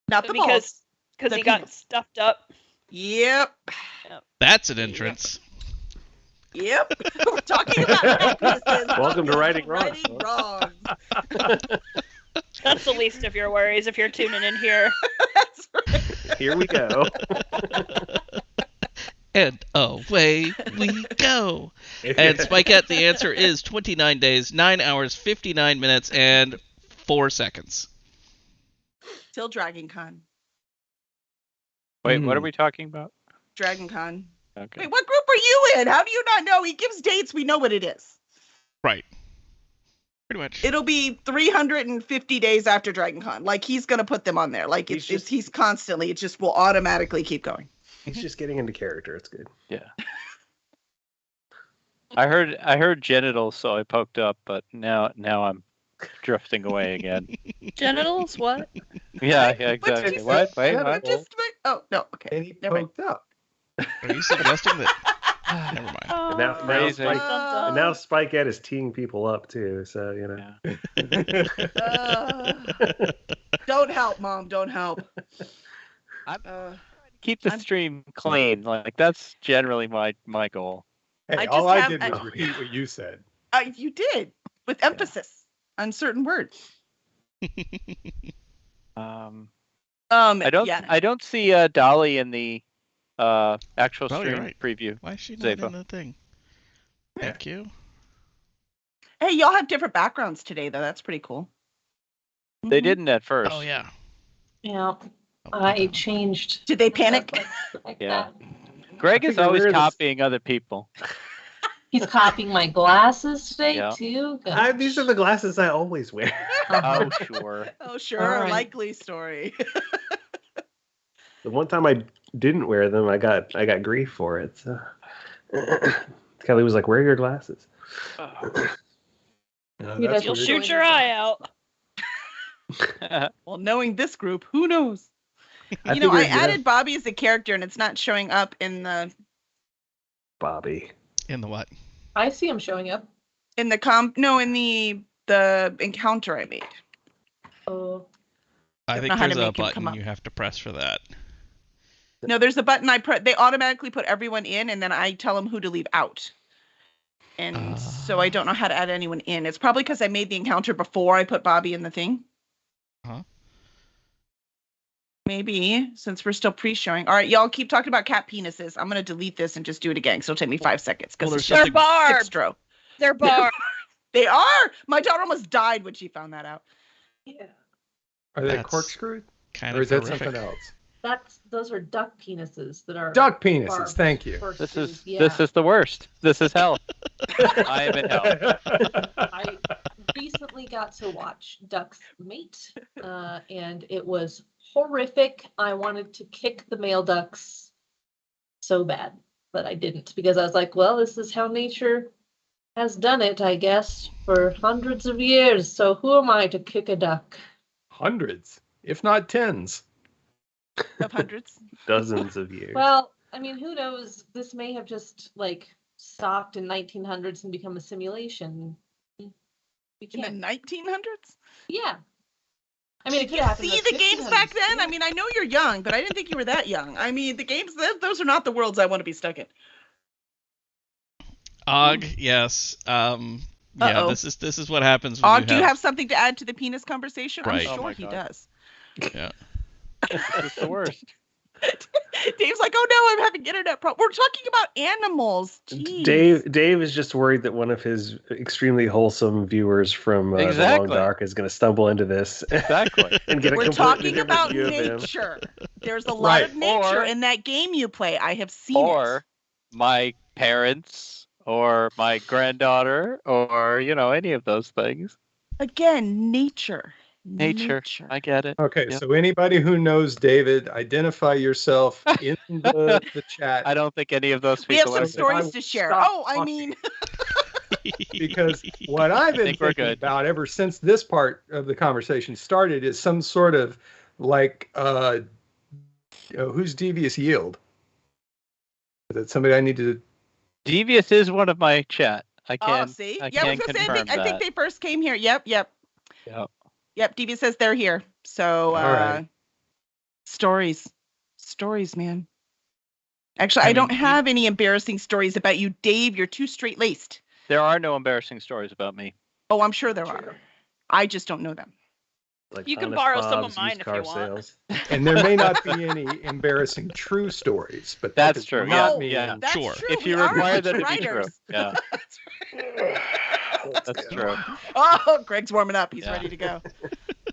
Not the balls. Because The he got penis. stuffed up. Yep. That's an entrance. Yep. We're talking about cat penises. Welcome to Righting Righting Wrongs, wrongs. That's the least of your worries if you're tuning in here. That's right. Here we go. And away we go. And Spikette, the answer is 29 days, 9 hours, 59 minutes, and 4 seconds. Till Dragon Con. Wait, what are we talking about? Dragon Con. Okay. Wait, what group are you in? How do you not know? He gives dates. We know what it is. Right. Pretty much. It'll be 350 days after Dragon Con. Like, he's going to put them on there. Like, he's constantly, it just will automatically keep going. He's just getting into character. It's good. Yeah. I heard genitals, so I poked up, but now I'm drifting away again. Genitals? What? Yeah, What did exactly. you What? say? Wait, what? Oh, no. Okay. And he Never mind. poked up. Are you suggesting that? Never mind. And now, Crazy. and now Spikette is teeing people up too. So you know. Yeah. Don't help, Mom. Don't help. Keep the stream clean. Like that's generally my goal. Hey, I all just I have- did was repeat what you said. You did, with emphasis on certain words. I don't see Dolly in the actual Oh, you're stream right. preview. Why is she not Zephyr. in the thing? Thank you. Hey, y'all have different backgrounds today, though. That's pretty cool. They didn't at first. Oh, yeah. Yeah, I changed. Did they panic? Like Yeah. that. Greg I is think I always wear this- copying other people. He's copying my glasses today Yeah. too. These are the glasses I always wear. Oh, sure. Oh, sure. All right. Likely story. The one time I didn't wear them, I got grief for it. So Kelly was like, "Wear your glasses." No, Yeah, that's You'll weird. shoot your eye out. Well, knowing this group, who knows? I You know, figured, I added Bobby as a character, and it's not showing up in the Bobby. In the what? I see him showing up. in the encounter I made. Oh, I Don't think know how to there's a make him come button up. you have to press for that. No, there's a button they automatically put everyone in, and then I tell them who to leave out. And so I don't know how to add anyone in. It's probably because I made the encounter before I put Bobby in the thing. Huh? Maybe, since we're still pre-showing. All right, y'all keep talking about cat penises. I'm going to delete this and just do it again, so it'll take me 5 seconds. Well, Because there's it's They're just something- six barbed. row. They're barbed. They are! My daughter almost died when she found that out. yeah. Are they That's corkscrewed? Kind Or of is that horrific. something else? Those are duck penises that are Duck penises. barbed Thank you. versus- This is the worst. This is hell. I am in hell. I recently got to watch ducks mate, and it was horrific. I wanted to kick the male ducks so bad, but I didn't because I was like, well, this is how nature has done it, I guess, for hundreds of years. So who am I to kick a duck? Hundreds, if not tens. Of hundreds. Dozens of years. Well, I mean, who knows? This may have just like stopped in 1900s and become a simulation. We In the can't. 1900s? Yeah. I mean, it Did could you happen. in see the games 1500s, back then? yeah. I mean, I know you're young, but I didn't think you were that young. I mean, the games, those are not the worlds I want to be stuck in. Og, yes. Yeah, Uh-oh. this is what happens when Og, do you have something to add to the penis conversation? Right. I'm Oh sure my he God. does. Yeah. This is the worst. Dave's like, oh no, I'm having internet problems. We're talking about animals. Jeez. Dave is just worried that one of his extremely wholesome viewers from The Long Exactly. Dark is going to stumble into this Exactly. and get a We're completely talking different about view of him. nature. There's a lot Right. of nature Or- in that game you play. I have seen Or it. my parents, or my granddaughter, or any of those things. Again, nature. Nature. I get it. Okay, Yeah. so anybody who knows David, identify yourself in the chat I don't think any of those We have people some are. I stories will to share. stop Oh, I talking. mean, because what I've been think we're thinking good. about ever since this part of the conversation started is some sort of like who's Devious Yield? Is that somebody I need to? Devious is one of my chat. I oh, can. see? I Yeah, I was can gonna say, confirm I think that. they first came here. Yep. Yep. Yep, Devious says they're here. So, All right. Stories, man. Actually, I don't have any embarrassing stories about you, Dave. You're too straight-laced. There are no embarrassing stories about me. Oh, I'm sure there are. I just don't know them. Like You can Honest borrow some of Bob's mine used if car you want. sales. And there may not be any embarrassing true stories, but That's that does true, not yeah, mean yeah. That's Sure. true. If you we are require such them to be true. writers. Yeah, That's that's true. Oh, Greg's warming up. He's Yeah. ready to go.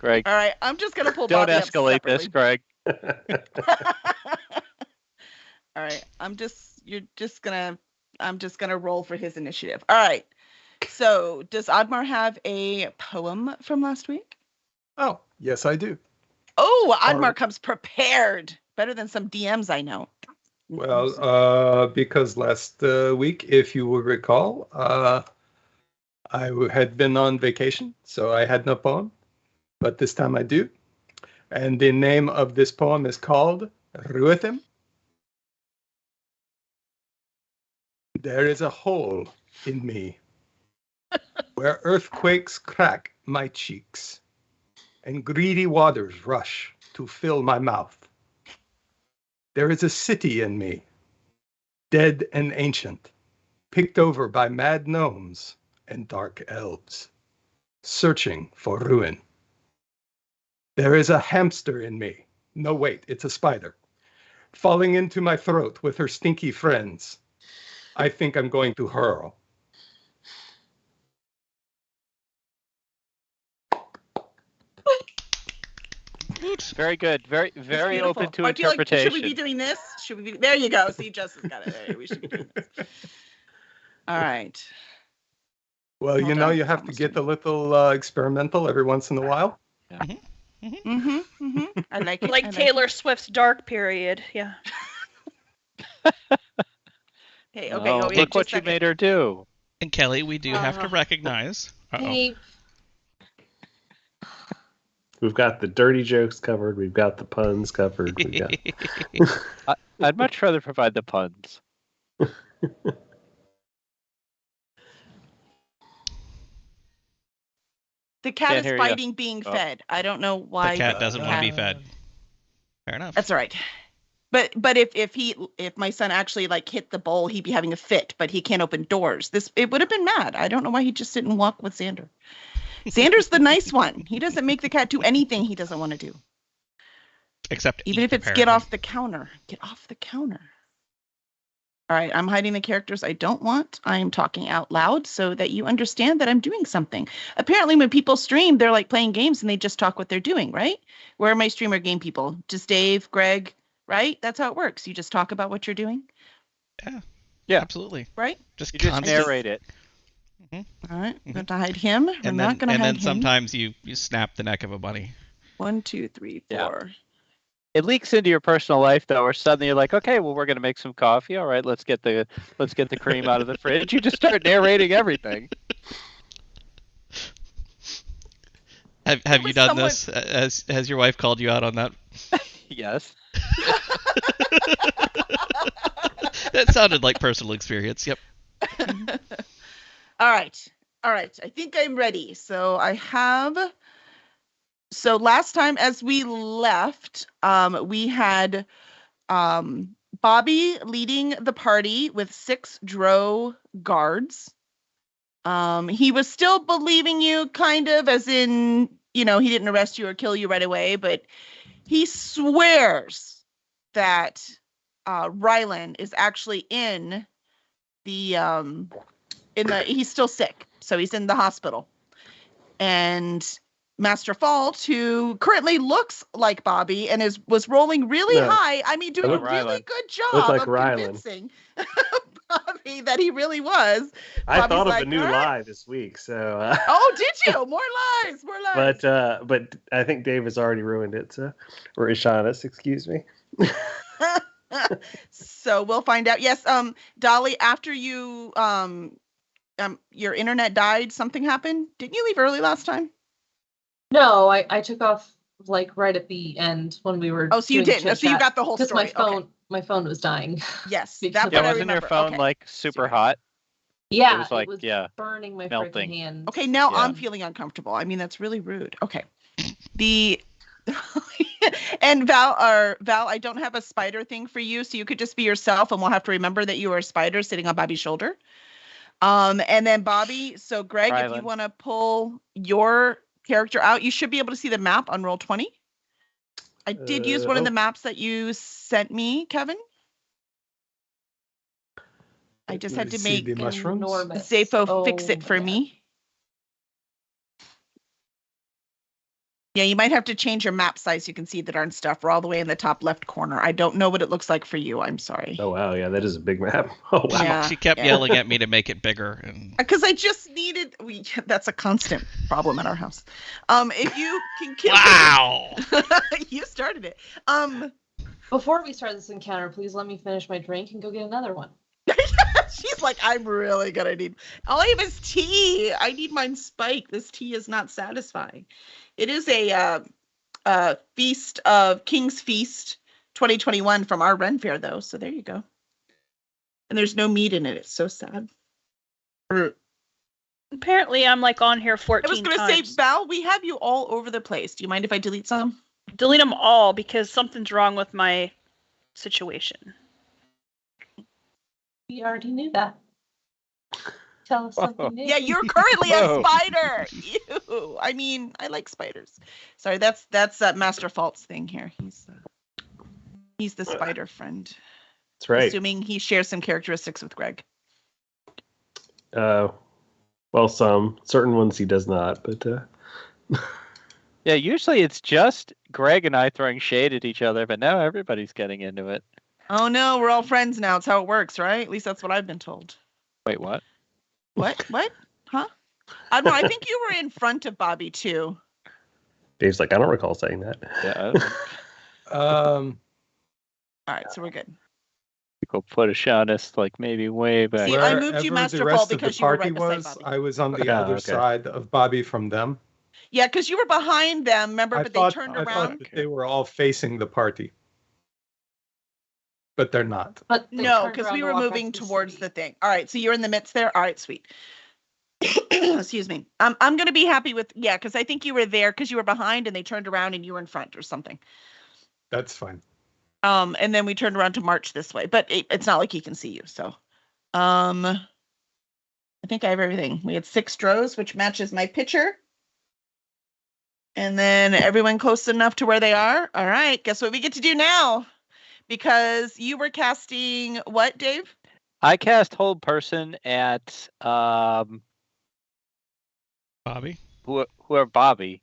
Greg, All right, I'm just gonna pull don't Bobby escalate up this, separately. Greg. All right, I'm just gonna roll for his initiative. All right. So, does Oddmar have a poem from last week? Oh, yes, I do. Oh, Oddmar Or- comes prepared. Better than some DMs I know. Well, because last week, if you will recall, had been on vacation, so I had no poem, but this time I do. And the name of this poem is called Ruithim. There is a hole in me where earthquakes crack my cheeks and greedy waters rush to fill my mouth. There is a city in me, dead and ancient, picked over by mad gnomes and dark elves, searching for ruin. There is a hamster in me. No, wait, it's a spider, falling into my throat with her stinky friends. I think I'm going to hurl. Very good. Very It's very beautiful. open to I feel like, interpretation. should we be doing this? Should we be? There you go. See, Justin's got it. There, we should be doing this. All right. Well, Hold you know, on, you have to almost get done. a little experimental every once in a while. I like it. Like I Taylor Swift's Dark Period. Yeah. Hey, okay. Oh, Oh, wait, look just what a you second. made her do. And Kelly, we do have to Uh, recognize. Uh-oh. Dave, We've got the dirty jokes covered. We've got the puns covered. We've got... I'd much rather provide the puns. The cat Can't is hear ya. fighting being Oh. fed. I don't know why. The cat doesn't want to be Uh, fed. Fair enough. That's all right. But if my son actually like hit the bowl, he'd be having a fit. But he can't open doors. It would have been mad. I don't know why he just didn't walk with Xander. Xander's the nice one. He doesn't make the cat do anything he doesn't want to do. Except Even eat, if it's get apparently. off the counter. Get off the counter. All right, I'm hiding the characters I don't want. I'm talking out loud so that you understand that I'm doing something. Apparently, when people stream, they're like playing games and they just talk what they're doing, right? Where are my streamer game people? Just Dave, Greg, right? That's how it works. You just talk about what you're doing, Yeah. Absolutely. right? Just You just constant- narrate it. All right, I'm going to hide him. I'm And not then, going to and hide then him. sometimes you snap the neck of a bunny. 1, 2, 3, 4. Yeah. It leaks into your personal life though, or suddenly you're like, okay, well we're gonna make some coffee. All right, let's get the cream out of the fridge. You just start narrating everything. Have you was done someone- this? Has your wife called you out on that? Yes. That sounded like personal experience. Yep. All right. I think I'm ready. So last time as we left, we had Bobby leading the party with 6 Drow guards. He was still believing you, kind of, as in, he didn't arrest you or kill you right away, but he swears that Rylan is actually in the he's still sick, so he's in the hospital. And Master Fault, who currently looks like Bobby and was rolling really No. high. I mean, doing a Looked really Rylan. good job Looked like of Rylan. convincing Bobby that he really was. I Bobby's thought of like, a new "All right." lie this week, so. Oh, did you? More lies. But I think Dave has already ruined it. So, or Ishanis, excuse me. So we'll find out. Yes, Dolly, after you your internet died, something happened. Didn't you leave early last time? no, I took off like right at the end when we were. Oh, so you doing didn't. So you chit-chat, got the whole because story. my phone Okay. my phone was dying. Yes, Because- that's Yeah, what I wasn't your remember. phone Okay. like super Sorry. hot? Yeah, was like, yeah, burning my melting. freaking hands. Okay, now Yeah. I'm feeling uncomfortable. I mean, that's really rude. Okay. The And Val, I don't have a spider thing for you, so you could just be yourself, and we'll have to remember that you are a spider sitting on Bobby's shoulder. And then Bobby, so Greg, if you Rylan. want to pull your character out, you should be able to see the map on roll 20. I did use one of the maps that you sent me, Kevin. I just had to See make the mushrooms. Enormous. Zafo fix Oh it for my God. me. Yeah, you might have to change your map size. You can see the darn stuff. We're all the way in the top left corner. I don't know what it looks like for you. I'm sorry. Oh wow, yeah, that is a big map. Oh wow. Yeah, She kept yeah. yelling at me to make it bigger, and Because I just needed. That's a constant problem at our house. If you can kill. wow. You started it. Before we start this encounter, please let me finish my drink and go get another one. She's like, I'm really gonna need. All I have is tea. I need mine spiked. This tea is not satisfying. It is a feast of King's Feast 2021 from our Ren Fair, though. So there you go. And there's no meat in it. It's so sad. Apparently, I'm like on here I 14 was gonna times. say, Val, we have you all over the place. Do you mind if I delete some? Delete them all because something's wrong with my situation. We already knew that. Tell us something new. Yeah, you're currently a Whoa. spider. Ew. I mean, I like spiders. Sorry, that's Master Fault's thing here. He's the spider friend. That's right. Assuming he shares some characteristics with Greg. Well, some certain ones he does not, but Yeah, usually it's just Greg and I throwing shade at each other, but now everybody's getting into it. Oh no, we're all friends now. It's how it works, right? At least that's what I've been told. Wait, what? What? What? Huh? I don't know. I think you were in front of Bobby too. Dave's like, I don't recall saying that. Yeah, All right, so we're good. go put a shot us like maybe way back. See, I moved you Wherever Master the rest Fault of the because you were party right beside was, Bobby. I was on the Ah, other okay. side of Bobby from them. Yeah, because you were behind them, remember? But they turned I thought around. that they were all facing the party, but they're not. But they No, turned because around we to were walk back moving to the towards city. the thing. All right, so you're in the midst there. All right, sweet. Excuse me. I'm gonna be happy with because I think you were there because you were behind and they turned around and you were in front or something. That's fine. And then we turned around to march this way, but it's not like he can see you. So, I think I have everything. We had 6 drows, which matches my picture. And then everyone close enough to where they are. All right, guess what we get to do now? Because you were casting what, Dave? I cast Hold Person at Bobby. whoever Bobby.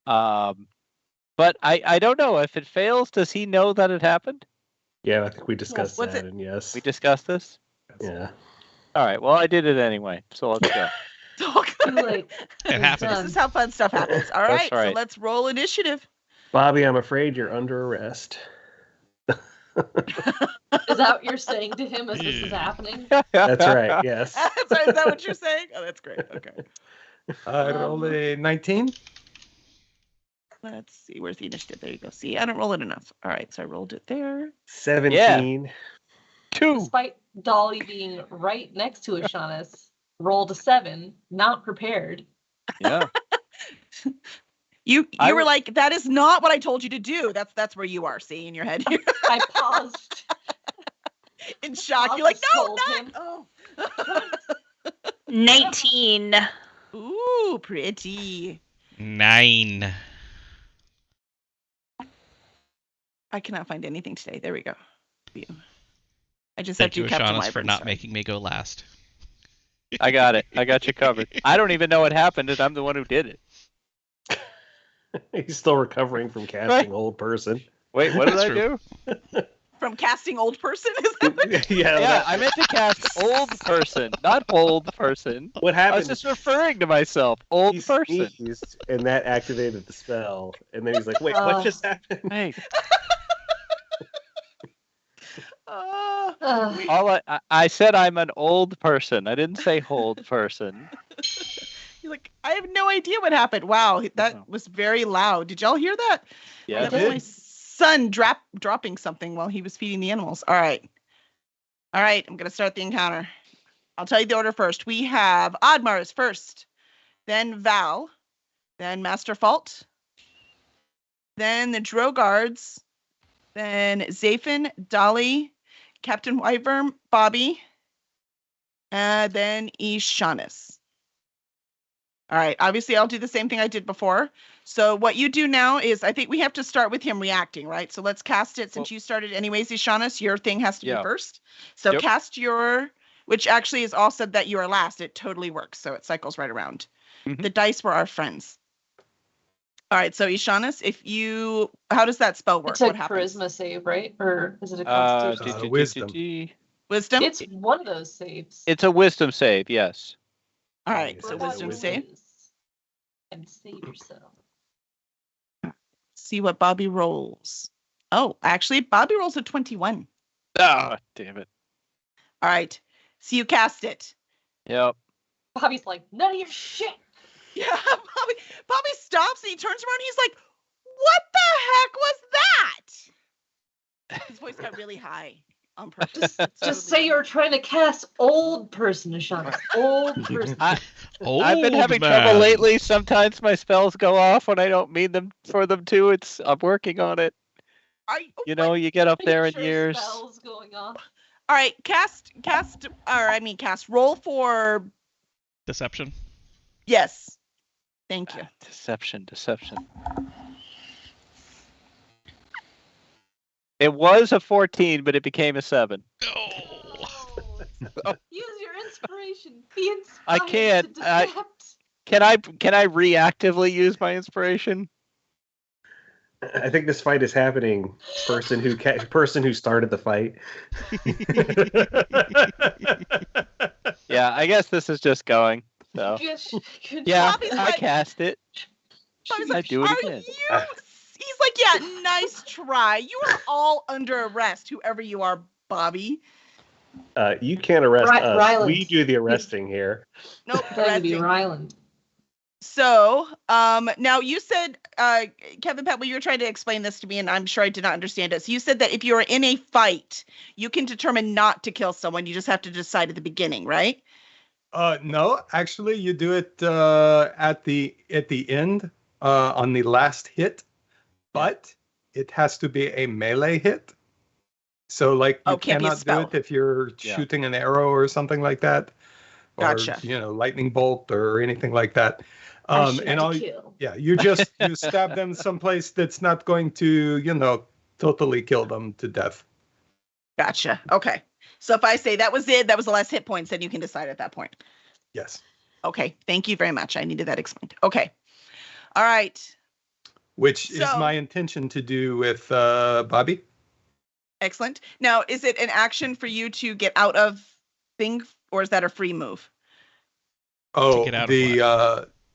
But I don't know if it fails. Does he know that it happened? Yeah, I think we discussed what's that, it? and yes. We discussed this. Yeah. All right. Well, I did it anyway, so let's go. Too late. It It's happens. This done. is how fun stuff happens. All That's right, so right. let's roll initiative. Bobby, I'm afraid you're under arrest. Is that what you're saying to him as this is happening? That's right, yes. Sorry, is that what you're saying? Oh, that's great. Okay. I rolled a 19. Let's see. Where's the initiative? There you go. See, I don't roll it enough. All right, so I rolled it there. 17. 2. Despite Dolly being right next to Ashanis, rolled a 7, not prepared. Yeah. You I were w- like, that is not what I told you to do. That's where you are. See in your head. You're I paused. in shock. You're like, no, Told not. him. Oh. 19. Ooh, pretty. 9. I cannot find anything today. There we go. View. I just Thank have you, to Captain Ashanis, for Wyvern, not sorry. making me go last. I got it. I got you covered. I don't even know what happened, and I'm the one who did it. He's still recovering from casting old person. Wait, what did That's I true. do? From casting old person. Is that what Yeah, Yeah, I meant to cast old person, not hold person. what I happened? was just referring to myself. Old he person. sneezed, and that activated the spell. And then he's like, wait, what just happened? Hey, Ugh. all I said I'm an old person. I didn't say hold person. You're like, I have no idea what happened. Wow, that was very loud. Did y'all hear that? Yeah, That was my son dropping something while he was feeding the animals. All right. I'm going to start the encounter. I'll tell you the order first. We have Oddmars first, then Val, then Master Fault, then the Drogards, then Zaphon, Dolly, Captain Wyvern, Bobby, then Ishanis. All right, obviously I'll do the same thing I did before. So what you do now is, I think we have to start with him reacting, right? So let's cast it. Since you started anyways, Ishanis, your thing has to be first. So cast your, which actually is all said that you are last. It totally works. So it cycles right around. The dice were our friends. All right, so Ishanis, how does that spell work? It's a what happens? charisma save, right? Or is it a constitution? Wisdom. Wisdom? It's one of those saves. It's a wisdom save, yes. All right, so What about wisdom yours save. is? And save yourself. See what Bobby rolls. Oh, actually, Bobby rolls a 21. Oh, damn it. All right, so you cast it. Yep. Bobby's like, none of your shit. Yeah, Bobby stops and he turns around and he's like, what the heck was that? His voice got really high on purpose. Just say you're trying to cast old person, Ishana. Old person. I've been having trouble lately. Sometimes my spells go off when I don't mean them for them to. I'm working on it. You get up there in years. Spells going off. All right, cast. Roll for Deception. Yes. Thank you. Deception. It was a 14, but it became a 7. Use your inspiration. Be inspired. I can't. To decept. Can I reactively use my inspiration? I think this fight is happening. Person who started the fight. Yeah, I guess this is just going. So yeah, I cast it. I do it again. He's like, yeah, nice try. You are all under arrest, whoever you are, Bobby. You can't arrest us. Ryland. We do the arresting here. Nope, That would be Ryland. So, now you said, Kevin Pett, you were trying to explain this to me, and I'm sure I did not understand it. So you said that if you're in a fight, you can determine not to kill someone. You just have to decide at the beginning, right? No, actually, you do it at the end on the last hit, but it has to be a melee hit. So, like, you cannot do it if you're shooting an arrow or something like that, or Gotcha. Lightning bolt or anything like that. You stab them someplace that's not going to, totally kill them to death. Gotcha. Okay. So if I say that was it, that was the last hit points, then you can decide at that point. Yes. Okay. Thank you very much. I needed that explained. Okay. All right. Which is my intention to do with Bobby. Excellent. Now, is it an action for you to get out of thing, or is that a free move? Oh,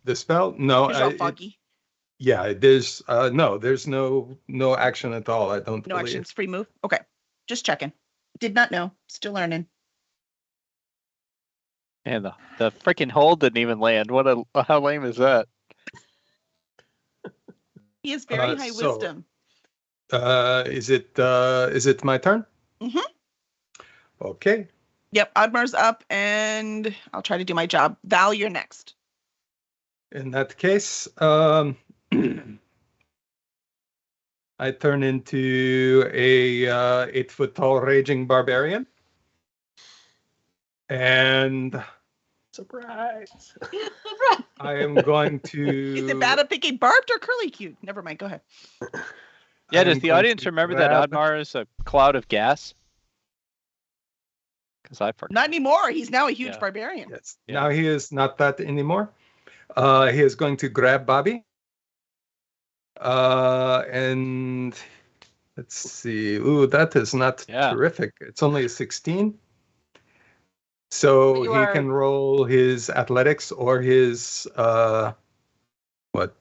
the spell? No. It's all foggy. There's no action at all. I don't No believe. action. It's free move. Okay. Just checking. Did not know. Still learning. And the freaking hole didn't even land. How lame is that? He has very high wisdom. Is it my turn? Mm-hmm. Okay. Yep, Oddmar's up, and I'll try to do my job. Val, you're next. In that case, I turn into a 8-foot tall raging barbarian. And surprise! I am going to. Is it bad I'm thinking barbed or curly cute? Never mind. Go ahead. Yeah, does the audience remember that Oddmar is a cloud of gas? Because I forgot. Not anymore. He's now a huge barbarian. Yes. Yeah. Now he is not that anymore. He is going to grab Bobby. And let's see. Ooh, that is not terrific. It's only a 16. So he can roll his athletics or his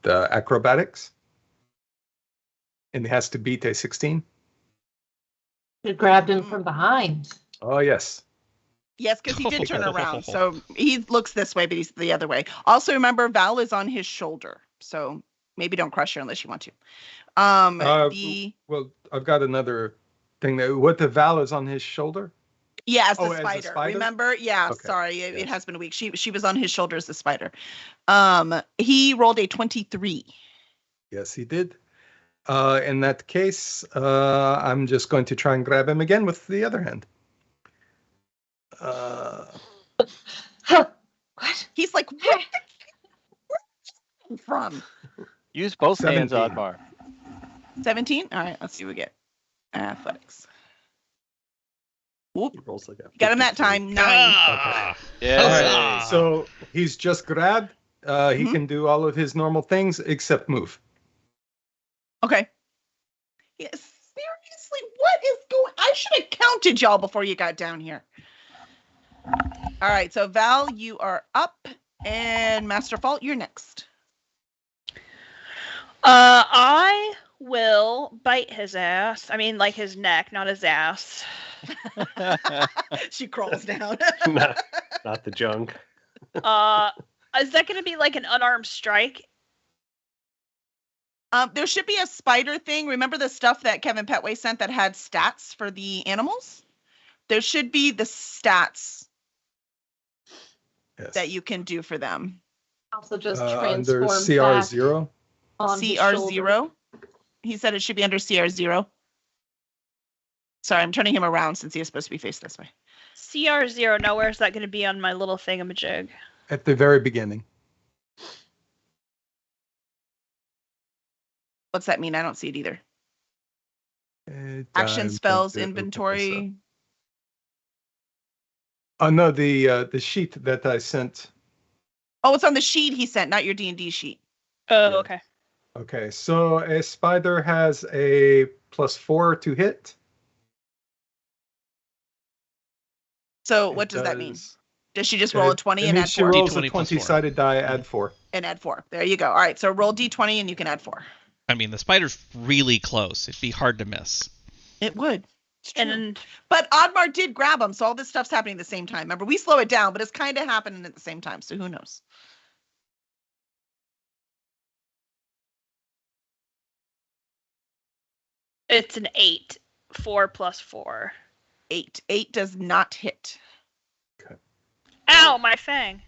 acrobatics. And he has to beat a 16. You grabbed him from behind. Oh, yes. Yes, because he did turn around. So he looks this way, but he's the other way. Also, remember, Val is on his shoulder. So maybe don't crush her unless you want to. Well, I've got another thing. What the Val is on his shoulder? Yeah, as the spider. Remember? Yeah, okay. Sorry. It has been a week. She was on his shoulder as the spider. He rolled a 23. Yes, he did. In that case, I'm just going to try and grab him again with the other hand. What? He's like, where from? Use both hands, 17. Oddmar. 17? All right, let's see what we get. Athletics. Whoop. He rolls like a Got him that 53. time. 9. Ah! Yeah. All Huzzah! right, so he's just grabbed. He can do all of his normal things except move. Okay. Yeah, seriously, what is going? I should have counted y'all before you got down here. All right, so Val, you are up, and Master Fault, you're next. I will bite his ass. I mean, like his neck, not his ass. She crawls down. Not the junk. Is that going to be like an unarmed strike? There should be a spider thing. Remember the stuff that Kevin Petway sent that had stats for the animals? There should be the stats that you can do for them. Also just under transform CR0. CR0. He said it should be under CR0. Sorry, I'm turning him around since he is supposed to be faced this way. CR0. Now, where's that going to be on my little thingamajig? At the very beginning. What's that mean? I don't see it either. Action, spells, inventory. Oh no, the sheet that I sent. Oh, it's on the sheet he sent, not your D&D sheet. Oh, Yeah. okay. Okay, so a spider has a +4 to hit. So what does that mean? Does she just roll a 20 and add she 4? rolls a D20 plus 4. 20-sided die, add 4. And add 4. There you go. All right, so roll D20 and you can add 4. I mean, the spider's really close. It'd be hard to miss. It would. It's true. And But Oddmar did grab him, so all this stuff's happening at the same time. Remember, we slow it down, but it's kind of happening at the same time, so who knows? it's an 8. 4 plus 4. 8. 8 does not hit. Ow, my fang.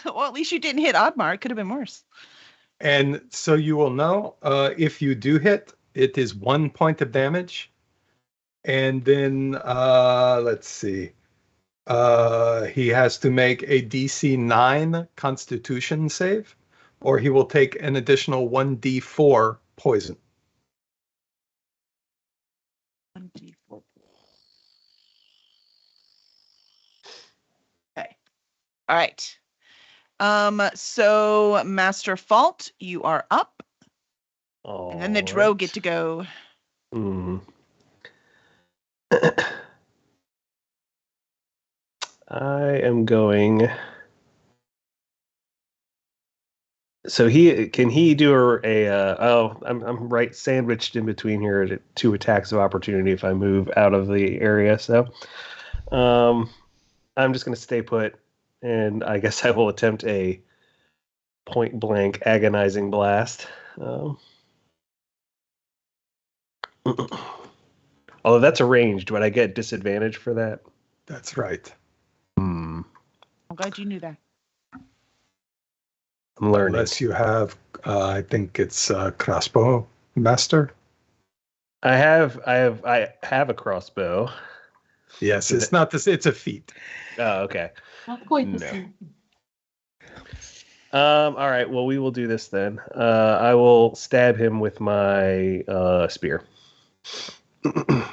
Well, at least you didn't hit Oddmar. It could have been worse. And so you will know if you do hit, it is 1 point of damage. And then let's see. He has to make a DC 9 Constitution save, or he will take an additional 1d4 poison. 1d4. Okay. All right. So Master Fault, you are up, and then the Drow get to go. I am going. So can he do I'm right sandwiched in between here at 2 attacks of opportunity if I move out of the area. So I'm just going to stay put, and I guess I will attempt a point blank agonizing blast. Although that's a ranged, would I get disadvantage for that? That's right. I'm glad you knew that. I'm learning. Unless you have, I think it's crossbow master. I have a crossbow. Yes, it's not this. It's a feat. Oh, okay. Not quite the No. same. All right. Well, we will do this then. I will stab him with my spear. All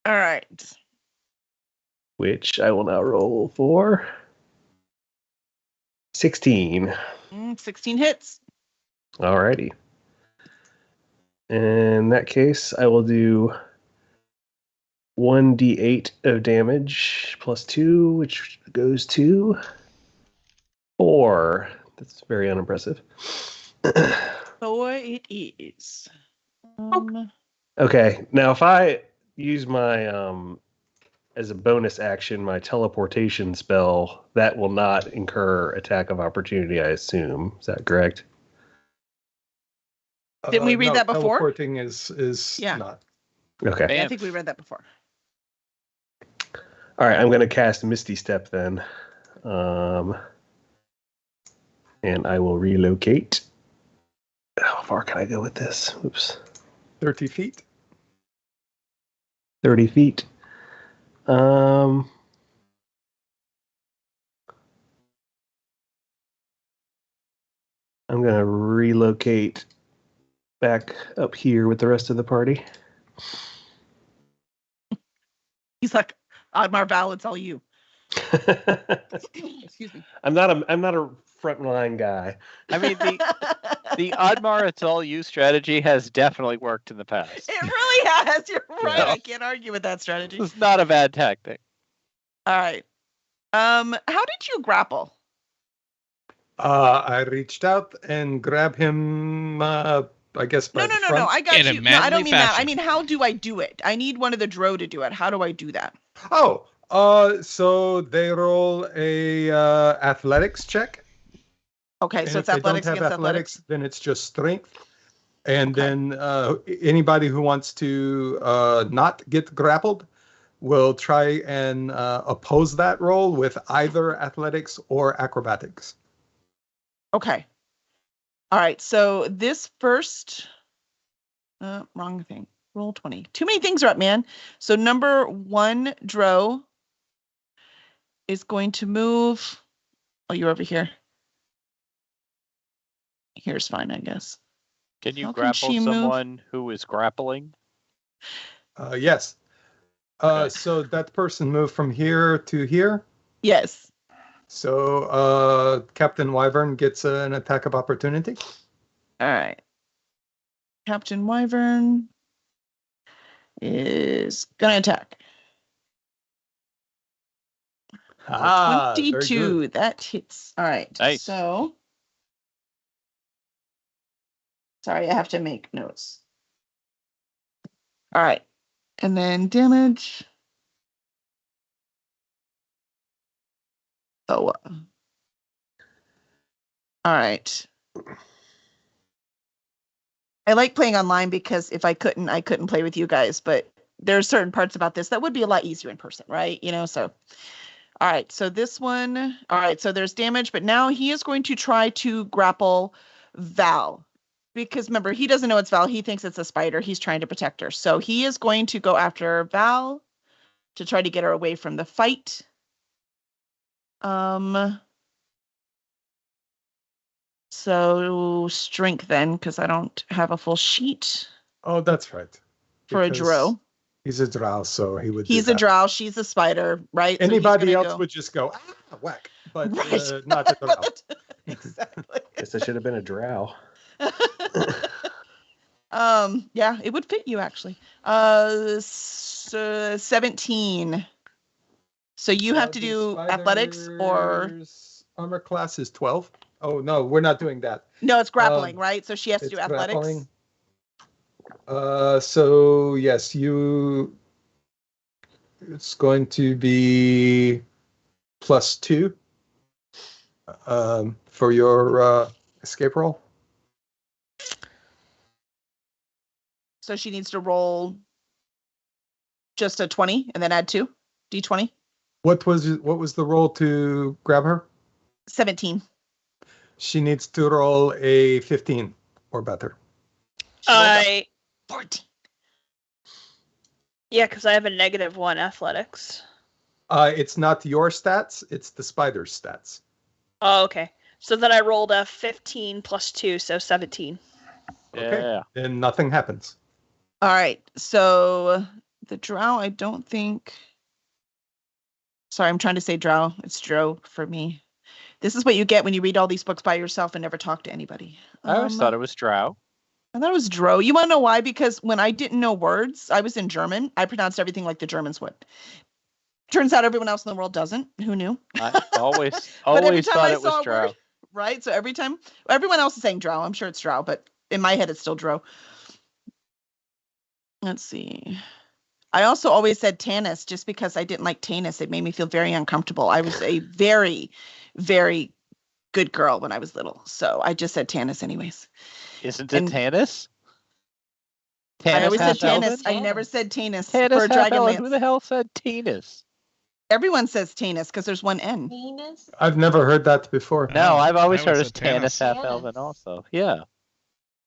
right. Which I will now roll for 16. 16 hits. Alrighty. In that case, I will do 1d8 of damage plus 2, which goes to 4. That's very unimpressive. 4 it is. Okay, now if I use my as a bonus action my teleportation spell, that will not incur attack of opportunity, I assume. Is that correct? Didn't we read No, that before? Teleporting is Yeah. not. Okay. I think we read that before. All right, I'm going to cast Misty Step then. And I will relocate. How far can I go with this? Oops. 30 feet. 30 feet. I'm going to relocate back up here with the rest of the party. He's like, Oddmar Val, it's all you. Excuse me. I'm not a frontline guy. I mean, the Oddmar it's all you strategy has definitely worked in the past. It really has. You're right. Yeah. I can't argue with that strategy. It's not a bad tactic. All right. How did you grapple? I reached out and grabbed him. I guess by No. the front. I got In a you. No, I don't manly mean that. fashion. I mean, how do I do it? I need one of the Drow to do it. How do I do that? Oh, so they roll a athletics check. Okay, And so if it's they athletics don't have against athletics, then it's just strength. And Okay. then anybody who wants to not get grappled will try and oppose that roll with either athletics or acrobatics. Okay. All right. So this first, wrong thing. Roll 20. Too many things are up, man. So number 1 Drow is going to move. Oh, you're over here. Here's fine, I guess. Can you How can grapple she move? someone who is grappling? Yes. Okay. So that person moved from here to here. Yes. So Captain Wyvern gets an attack of opportunity. All right. Captain Wyvern is gonna attack. Very 22. good. That hits. All right. Nice. So sorry, I have to make notes. All right. And then damage. Oh. All right. I like playing online because if I couldn't play with you guys, but there are certain parts about this that would be a lot easier in person, right? You know, so all right, so this one, all right, so there's damage, but now he is going to try to grapple Val. Because remember, he doesn't know it's Val. He thinks it's a spider. He's trying to protect her. So he is going to go after Val to try to get her away from the fight. So strength then, because I don't have a full sheet Oh, that's right. for a Because Drow. He's a drow, so he would. He's do a that. Drow. She's a spider, right? So he's Anybody gonna else go- would just go whack, but Right. not a drow. Exactly. Guess I should have been a drow. Yeah, it would fit you actually. 17. So you have to The do athletics or spider's armor class is 12. Oh no, we're not doing that. no, it's grappling, right? So she has to It's do athletics. grappling. So yes, it's going to be +2 for your escape roll. So she needs to roll just a 20 and then add 2 d20. What was the roll to grab her? 17. She needs to roll a 15 or better. She rolled a I 14. yeah, because I have a -1 athletics. It's not your stats; it's the spider's stats. Oh, okay. So then I rolled a 15 plus 2, so 17. Okay. Yeah. Then nothing happens. All right. So the drow, I don't think. Sorry, I'm trying to say drow. It's drow for me. This is what you get when you read all these books by yourself and never talk to anybody. I always thought it was drow. I thought it was drow. You want to know why? Because when I didn't know words, I was in German. I pronounced everything like the Germans would. Turns out everyone else in the world doesn't. Who knew? I always But every always time thought I it saw was a drow. word, right? So every time everyone else is saying drow, I'm sure it's drow, but in my head it's still drow. Let's see. I also always said Tanis just because I didn't like Tanis. It made me feel very uncomfortable. I was a very, very good girl when I was little. So I just said Tanis anyways. Isn't it And- Tanis? I always said half elven? Tanis. I never said Tanis Tanis for a half dragon elven. lance. Who the hell said Tanis? Everyone says Tanis because there's one N. Tanis? I've never heard that before. No, I've always I heard always as said Tanis. Tanis half elven also. Yeah.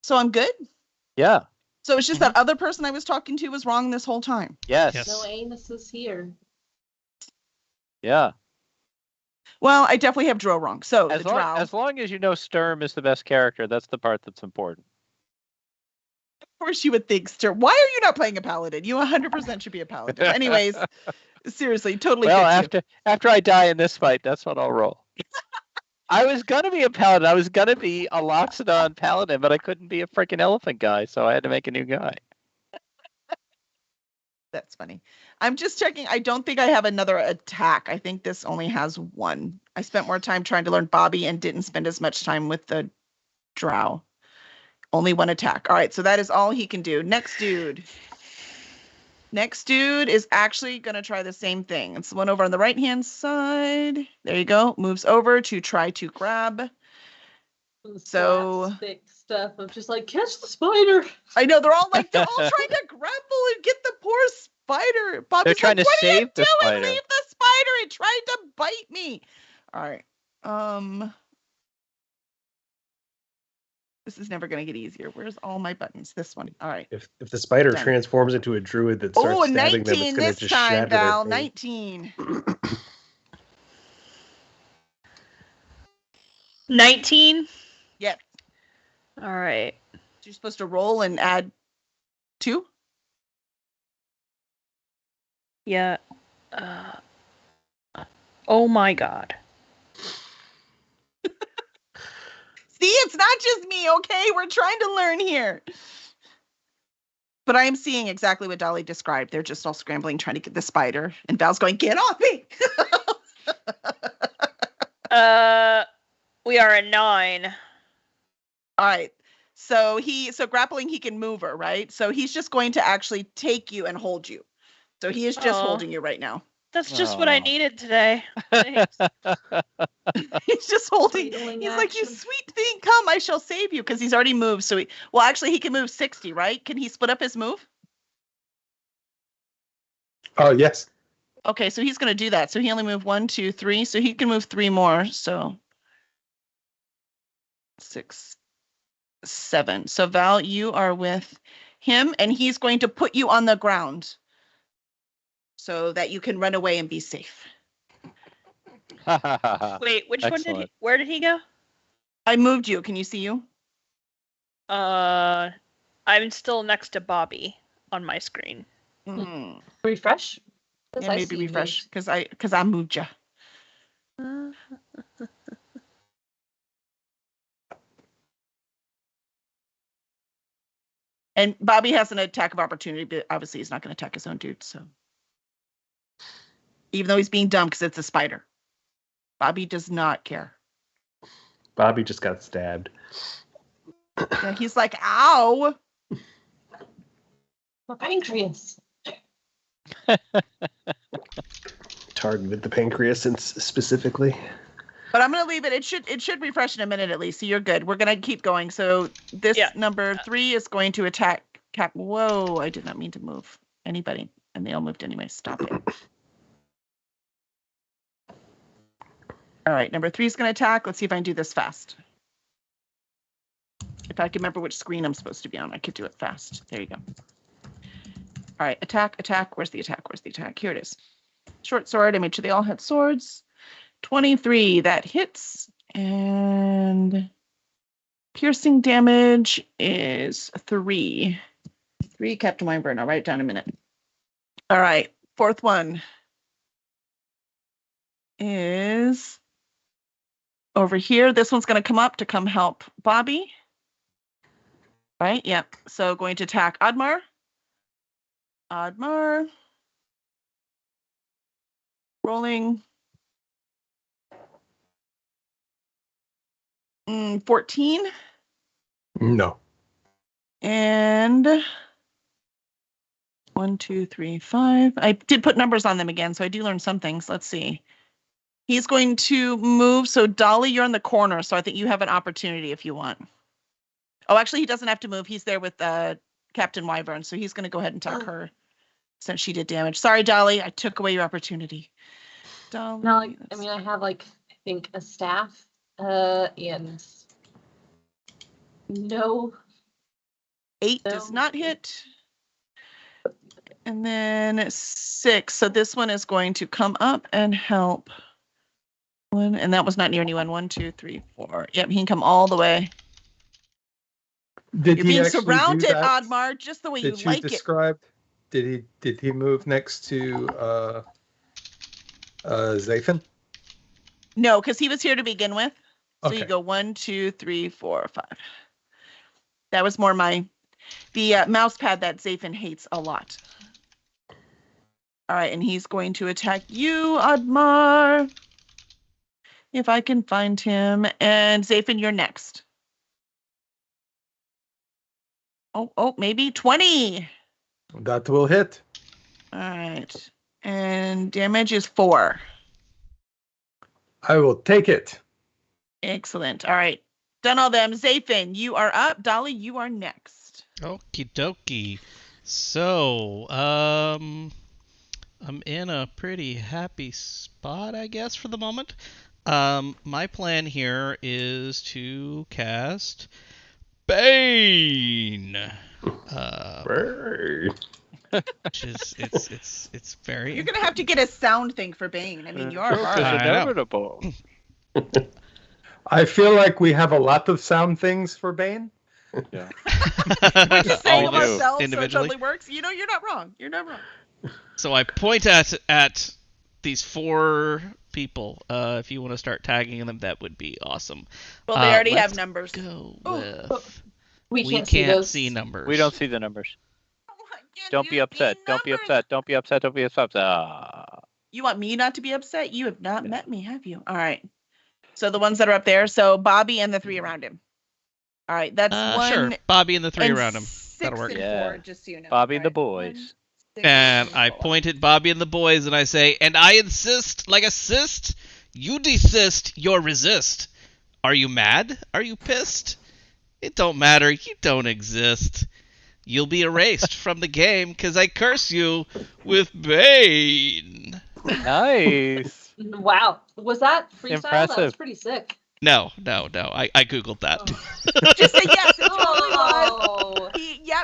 So I'm good? Yeah. So it's just that other person I was talking to was wrong this whole time. Yes. Yes. No anus is here. Yeah. Well, I definitely have Drow wrong. So As the Drow. as long as you know Sturm is the best character, that's the part that's important. Of course you would think, Sturm. Why are you not playing a paladin? You 100% should be a paladin. Anyways, seriously, totally. Well, fits you. after I die in this fight, that's what I'll roll. I was gonna be a paladin. I was gonna be a Loxodon paladin, but I couldn't be a freaking elephant guy, so I had to make a new guy. That's funny. I'm just checking. I don't think I have another attack. I think this only has one. I spent more time trying to learn Bobby and didn't spend as much time with the Drow. Only one attack. All right, so that is all he can do. Next dude. Next dude is actually going to try the same thing. It's the one over on the right-hand side. There you go. Moves over to try to grab. So thick stuff of just like catch the spider. I know they're all trying to grapple and get the poor spider. Bobby's They're trying like, to what save are you the doing? spider. Leave the spider. It tried to bite me. All right. This is never going to get easier. Where's all my buttons? This one. All right. If the spider Done. transforms into a druid that starts Oh, stabbing 19 them, it's going to this just time, shatter Val. their face. 19. 19? Yep. All right. So you're supposed to roll and add 2? Yeah. Oh my god. See, it's not just me, okay? We're trying to learn here. But I am seeing exactly what Dolly described. They're just all scrambling, trying to get the spider. And Val's going, get off me! We are a 9. All right. So grappling, he can move her, right? So he's just going to actually take you and hold you. So he is just holding you right now. That's just what I needed today. He's just holding. Cradling He's like, you action. sweet thing, come, I shall save you. Because he's already moved. So actually, he can move 60, right? Can he split up his move? Oh, yes. Okay, so he's going to do that. So he only moved 1, 2, 3. So he can move 3 more. So 6, 7. So Val, you are with him, and he's going to put you on the ground so that you can run away and be safe. Wait, which one did he? Excellent. Where did he go? I moved you. Can you see you? I'm still next to Bobby on my screen. Mhm. Refresh. 'Cause Yeah, I maybe see refresh you. because I moved you. And Bobby has an attack of opportunity, but obviously he's not going to attack his own dude. So even though he's being dumb because it's a spider, Bobby does not care. Bobby just got stabbed. Yeah, he's like, ow. My pancreas. Targeted the pancreas specifically. But I'm gonna leave it. It should refresh in a minute at least. So you're good. We're gonna keep going. So this number 3 is going to attack Cap. Whoa! I did not mean to move anybody, and they all moved anyway. Stop it. All right, number 3 is gonna attack. Let's see if I can do this fast. If I can remember which screen I'm supposed to be on, I could do it fast. There you go. All right, attack. Where's the attack? Here it is. Short sword. I made sure they all had swords. 23, that hits, and piercing damage is 3. 3, Captain Weinburn. I'll write it down in a minute. All right, 4th one is over here. This one's going to come up to come help Bobby. Right, yep. So going to attack Admar. Rolling. 14. No. And 1, 2, 3, 5. I did put numbers on them again, so I do learn some things. Let's see. He's going to move. So Dolly, you're in the corner, so I think you have an opportunity if you want. Oh, actually, he doesn't have to move. He's there with Captain Wyvern, so he's going to go ahead and attack her since she did damage. Sorry, Dolly, I took away your opportunity. Dolly. Now, like, I mean, I have like I think a staff, and no. 8 does not hit. And then 6. So this one is going to come up and help. One, and that was not near anyone. 1, 2, 3, 4. Yep, he can come all the way. Did You're he being actually do surrounded, that Oddmar, just the way that you you like it. described? Did he move next to Zathan? No, because he was here to begin with. So Okay. you go 1, 2, 3, 4, 5. That was more the mouse pad that Zathan hates a lot. All right, and he's going to attack you, Oddmar. If I can find him. And Zathan, you're next. Oh, maybe 20. That will hit. All right. And damage is 4. I will take it. Excellent. All right. Done all them. Zathan, you are up. Dolly, you are next. Okie dokie. So, I'm in a pretty happy spot, I guess, for the moment. My plan here is to cast Bane. Which is it's very. You're gonna have to get a sound thing for Bane. I mean, you are hard. I know. inevitable. I feel like we have a lot of sound things for Bane. Yeah. We're just saying All them of us ourselves, so it individually. totally works. You know, you're not wrong. You're not wrong. So I point at these 4 people. If you want to start tagging them, that would be awesome. Well, they already let's have numbers. Go Oh. with. We We can't, can't see see those. numbers. We don't see the numbers. Oh, again, Don't be you upset. see Don't be numbers. upset. Don't be upset. Don't be upset. Ah. You want me not to be upset? You have not met me, have you? All right. So the ones that are up there. So Bobby and the 3 around him. All right. That's 1. Sure. Bobby and the 3 and around him. 6 That'll work. and Yeah. 4, just so you know. Bobby and the All right. boys. 1, 6, And I 4. point at Bobby and the boys and I say, and I insist, like assist, you desist, you're resist. Are you mad? Are you pissed? It don't matter, you don't exist. You'll be erased from the game because I curse you with Bane. Nice. Wow, was that freestyle? That was Impressive. pretty sick. No. I googled that. Just say yes. It totally was. Oh.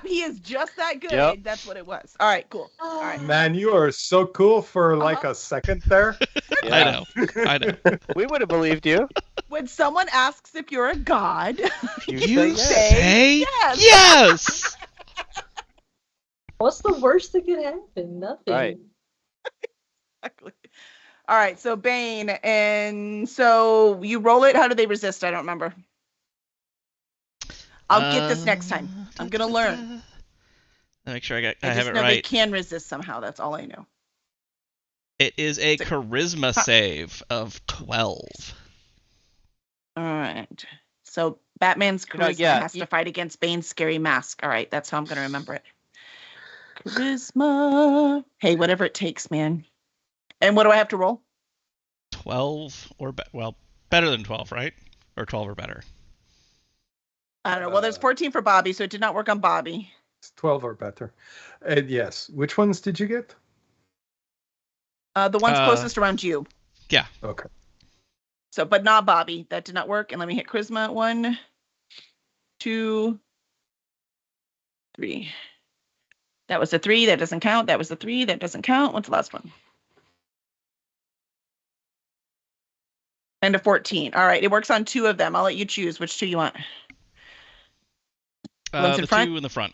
He is just that good. Yep. That's what it was. All right, cool. All right. Man, you are so cool for like a second there. Yeah. I know. We would have believed you. When someone asks if you're a god, You say say yes. yes. What's the worst that could happen? Nothing. Right. Exactly. All right, so Bane, and so you roll it. How do they resist? I don't remember. I'll get this next time. I'm gonna learn. Make sure I I have just it know they right. can resist somehow. That's all I know. It is a charisma save of 12. All right. So Batman's You know, charisma yeah, has to fight against Bane's scary mask. All right, that's how I'm gonna remember it. Charisma. Hey, whatever it takes, man. And what do I have to roll? 12 or better than 12, right? Or 12 or better. I don't know. Well, there's 14 for Bobby, so it did not work on Bobby. It's 12 or better. And yes, which ones did you get? The one's closest around you. Yeah. Okay. So, but not Bobby. That did not work. And let me hit charisma. 1, 2, 3. That was a 3. That doesn't count. That was a 3. That doesn't count. What's the last one? And a 14. All right. It works on 2 of them. I'll let you choose which 2 you want. One's in The front? 2 in the front.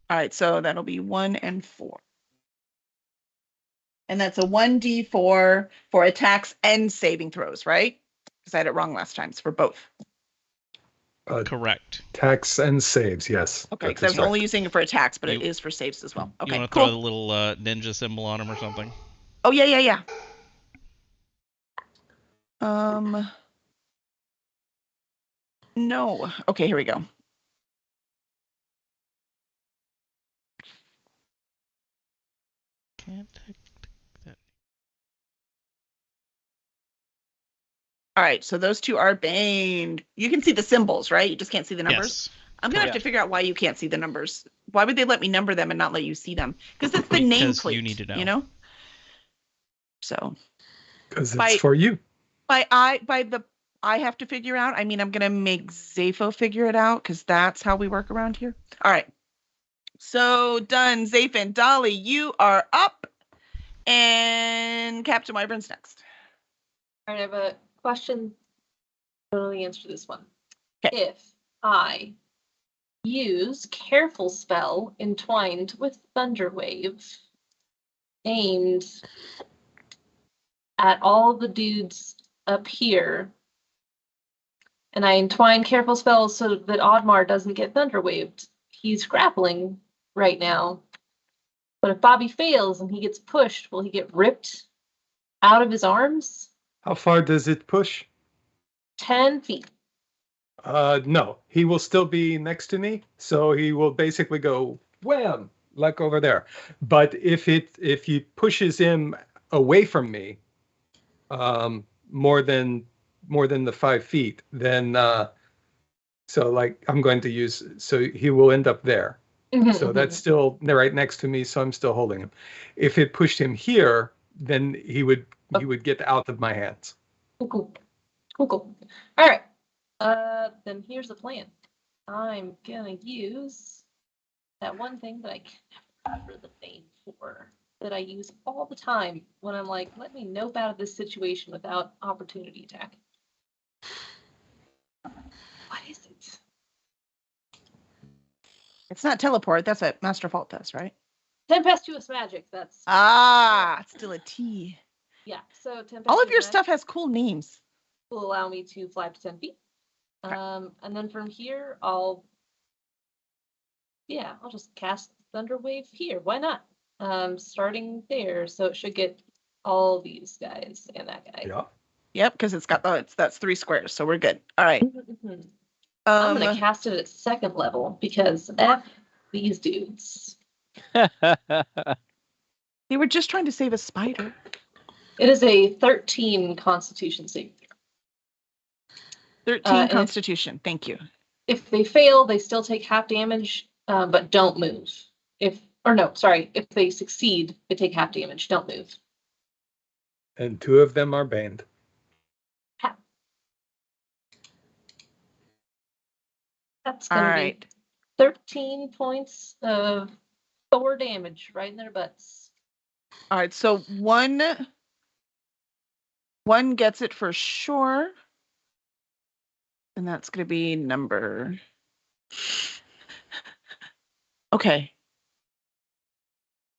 All right. So that'll be 1 and 4. And that's a 1d4 for attacks and saving throws, right? Because I had it wrong last time. It's for both. Correct. Attacks and saves, yes. Okay, that because I is was right. only using it for attacks, but it You- is for saves as well. You Okay, want to throw the cool. little ninja symbol on him or something? Oh, yeah. No. Okay, here we go. Can't take that. All right, so those 2 are Bane. You can see the symbols, right? You just can't see the numbers. Yes. I'm gonna have to figure out why you can't see the numbers. Why would they let me number them and not let you see them? Because it's the Because nameplate. you need to know. You know. So, Because it's for you. I have to figure out. I mean, I'm gonna make Zafo figure it out because that's how we work around here. All right. So done. Zafin, Dolly, you are up, and Captain Wyvern's next. All right, I have a question. I don't know the answer to this one. Okay. If I use Careful Spell entwined with Thunderwave aimed at all the dudes up here, and I entwine Careful Spell so that Oddmar doesn't get Thunderwaved, he's grappling right now. But if Bobby fails and he gets pushed, will he get ripped out of his arms? How far does it push? 10 feet. No, he will still be next to me, so he will basically go wham, like over there. But if he pushes him away from me, more than the 5 feet, then so like I'm going to use, so he will end up there. So that's still right next to me, so I'm still holding him. If it pushed him here, then he would get out of my hands. Cool. All right. Then here's the plan. I'm gonna use that one thing that I can't remember the name for, that I use all the time when I'm like, let me nope out of this situation without opportunity attack. What is it? It's not teleport. That's what Master Fault does, right? Tempestuous magic. That's it's still a T. Yeah. So tempestuous All of your magic stuff has cool names. will allow me to fly up to 10 feet. And then from here, I'll just cast Thunderwave here. Why not? Starting there, so it should get all these guys and that guy. Yeah. Yep, because that's 3 squares, so we're good. All right. I'm gonna cast it at 2nd level because F these dudes. They were just trying to save a spider. It is a 13 Constitution save. 13 Constitution. Thank you. If they fail, they still take half damage, but don't move. If they succeed, they take half damage. Don't move. And 2 of them are banned. That's gonna be 13 points of Thor damage right in their butts. All right, so one gets it for sure. And that's going to be number. Okay.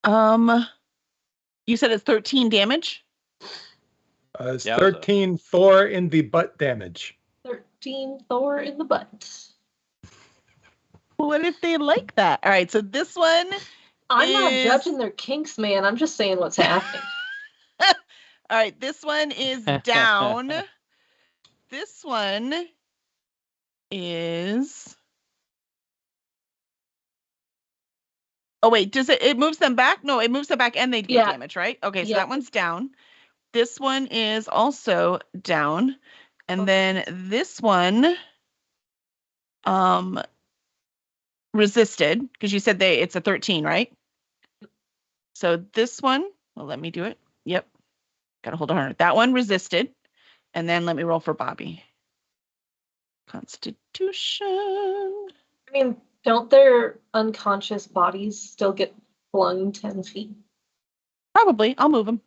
You said it's 13 damage? It's 13 Thor in the butt damage. 13 Thor in the butt. What if they like that? All right, so this one. I'm not judging their kinks, man. I'm just saying what's happening. All right, this one is down. This one is. Oh wait, does it moves them back? No, it moves them back and they get damage, right? Okay, so that one's down. This one is also down. And then this one resisted, because you said it's a 13, right? So this one, well, let me do it. Yep. Gotta hold on. That one resisted. And then let me roll for Bobby. Constitution. I mean, don't their unconscious bodies still get flung 10 feet? Probably. I'll move them.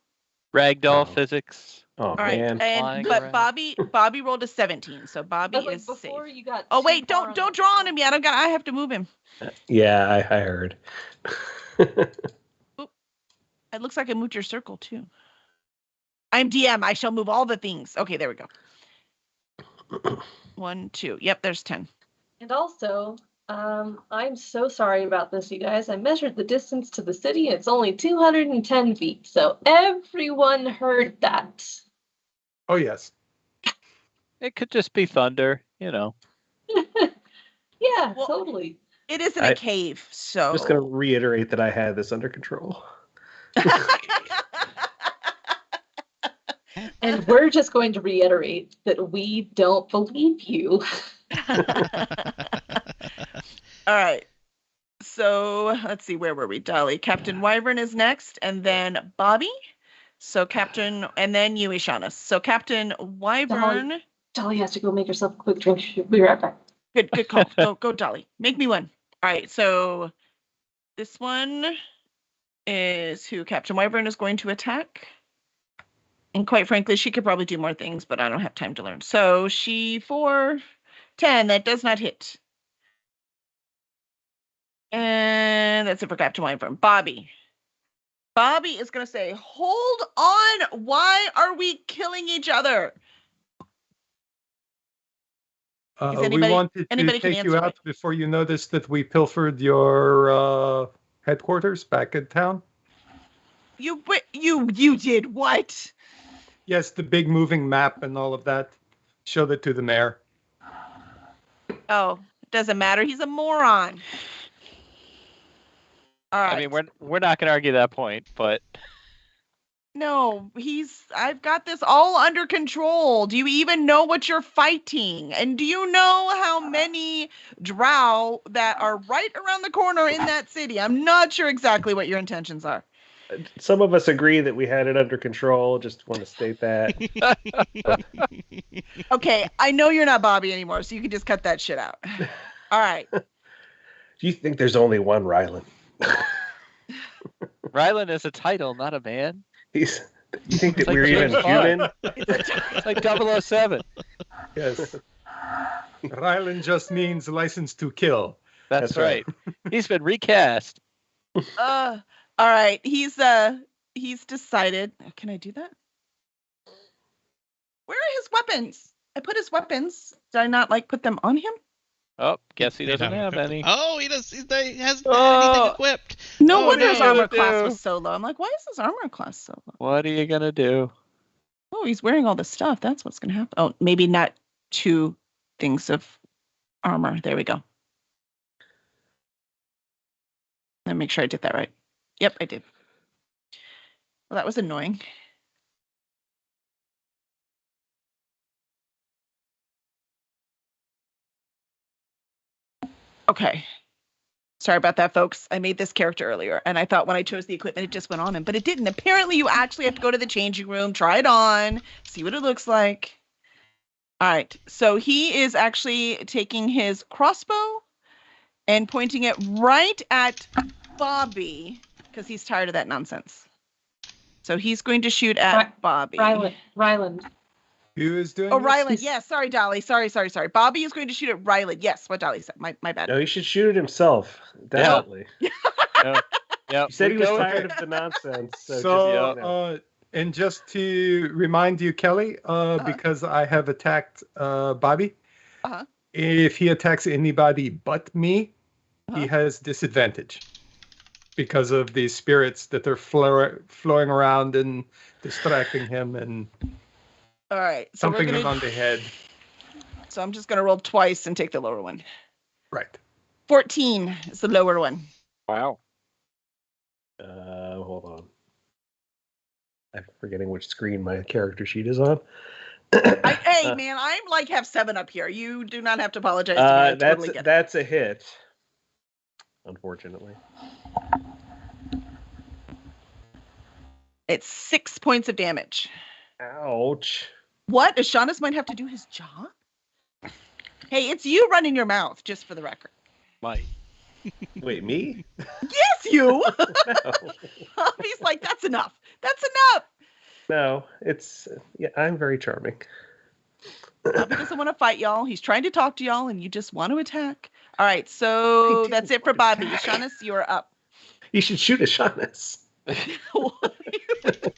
Ragdoll physics. Oh, all right. man. But Bobby rolled a 17, so Bobby is safe. You got wait, don't draw on him yet. I have to move him. Yeah, I heard. Oop. It looks like I moved your circle too. I'm DM. I shall move all the things. Okay, there we go. 1, 2. Yep, there's 10. And also, I'm so sorry about this, you guys. I measured the distance to the city, and it's only 210 feet. So everyone heard that. Oh, yes. It could just be thunder, you know. Yeah, totally. It is in a cave, so. I'm just going to reiterate that I had this under control. And we're just going to reiterate that we don't believe you. All right. So let's see, where were we, Dolly? Captain Wyvern is next, and then Bobby. So Captain, and then you, Ishanis. So Captain Wyvern. Dolly has to go make herself a quick drink. She'll be right back. Good call. Go, Dolly. Make me one. All right. So this one is who Captain Wyvern is going to attack. And quite frankly, she could probably do more things, but I don't have time to learn. So she 4, 10. That does not hit. And that's it for Captain Wyvern. Bobby. Bobby is going to say, hold on. Why are we killing each other? We wanted to take you out before you noticed that we pilfered your headquarters back in town. You did what? Yes, the big moving map and all of that. Showed it to the mayor. Oh, it doesn't matter. He's a moron. All right. I mean, we're not going to argue that point, but no, I've got this all under control. Do you even know what you're fighting? And do you know how many drow that are right around the corner in that city? I'm not sure exactly what your intentions are. Some of us agree that we had it under control. Just want to state that. Okay, I know you're not Bobby anymore, so you can just cut that shit out. All right. Do you think there's only one Rylan? Rylan is a title, not a man. You think that we're even human? It's like 007. Yes. Rylan just means license to kill. That's right. He's been recast. All right. He's decided. Can I do that? Where are his weapons? I put his weapons. Did I not put them on him? Oh, guess he doesn't have any. Oh, he hasn't anything equipped. No wonder his armor class was so low. I'm like, why is his armor class so low? What are you gonna do? Oh, he's wearing all this stuff. That's what's gonna happen. Oh, maybe not 2 things of armor. There we go. Let me make sure I did that right. Yep, I did. Well, that was annoying. Okay. Sorry about that, folks. I made this character earlier, and I thought when I chose the equipment, it just went on him, but it didn't. Apparently, you actually have to go to the changing room, try it on, see what it looks like. All right. So he is actually taking his crossbow and pointing it right at Bobby because he's tired of that nonsense. So he's going to shoot at Bobby. Ryland. Who is doing Ryland. Yes. Sorry, Dolly. Sorry. Bobby is going to shoot at Ryland. Yes, what Dolly said. My bad. No, he should shoot it himself. Definitely. Yeah. He said he was tired of the nonsense. So and just to remind you, Kelly, because I have attacked Bobby, if he attacks anybody but me, he has disadvantage because of the spirits that are flowing around and distracting him and all right, so thumping him on the head. So I'm just going to roll twice and take the lower one. Right. 14 is the lower one. Wow. Hold on. I'm forgetting which screen my character sheet is on. Hey, man, I'm have 7 up here. You do not have to apologize to me. I totally get that's a hit, unfortunately. It's 6 points of damage. Ouch. What? Ishanis might have to do his job? Hey, it's you running your mouth, just for the record. Mike. Wait, me? Yes, you! No. He's like, that's enough. That's enough! No, I'm very charming. Bobby doesn't want to fight y'all. He's trying to talk to y'all, and you just want to attack. All right, so that's it for Bobby. Ishanis, you are up. You should shoot Ishanis.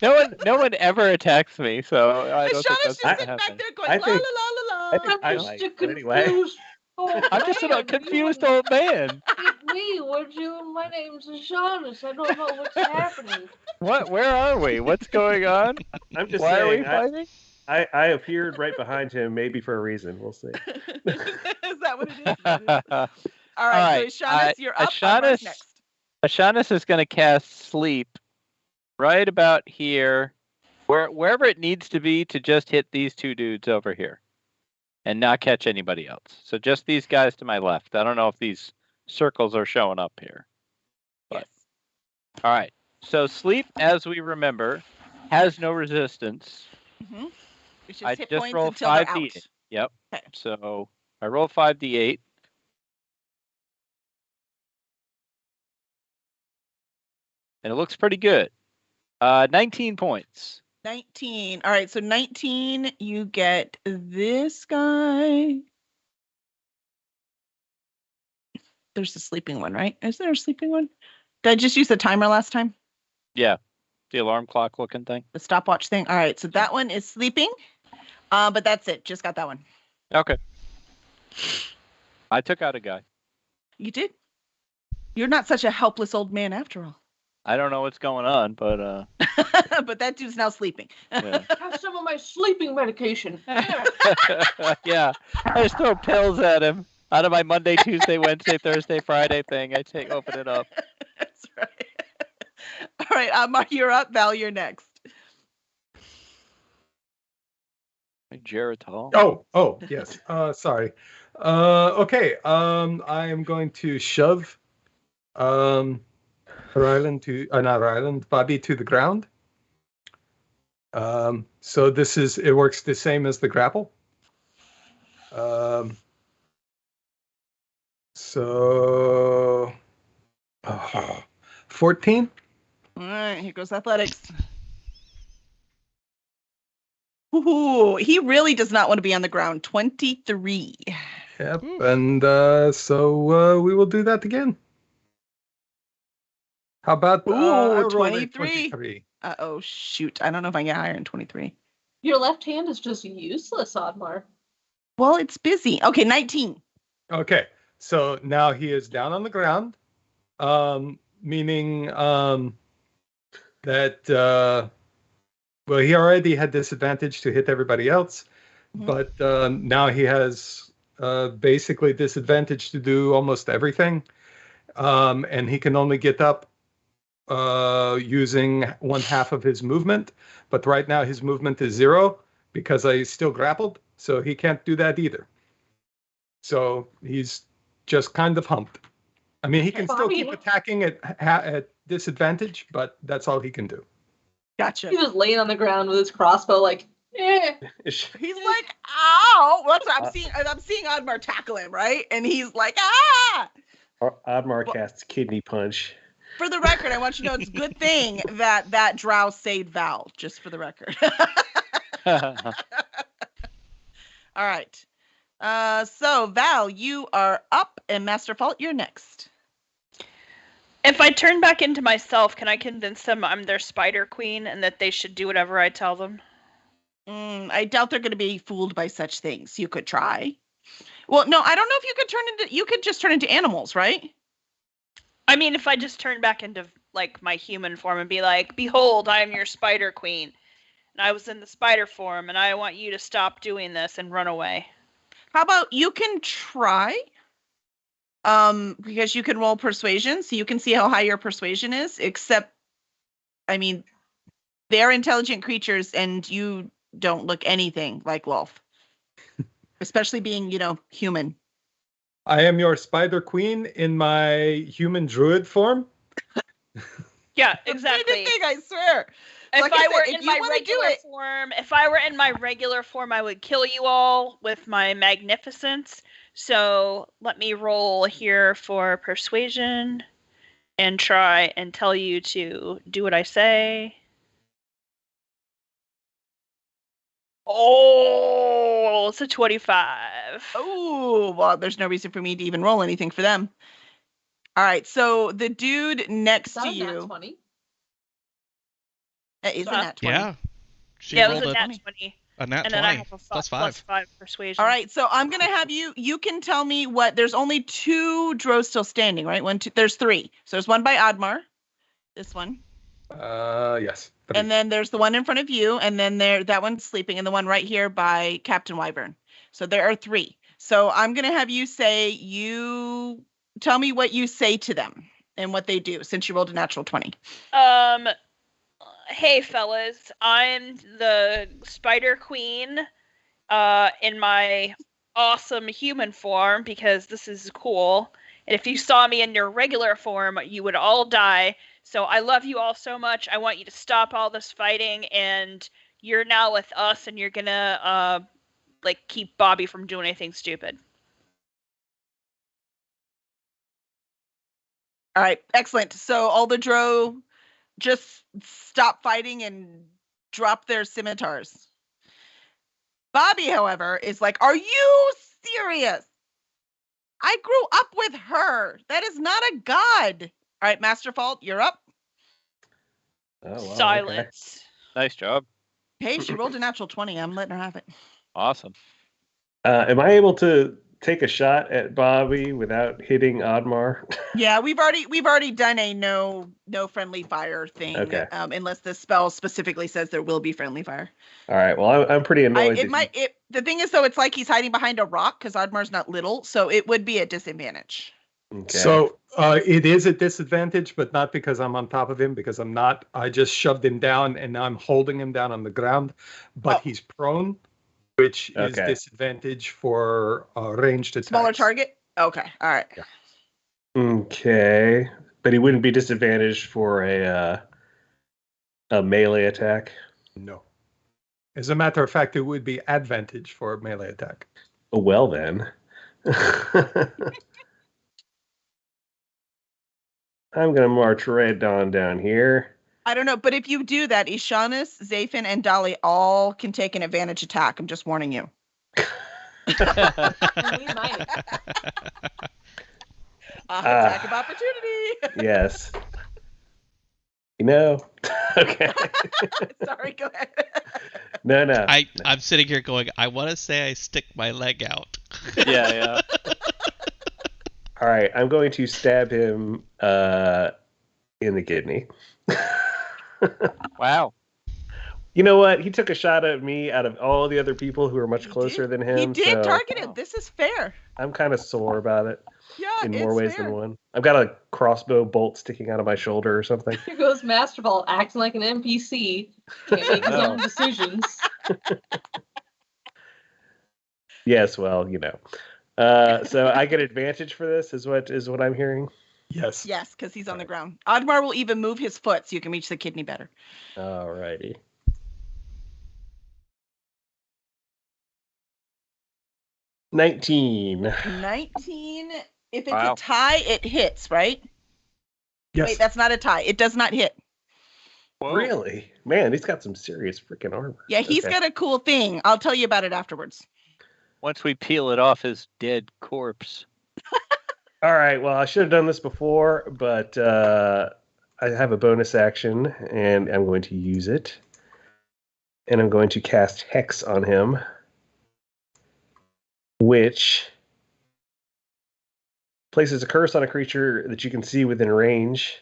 No one ever attacks me, so I don't think that's just sitting back there going la la la la la. I'm just confused. I'm just a confused old man. My name's Ishanis. I don't know what's happening. What? Where are we? What's going on? I'm just Why saying. Are we fighting? I appeared right behind him, maybe for a reason. We'll see. Is that what it is? All right, so Ishanis, you're up. Ishanis, next. Ishanis is going to cast Sleep right about here, wherever it needs to be to just hit these 2 dudes over here and not catch anybody else. So just these guys to my left. I don't know if these circles are showing up here. But. Yes. All right. So Sleep, as we remember, has no resistance. Mm-hmm. It's I just hit just points roll until they're 5d8. out. Yep. Okay. So I roll 5d8. And it looks pretty good. 19 points. 19. All right, so 19, you get this guy. There's a sleeping one, right? Is there a sleeping one? Did I just use the timer last time? Yeah. The alarm clock looking thing. The stopwatch thing? All right, so that one is sleeping. But that's it. Just got that one. Okay. I took out a guy. You did? You're not such a helpless old man after all. I don't know what's going on, but But that dude's now sleeping. yeah. Have some of my sleeping medication. Yeah. I just throw pills at him out of my Monday, Tuesday, Wednesday, Thursday, Friday thing. I open it up. That's right. All right, Amar, you're up. Val, you're next. Geritol. Oh, yes. Sorry. Okay. I am going to shove Bobby to the ground. So it works the same as the grapple. So 14. All right, here goes athletics. Ooh, he really does not want to be on the ground. 23. Yep. And so we will do that again. How about Ooh, I rolled a 23. Uh-oh, shoot. I don't know if I can get higher than 23. Your left hand is just useless, Oddmar. Well, it's busy. Okay, 19. Okay, so now he is down on the ground, meaning that well, he already had disadvantage to hit everybody else, but now he has basically disadvantage to do almost everything, and he can only get up using 1/2 of his movement. But right now his movement is 0 because I still grappled, so he can't do that either. So he's just kind of humped. I mean, he can still keep attacking at disadvantage, but that's all he can do. Gotcha. He was laying on the ground with his crossbow, like, eh. He's like, ow! That's what I'm seeing Oddmar tackle him, right? And he's like, ah! Oddmar casts kidney punch. For the record, I want you to know it's a good thing that drow saved Val, just for the record. All right. So Val, you are up, and Master Fault, you're next. If I turn back into myself, can I convince them I'm their spider queen and that they should do whatever I tell them? I doubt they're going to be fooled by such things. You could try. Well, no, I don't know if you could just turn into animals, right? I mean, if I just turn back into, like, my human form and be like, behold, I am your spider queen. And I was in the spider form, and I want you to stop doing this and run away. How about you can try? Because you can roll persuasion, so you can see how high your persuasion is, except, I mean, they're intelligent creatures, and you don't look anything like Lolth. Especially being, human. I am your spider queen in my human druid form. Yeah, exactly. Thing, I swear. If I were in my regular form, I would kill you all with my magnificence. So let me roll here for persuasion and try and tell you to do what I say. Oh, it's a 25. Oh, well, there's no reason for me to even roll anything for them. All right, so the dude next to you. Nat 20? That is a nat 20. Yeah. It was a nat 20. A nat 20 and then I have a plus 5. plus 5 persuasion. All right, so I'm gonna have you can tell me there's only 2 drows still standing, right? There's 3. So there's one by Oddmar, this one. Yes. 3. And then there's the one in front of you, and then that one's sleeping, and the one right here by Captain Wyvern. So there are 3. So I'm gonna have you tell me what you say to them and what they do, since you rolled a natural 20. Hey fellas, I'm the Spider Queen in my awesome human form because this is cool. And if you saw me in your regular form, you would all die. So I love you all so much. I want you to stop all this fighting, and you're now with us, and you're gonna keep Bobby from doing anything stupid. All right, excellent. So all the Drow just stop fighting and drop their scimitars. Bobby, however, is like, "Are you serious? I grew up with her. That is not a god." All right, Master Fault, you're up. Oh, wow, okay. Silence. Nice job. Hey, she rolled a natural 20. I'm letting her have it. Awesome. Am I able to take a shot at Bobby without hitting Oddmar? Yeah, we've already done a no friendly fire thing. Okay. Unless the spell specifically says there will be friendly fire. All right. Well, I'm pretty annoyed. The thing is, though, it's like he's hiding behind a rock because Oddmar's not little, so it would be a disadvantage. Okay. So it is a disadvantage, but not because I'm on top of him, because I'm not. I just shoved him down, and now I'm holding him down on the ground, but he's prone, which is disadvantage for ranged attacks. Smaller target? Okay, all right. Yeah. Okay. But he wouldn't be disadvantaged for a melee attack? No. As a matter of fact, it would be advantage for a melee attack. Oh, well, then. I'm going to march right on down here. I don't know, but if you do that, Ishanis, Zafin, and Dolly all can take an advantage attack. I'm just warning you. Attack of opportunity. Yes. Okay. Sorry, go ahead. No. I'm sitting here going, I want to say I stick my leg out. Yeah. All right, I'm going to stab him in the kidney. Wow. You know what? He took a shot at me out of all the other people who are much closer than him. He did so target him. This is fair. I'm kind of sore about it. Yeah, in more it's ways fair. than one. I've got a crossbow bolt sticking out of my shoulder or something. Here goes Masterball acting like an NPC. Can't make his own decisions. Yes, well, so I get advantage for this, is what I'm hearing. Yes. Yes, because he's on the ground. Oddmar will even move his foot so you can reach the kidney better. All righty. $19. 19. If it's Wow. a tie, it hits, right? Yes. Wait, that's not a tie. It does not hit. Whoa. Really? Man, he's got some serious freaking armor. Yeah, he's got a cool thing. I'll tell you about it afterwards. Once we peel it off his dead corpse. All right, well, I should have done this before, but I have a bonus action, and I'm going to use it. And I'm going to cast Hex on him, which places a curse on a creature that you can see within range.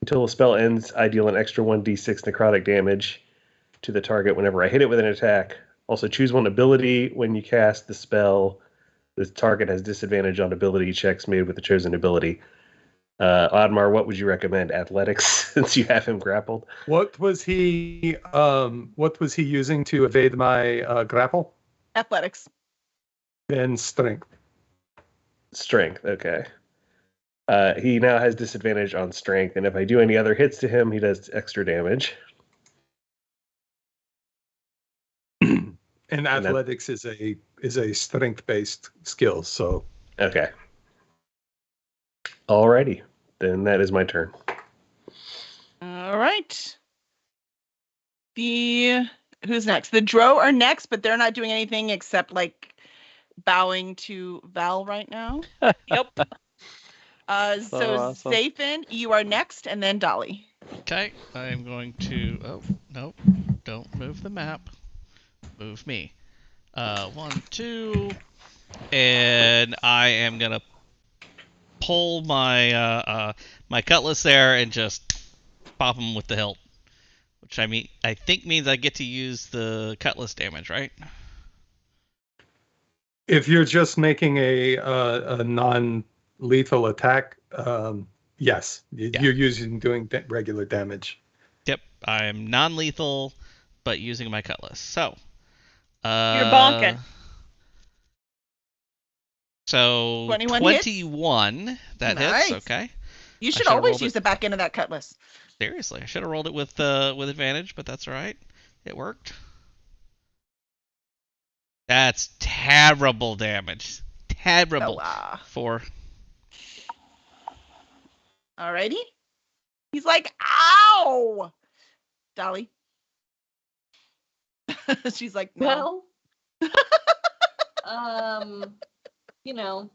Until the spell ends, I deal an extra 1d6 necrotic damage to the target whenever I hit it with an attack. Also, choose one ability when you cast the spell. The target has disadvantage on ability checks made with the chosen ability. Oddmar, what would you recommend? Athletics, since you have him grappled. What was he using to evade my grapple? Athletics. Then strength. Strength, okay. He now has disadvantage on strength, and if I do any other hits to him, he does extra damage. And athletics is a strength-based skill, so Okay. Alrighty. Then that is my turn. All right. Who's next? The Drow are next, but they're not doing anything except bowing to Val right now. Yep. So awesome. Zafin, you are next, and then Dolly. Okay, I'm going to. Oh, no. Don't move the map. Move me. 1, 2. And I am going to pull my my cutlass there and just pop him with the hilt. Which I think means I get to use the cutlass damage, right? if you're just making a non-lethal attack, yes, you're doing regular damage. Yep, I'm non-lethal, but using my cutlass. So, You're bonking. So 21 21, that Nice. hits. Okay. You should should've always rolled use the back end of that cutlass. Seriously, I should have rolled it with advantage, but that's all right. It worked. That's terrible damage. Terrible. 4. Alrighty. He's like, ow! Dolly. She's like, no. Well, you know,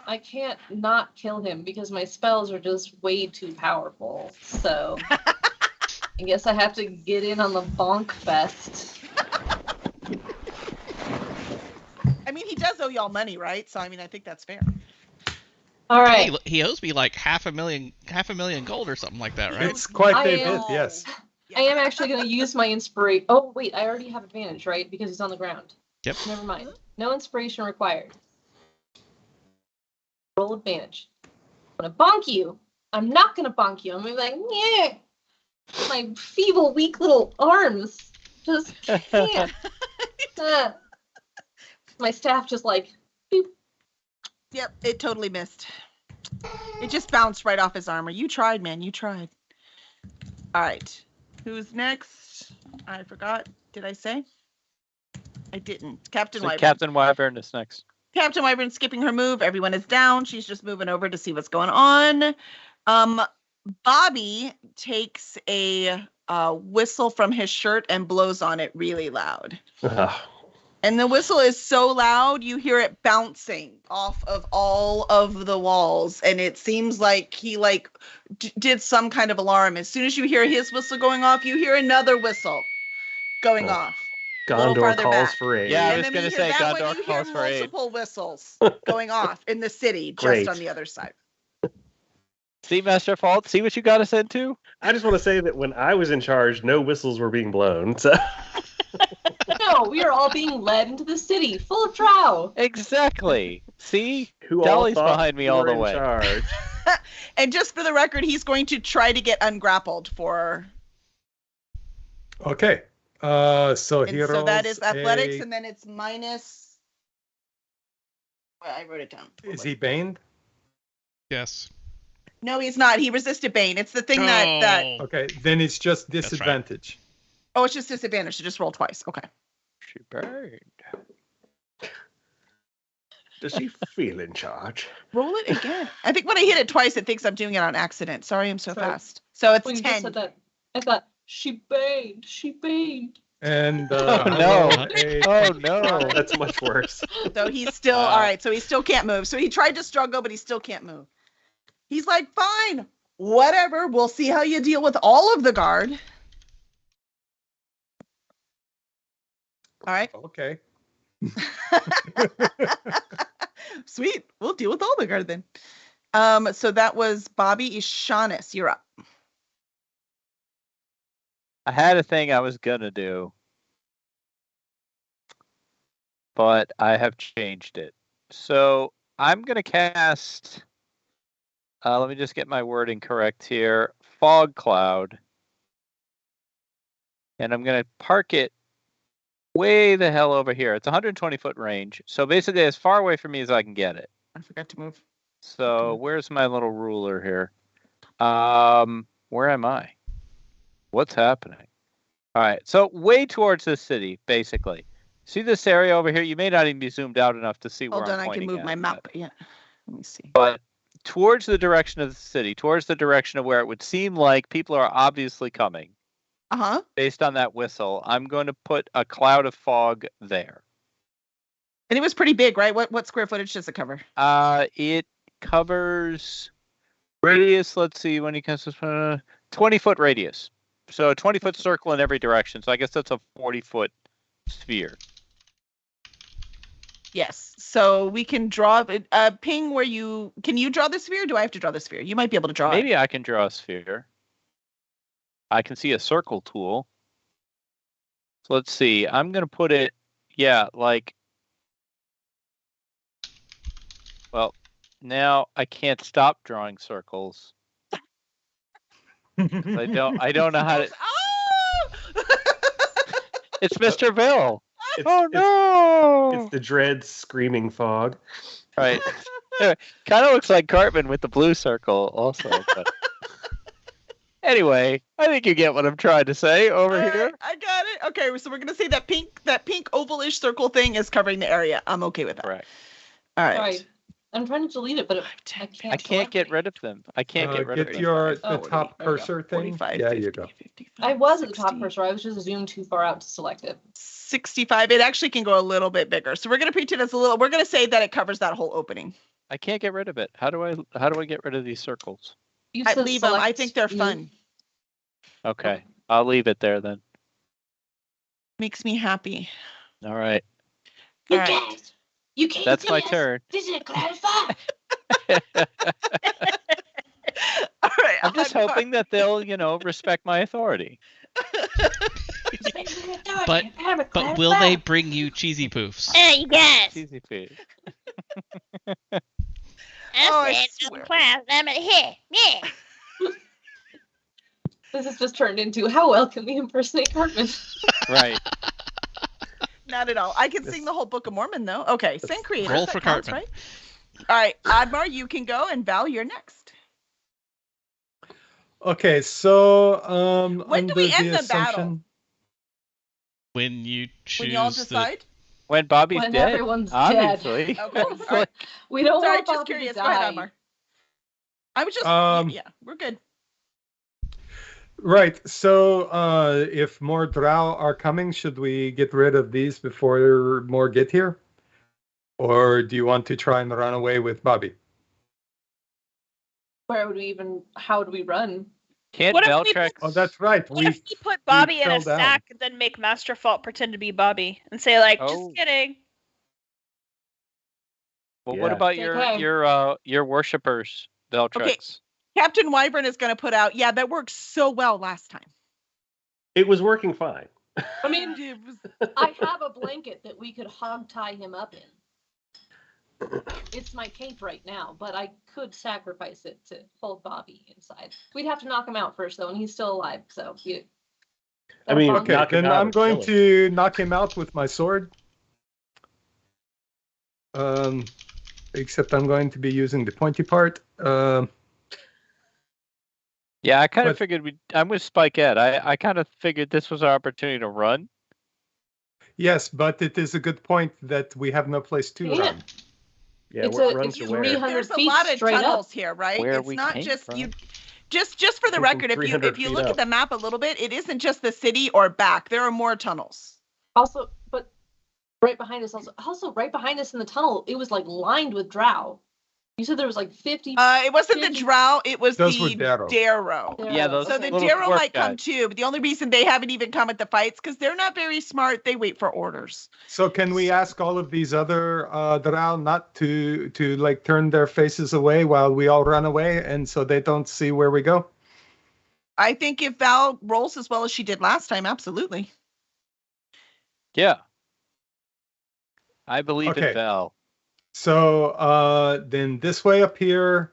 I can't not kill him because my spells are just way too powerful. So I guess I have to get in on the bonk fest. I mean, he does owe y'all money, right? So I mean, I think that's fair. All right. He owes me like half a million gold or something like that, right? It's quite a bit, am- yes. I am actually going to use my inspiration. Oh, wait, I already have advantage, right? Because he's on the ground. Yep. Never mind. No inspiration required. Roll advantage. I'm going to bonk you. I'm not going to bonk you. I'm going to be like, yeah. My feeble, weak little arms just can't. My staff just like, boop. Yep, it totally missed. It just bounced right off his armor. You tried, man. You tried. All right. Who's next? I forgot. Did I say? I didn't. Captain So Wyvern. Captain Wyvern is next. Captain Wyvern skipping her move. Everyone is down. She's just moving over to see what's going on. Bobby takes a whistle from his shirt and blows on it really loud. And the whistle is so loud, you hear it bouncing off of all of the walls. And it seems like he did some kind of alarm. As soon as you hear his whistle going off, you hear another whistle going off. Gondor calls back. for aid. Yeah, I And was then gonna when you say hear that one, Gondor you hear calls for aid. multiple whistles going off in the city, just Great. on the other side. See, Master Fault, see what you got us into? I just want to say that when I was in charge, no whistles were being blown. So No, we are all being led into the city, full of drow. Exactly. See? who Dolly's all thought behind me we all were the in way. charge? And just for the record, he's going to try to get ungrappled for. Okay. So And he so that rolls is athletics, a- and then it's minus. Well, I wrote it down. Is he baned? Yes. No, he's not. He resisted Bane. It's the thing that. Oh. Okay, then it's just right. disadvantage. Oh, it's just disadvantage. So just roll twice. Okay. She burned. Does he feel in charge? Roll it again. I think when I hit it twice, it thinks I'm doing it on accident. Sorry, I'm so Sorry. fast. So it's When you just 10. said that, I thought, she baned, she baned. And Oh, I no. roll a- Oh no. That's much worse. So he's still Wow. all right. So he still can't move. So he tried to struggle, but he still can't move. He's like, fine, whatever. We'll see how you deal with all of the guard. All right. Okay. Sweet. We'll deal with all the guard then. So that was Bobby Ishanis. You're up. I had a thing I was gonna do, but I have changed it. So I'm gonna cast. Let me just get my wording correct here. Fog cloud, and I'm gonna park it way the hell over here. It's 120 foot range, so basically as far away from me as I can get it. I forgot to move. So where's my little ruler here? Where am I? What's happening? All right, so way towards the city, basically. See this area over here? You may not even be zoomed out enough to see where Hold I'm on, I can pointing move at, my but- map. Yeah. Let me see. But towards the direction of the city, towards the direction of where it would seem like people are obviously coming, Uh-huh. based on that whistle, I'm going to put a cloud of fog there. And it was pretty big, right? What square footage does it cover? It covers radius, let's see, when you cast this 20-foot radius. So a 20-foot circle in every direction. So I guess that's a 40-foot sphere. Yes. So we can draw a ping where you can you draw the sphere? Or do I have to draw the sphere? You might be able to draw it. Maybe I can draw a sphere. I can see a circle tool. So let's see. I'm going to put it, yeah, like, well, now I can't stop drawing circles. I don't know how to. Oh! It's Mr. Bill. It's, Oh no! It's the dread screaming fog. Right. Kind of looks like Cartman with the blue circle also. But... Anyway, I think you get what I'm trying to say over All right, here. I got it. Okay, so we're gonna say that pink ovalish circle thing is covering the area. I'm okay with that. Correct. All right. Sorry. I'm trying to delete it, but I can't. I can't get rid of them. I can't get rid of Get them. your Oh, the top there we go. cursor thing. 45, Yeah, 50, you go. 55, I was at the top 60, cursor. I was just zoomed too far out to select it. 65. It actually can go a little bit bigger. So we're gonna pretend it's a little. We're gonna say that it covers that whole opening. I can't get rid of it. How do I get rid of these circles? You I said leave them. I select think they're me. fun. Okay, I'll leave it there then. Makes me happy. All right, You All right. can't. You can't. that's do my this. turn. This is a cloud of fire. All right. I'm just on hoping that they'll, respect my authority. But will they bring you cheesy poofs? Yes. Cheesy feet. Oh, I I'm swear. class. I'm here. Yeah. This has just turned into how well can we impersonate Cartman? Right. Not at all. I can sing the whole Book of Mormon though. Okay, sing creator. Roll that for counts, Cartman. right? All right, Admar, you can go, and Val, you're next. Okay, so When do under we end the battle? assumption- When you choose When y'all the decide. When Bobby's When dead, everyone's obviously. Okay. All right. We don't Sorry, want just Bobby curious. to Go ahead, die. Admar. I was just yeah, we're good. Right. So if more drow are coming, should we get rid of these before more get here? Or do you want to try and run away with Bobby? Where would we even? How do we run? Can't What if we Valtrex? Oh, that's right. What if we put Bobby in a fell down. sack and then make Master Fault pretend to be Bobby and say like, Oh. just kidding. Well, what Yeah. about Okay. your worshippers, Valtrex? Captain Wyvern is going to put out. Yeah, that worked so well last time. It was working fine. I mean, It was- I have a blanket that we could hog tie him up in. It's my cape right now, but I could sacrifice it to hold Bobby inside. We'd have to knock him out first, though, and he's still alive. So you. I mean, Okay, knock him then out I'm or going kill to knock him out with my sword. Except I'm going to be using the pointy part. Yeah, I kind of But- figured I'm with Spike Ed. I kind of figured this was our opportunity to run. Yes, but it is a good point that we have no place to Yeah. run. Yeah, It's what a- runs it's to where? 300 There's a feet lot of straight up. tunnels here, right? Where It's we not came just from. you. Just for the From record, if 300 you feet look up. at the map a little bit, it isn't just the city or back. There are more tunnels. Also, but right behind us, also right behind us in the tunnel, it was like lined with drow. You said there was like 50. It wasn't the 50 drow. It was Those were the Darrow. Darrow. Yeah, those So the little Darrow dwarf might come guys. too, but the only reason they haven't even come at the fights because they're not very smart. They wait for orders. So can we ask all of these other drow not to like turn their faces away while we all run away, and so they don't see where we go? I think if Val rolls as well as she did last time, absolutely. Yeah. I believe Okay. in Val. So then this way up here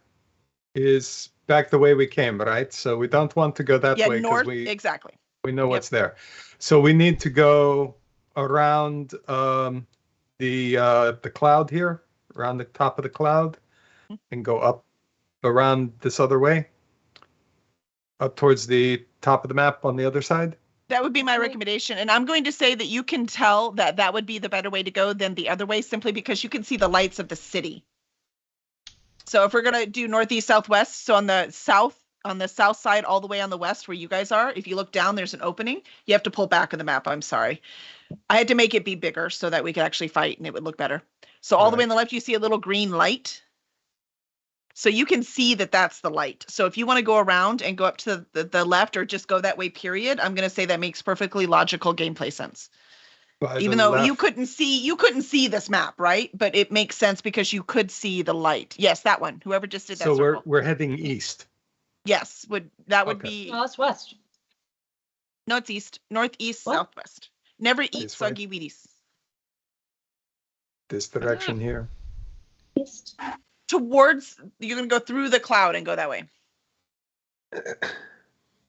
is back the way we came, right? So we don't want to go that Yeah, way because north. we Exactly. know what's there. So we need to go around the cloud here, around the top of the cloud, and go up around this other way, up towards the top of the map on the other side. That would be my recommendation. And I'm going to say that you can tell that that would be the better way to go than the other way simply because you can see the lights of the city. So if we're going to do northeast, southwest, so on the south side, all the way on the west where you guys are, if you look down, there's an opening. You have to pull back on the map. I'm sorry. I had to make it be bigger so that we could actually fight and it would look better. So all the way on the left, you see a little green light. So you can see that that's the light. So if you want to go around and go up to the left or just go that way, period, I'm going to say that makes perfectly logical gameplay sense. By Even the though left. you couldn't see this map, right? But it makes sense because you could see the light. Yes, that one. Whoever just did that So circle. we're heading east. Yes, that would Okay. be No, that's west. no, it's east, northeast, What? southwest. Never eat This way? soggy Wheaties. This direction here. East. Towards you're gonna go through the cloud and go that way.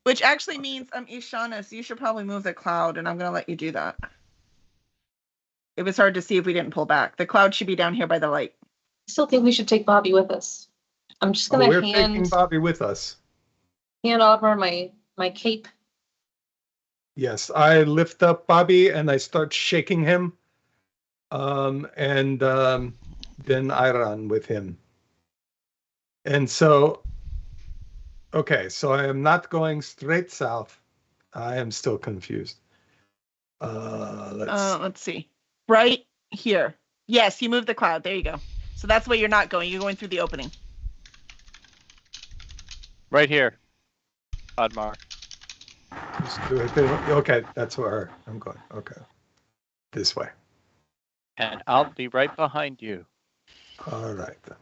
Which actually means Ishanis, you should probably move the cloud, and I'm gonna let you do that. It was hard to see if we didn't pull back. The cloud should be down here by the light. still think we should take Bobby with us. I'm just gonna We're taking hand Bobby with us. over my cape. Yes, I lift up Bobby and I start shaking him. And then I run with him. And so, okay, so I am not going straight south. I am still confused. Let's see. Right here. Yes, you moved the cloud. There you go. So that's where you're not going. You're going through the opening. Right here. Oddmar. Okay, that's where I'm going. Okay. This way. And I'll be right behind you. All right then.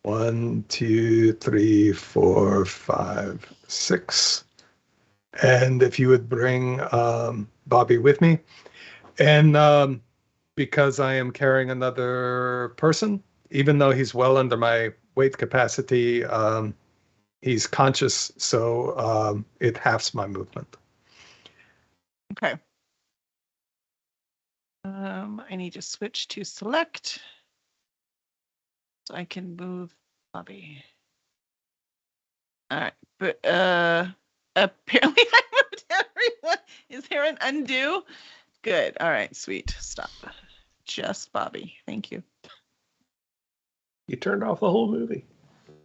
1, 2, 3, 4, 5, 6. And if you would bring Bobby with me. And because I am carrying another person, even though he's well under my weight capacity, he's conscious, so it halves my movement. Okay. I need to switch to select so I can move Bobby. All right, but apparently I moved everyone. Is there an undo? Good. All right, sweet. Stop. Just Bobby. Thank you. You turned off the whole movie.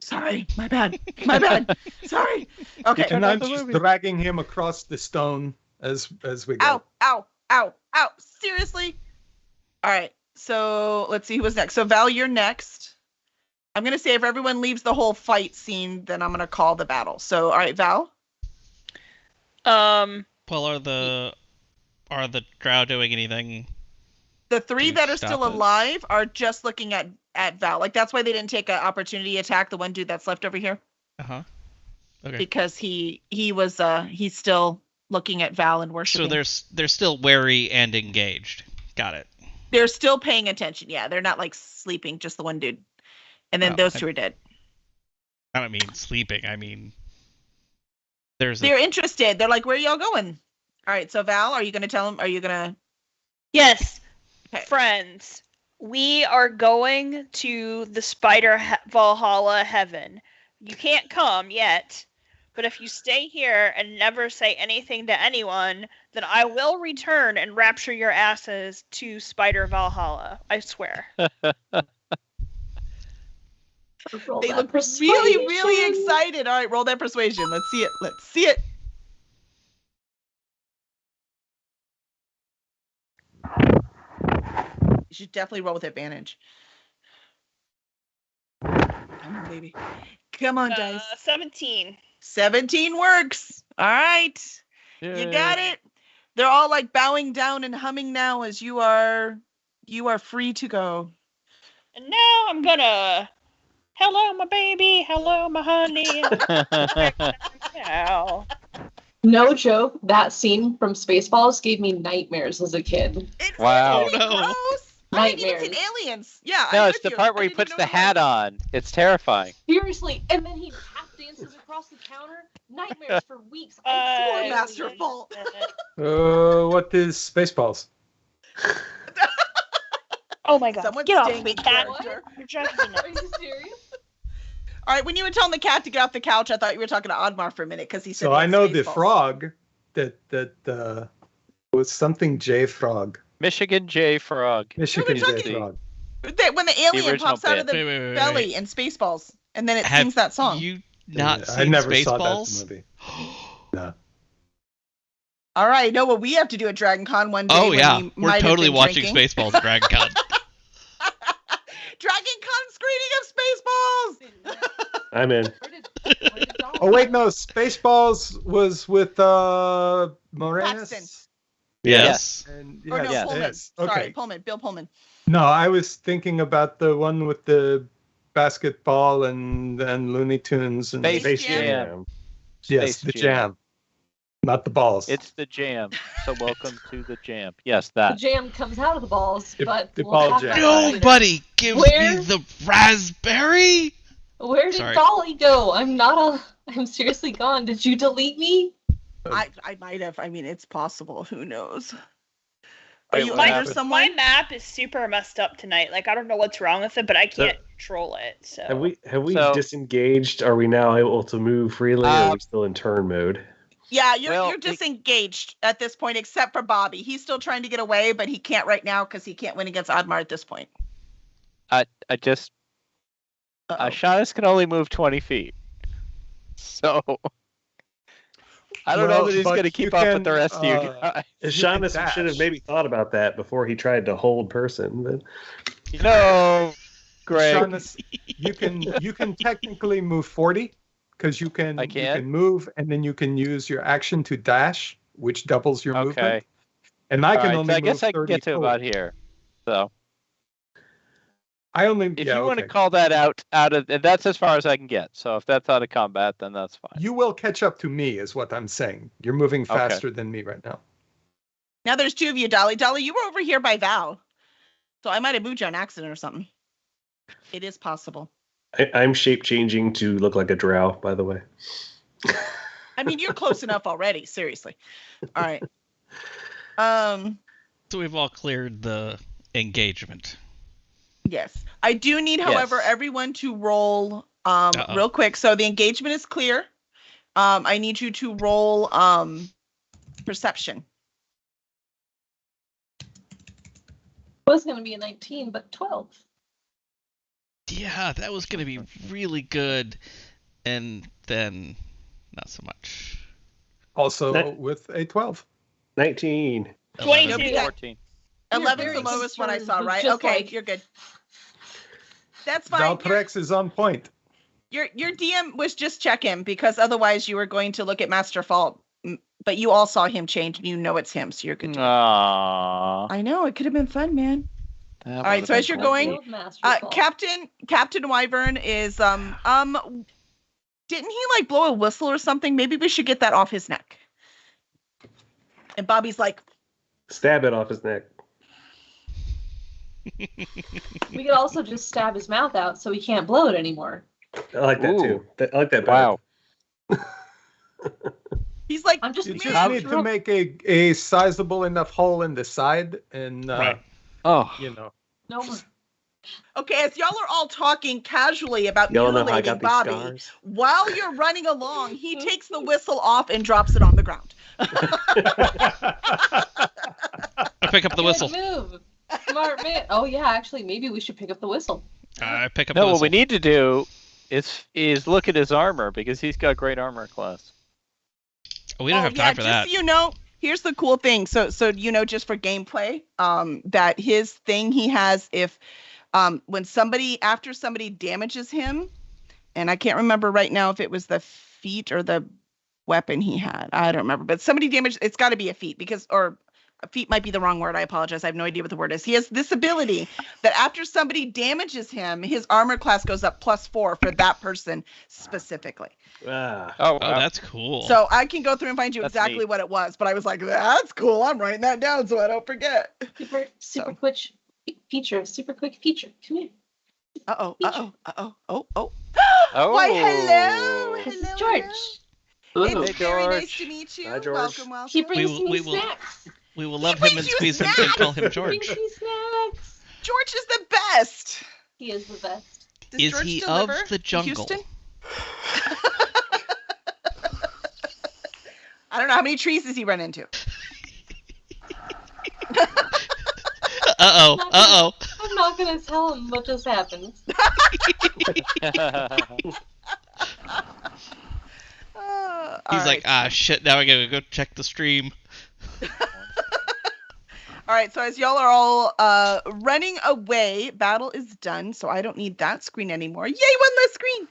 Sorry, my bad. My bad. Sorry. Okay. And I'm just dragging him across the stone as we go. Ow, ow, ow, ow. Seriously? All right. So let's see who was next. So Val, you're next. I'm going to say if everyone leaves the whole fight scene, then I'm going to call the battle. So, all right, Val? Well, are the drow doing anything? The three to that are stop still it? alive are just looking at Val. Like, that's why they didn't take an opportunity attack the one dude that's left over here. Uh-huh. Okay. Because he's still looking at Val and worshiping. So they're still wary and engaged. Got it. They're still paying attention. Yeah, they're not like sleeping, just the one dude. And then those two are dead. I don't mean sleeping. I mean they're interested. They're like, where are y'all going? All right, so Val, are you going to tell them? Are you going to? Yes. Okay. Friends, we are going to the Spider Valhalla heaven. You can't come yet, but if you stay here and never say anything to anyone, then I will return and rapture your asses to Spider Valhalla. I swear. Roll They that look persuasion. really, really excited. All right, roll that persuasion. Let's see it. Let's see it. You should definitely roll with advantage. Come on, baby. Come on, dice. 17. 17 works. All right. You got it. They're all like bowing down and humming now as you are free to go. And now I'm gonna. Hello, my baby. Hello, my honey. Now. No joke, that scene from Spaceballs gave me nightmares as a kid. It's Wow. really Oh, no. gross. I didn't even Nightmares. see aliens. Yeah. No, I'm it's with the you. part where I he didn't puts even the know hat on. It's terrifying. Seriously, and then he tap dances across the counter. Nightmares for weeks. Poor I masterful. What is Spaceballs? Oh my god. Someone's Get off staying me, in cat. character. You're driving me Are nuts. you serious? All right, when you were telling the cat to get off the couch, I thought you were talking to Oddmar for a minute because he said. So he I had know the Spaceballs. frog that was something J Frog. Michigan J Frog. Michigan talking- J Frog. When the alien original pops out of bit. the Wait. belly in Spaceballs, and then it Have sings that song. you not I seen never saw that Spaceballs? movie. No. All right, know what we have to do at Dragon Con one day. Oh when yeah, we we're might have totally been watching drinking. Spaceballs at Dragon Con. Dragon Con screening of Spaceballs. I'm in. Where did Donald Oh wait, go? no. Spaceballs was with Moranis. Paxton. Yes. And Or no, yes, Pullman. yes. Sorry, Okay. Pullman. Bill Pullman. No, I was thinking about the one with the basketball and Looney Tunes and Space Space Jam. Jam. yes, Space the Jam. jam, not the balls. It's the jam. So welcome to the jam. Yes, The that. jam comes out of the balls, The- but the we'll ball talk jam. about that later. Nobody gives Where? me the raspberry. Where did Sorry. Dolly go? I'm seriously gone. Did you delete me? I might have. I mean, it's possible. Who knows? Are Wait, you what under happened? My someone? map is super messed up tonight. Like I don't know what's wrong with it, but I can't control it. So Have we So- disengaged? Are we now able to move freely? Or are we still in turn mode? Yeah, Well, you're disengaged at this point, except for Bobby. He's still trying to get away, but he can't right now because he can't win against Oddmar at this point. I just Uh-oh. Shaunus can only move 20 feet. So I don't know Well, that he's but going to keep you up with can, the rest of you guys. Shaunus dash. should have maybe thought about that before he tried to hold person. But No, Greg. Shaunus, you can technically move 40 because you can move and then you can use your action to dash, which doubles your movement. Okay. And I All can right, only so I move guess I can 30 get to forward. about here. So I only if yeah, you want to okay. call that out of that's as far as I can get. So if that's out of combat, then that's fine. You will catch up to me, is what I'm saying. You're moving faster than me right now. Now there's two of you, Dolly. Dolly, you were over here by Val. So I might have moved you on accident or something. It is possible. I'm shape changing to look like a drow, by the way. I mean, you're close enough already, seriously. All right. So we've all cleared the engagement. Yes. I do need, however, Yes. everyone to roll Uh-oh. real quick. So the engagement is clear. I need you to roll perception. It was going to be a 19, but 12. Yeah, that was going to be really good, and then not so much. Also That- with a 12. 19. 22. Nope, you got- 14. You're 11's very the lowest one I concerned saw, with right? just, Okay, like- you're good. That's fine. Your, Valtrex is on point. your DM was just checking because otherwise you were going to look at Master Fault, but you all saw him change and you know it's him, so you're good. To Aww. I know it could have been fun, man. That All right, would've so been as you're great. going, Old Master Ball. Captain Wyvern is didn't he like blow a whistle or something? Maybe we should get that off his neck. And Bobby's like, Stab it off his neck. We could also just stab his mouth out so he can't blow it anymore. I like that Ooh. too. I like that better. Wow. he's like, I'm just You being just need to make a sizable enough hole in the side and, Right. Oh. you know. No more. okay, as y'all are all talking casually about Y'all know how I mutilating got these Bobby, scars? while you're running along, he takes the whistle off and drops it on the ground. I pick up the Good whistle. move. Smart man. Oh yeah, actually, maybe we should pick up the whistle. I pick up No, the what whistle. we need to do is look at his armor because he's got great armor class. We don't have time for that. Just so you know, here's the cool thing. So you know, just for gameplay, that his thing he has if when after somebody damages him, and I can't remember right now if it was the feat or the weapon he had. I don't remember, but somebody damaged. It's got to be a feat or a feat might be the wrong word. I apologize. I have no idea what the word is. He has this ability that after somebody damages him, his armor class goes up +4 for that person specifically. Ah. Oh, Oh, wow. that's cool. So I can go through and find you That's exactly neat. what it was, but I was like, that's cool. I'm writing that down so I don't forget. Super quick feature. Super quick feature. Come here. Oh. Oh. Why, hello. This is Hello, George. hello. It's Hey, very nice George. to meet you. Hi, George. Welcome. He We brings will- me we will- snacks. we will love brings him and you squeeze him and snacks. call him He George. brings me snacks. George is the best. He is the best. Does Is George he deliver of the in jungle? Houston? I don't know. How many trees does he run into? Uh-oh. I'm not gonna tell him what just happened. He's like, shit, now I gotta go check the stream. All right, so as y'all are all running away, battle is done, so I don't need that screen anymore. Yay, one less screen!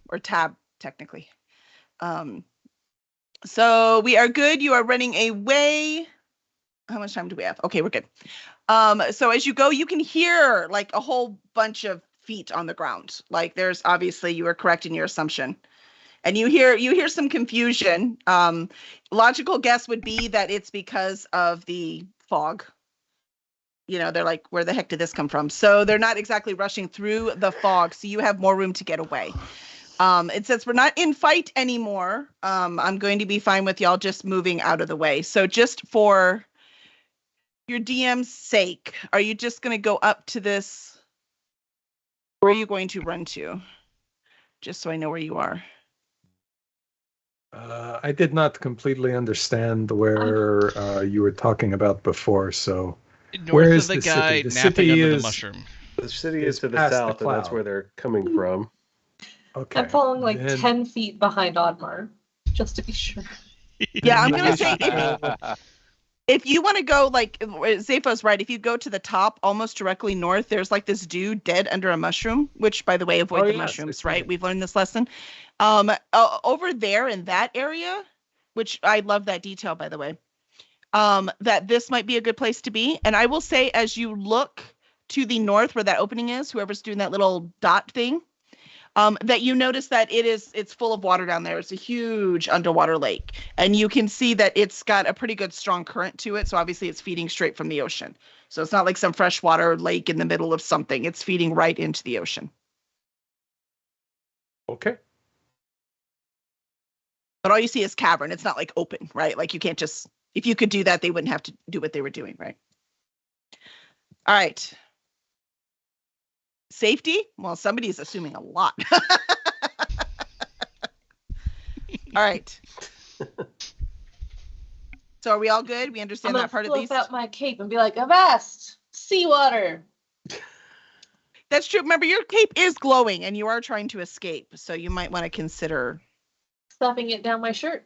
Or tab, technically. So we are good. You are running away. How much time do we have? Okay, we're good. So as you go, you can hear like a whole bunch of feet on the ground. Like there's obviously you were correct in your assumption. And you hear some confusion. Logical guess would be that it's because of the fog. You know, they're like, where the heck did this come from? So they're not exactly rushing through the fog, so you have more room to get away. And since we're not in fight anymore, I'm going to be fine with y'all just moving out of the way. So just for your DM's sake, are you just going to go up to this? Where are you going to run to? Just so I know where you are. I did not completely understand where you were talking about before, so North where of is the the guy city? The napping city under is the mushroom. The city is It's to the past the south, and that's cloud. where they're coming from. okay. I'm falling like Then 10 feet behind Oddmar, just to be sure. Yeah, I'm maybe going I to say should if you want to go, like, Zapho's right. If you go to the top, almost directly north, there's like this dude dead under a mushroom, which, by the way, avoid Oh, the yes, I mushrooms, see right? it. We've learned this lesson. Over there in that area, which I love that detail, by the way, that this might be a good place to be. And I will say, as you look to the north where that opening is, whoever's doing that little dot thing, that you notice that it's full of water down there. It's a huge underwater lake, and you can see that it's got a pretty good strong current to it. So obviously it's feeding straight from the ocean. So it's not like some freshwater lake in the middle of something. It's feeding right into the ocean. Okay. But all you see is cavern. It's not like open, right? Like you can't just, if you could do that, they wouldn't have to do what they were doing, right? All right. Safety? Well, somebody's assuming a lot. All right. So are we all good? We I'm understand gonna that part at flip least? out my cape and be like, Avast! Seawater! That's true. Remember, your cape is glowing and you are trying to escape. So you might want to consider. Stuffing it down my shirt.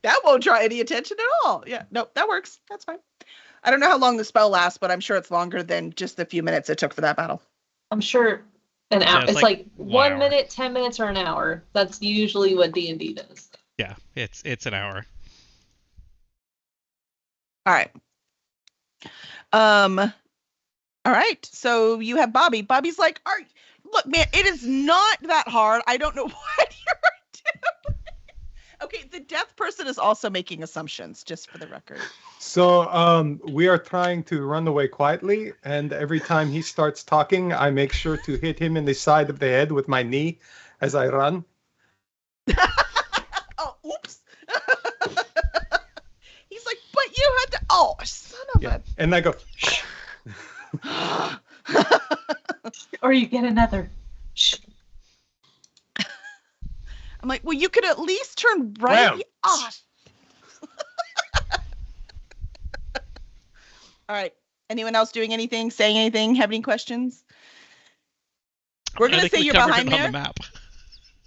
That won't draw any attention at all. Yeah, no, that works. That's fine. I don't know how long the spell lasts, but I'm sure it's longer than just the few minutes it took for that battle. I'm sure an hour. it's It's like like 1 1 hour. minute, 10 minutes, or an hour. That's usually what D&D does. Yeah, it's an hour. All right. All right. So you have Bobby. Bobby's like, look, man, it is not that hard. I don't know what you're doing. Okay, the deaf person is also making assumptions, just for the record. So we are trying to run away quietly, and every time he starts talking, I make sure to hit him in the side of the head with my knee as I run. Oh, oops. He's like, but you had to. Oh, son of Yeah. And I go, shh. a. Or you get another. Shh. I'm like, well, you could at least turn right Round. off. All right. Anyone else doing anything, saying anything, have any questions? We're I gonna think say we you're covered behind it there. on the map.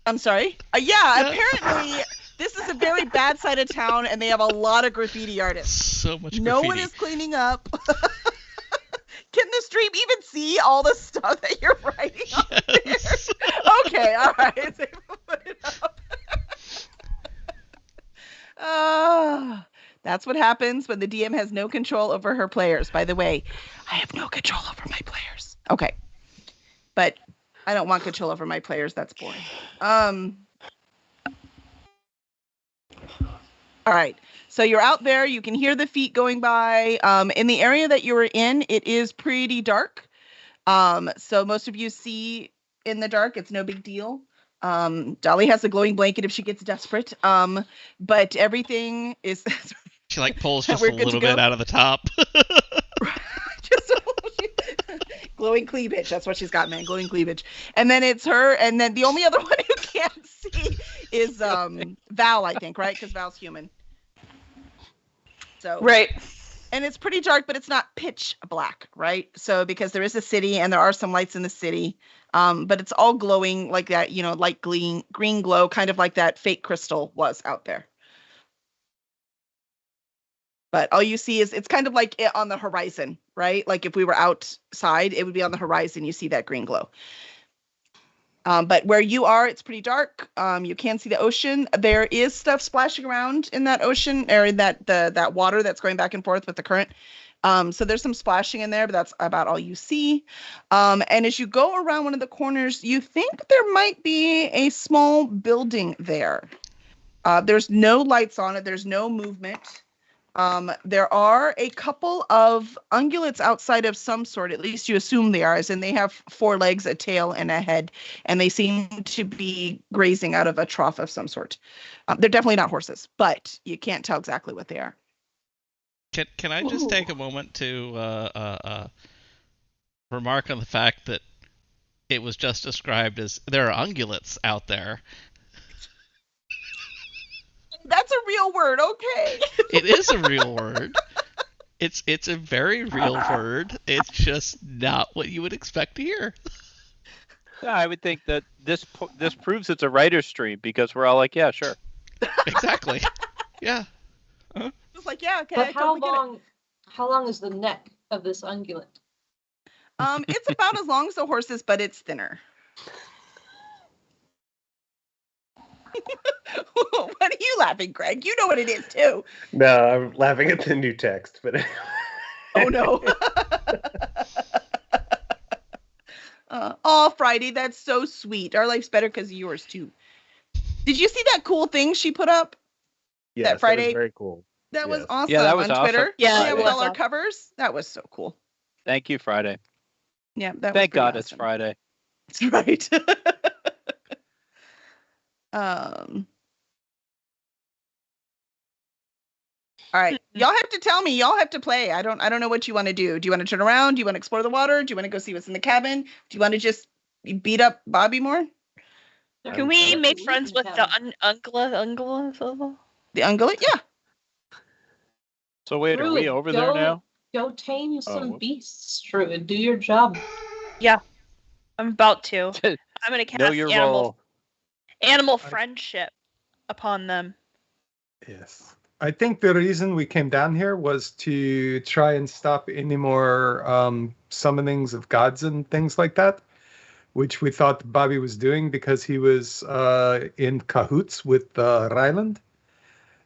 I'm sorry. Yeah, apparently this is a very bad side of town, and they have a lot of graffiti artists. So much No graffiti. one is cleaning up. Can the stream even see all the stuff that you're writing on Yes. there? Okay, all right. Put it up. That's what happens when the DM has no control over her players. By the way, I have no control over my players. Okay. But I don't want control over my players. That's boring. All right. So you're out there. You can hear the feet going by. In the area that you were in, it is pretty dark. So most of you see in the dark. It's no big deal. Dolly has a glowing blanket if she gets desperate. But everything is She like pulls just We're a good to little go? bit out of the top. just glowing cleavage. That's what she's got, man. Glowing cleavage. And then it's her. And then the only other one who can't see is Val, I think, right? Because Val's human. So Right. and it's pretty dark, but it's not pitch black, right? So because there is a city and there are some lights in the city, but it's all glowing like that, light green glow, kind of like that fake crystal was out there. But all you see is it's kind of like it on the horizon, right? Like if we were outside, it would be on the horizon. You see that green glow. But where you are, it's pretty dark. You can see the ocean. There is stuff splashing around in that ocean, or in that water that's going back and forth with the current. So there's some splashing in there, but that's about all you see. And as you go around one of the corners, you think there might be a small building there. There's no lights on it. There's no movement. There are a couple of ungulates outside of some sort, at least you assume they are, as in they have 4 legs, a tail, and a head, and they seem to be grazing out of a trough of some sort. They're definitely not horses, but you can't tell exactly what they are. Can I just take a moment to remark on the fact that it was just described as there are ungulates out there. That's a real word, okay. It is a real word. It's a very real word. It's just not what you would expect to hear. Yeah, I would think that this proves it's a writer's stream because we're all like, yeah, sure. Exactly. Yeah. It's like, yeah, okay. But I totally get it. how long is the neck of this ungulate? It's about as long as the horse's, but it's thinner. What are you laughing, Greg? You know what it is too. No, I'm laughing at the new text, but Oh no. Oh, Friday, that's so sweet. Our life's better because of yours too. Did you see that cool thing she put up? yes, that Friday- was very cool. That was Yes. awesome Yeah, that was on Twitter. awesome. Yeah, it with was all our awesome. covers. That was so cool. Thank you, Friday. Yeah, that Thank was God pretty it's awesome. Friday. That's right. um. All right, y'all have to tell me. Y'all have to play. I don't know what you want to do. Do you want to turn around? Do you want to explore the water? Do you want to go see what's in the cabin? Do you want to just beat up Bobby more? Can we make friends with the ungula? The ungulate? Yeah. So wait, are we Druid, over there now? Go tame some whoops. beasts, Druid. Do your job. I'm about to. I'm gonna Know cast your animal role. animal friendship upon them. Yes. I think the reason we came down here was to try and stop any more summonings of gods and things like that, which we thought Bobby was doing because he was in cahoots with Ryland.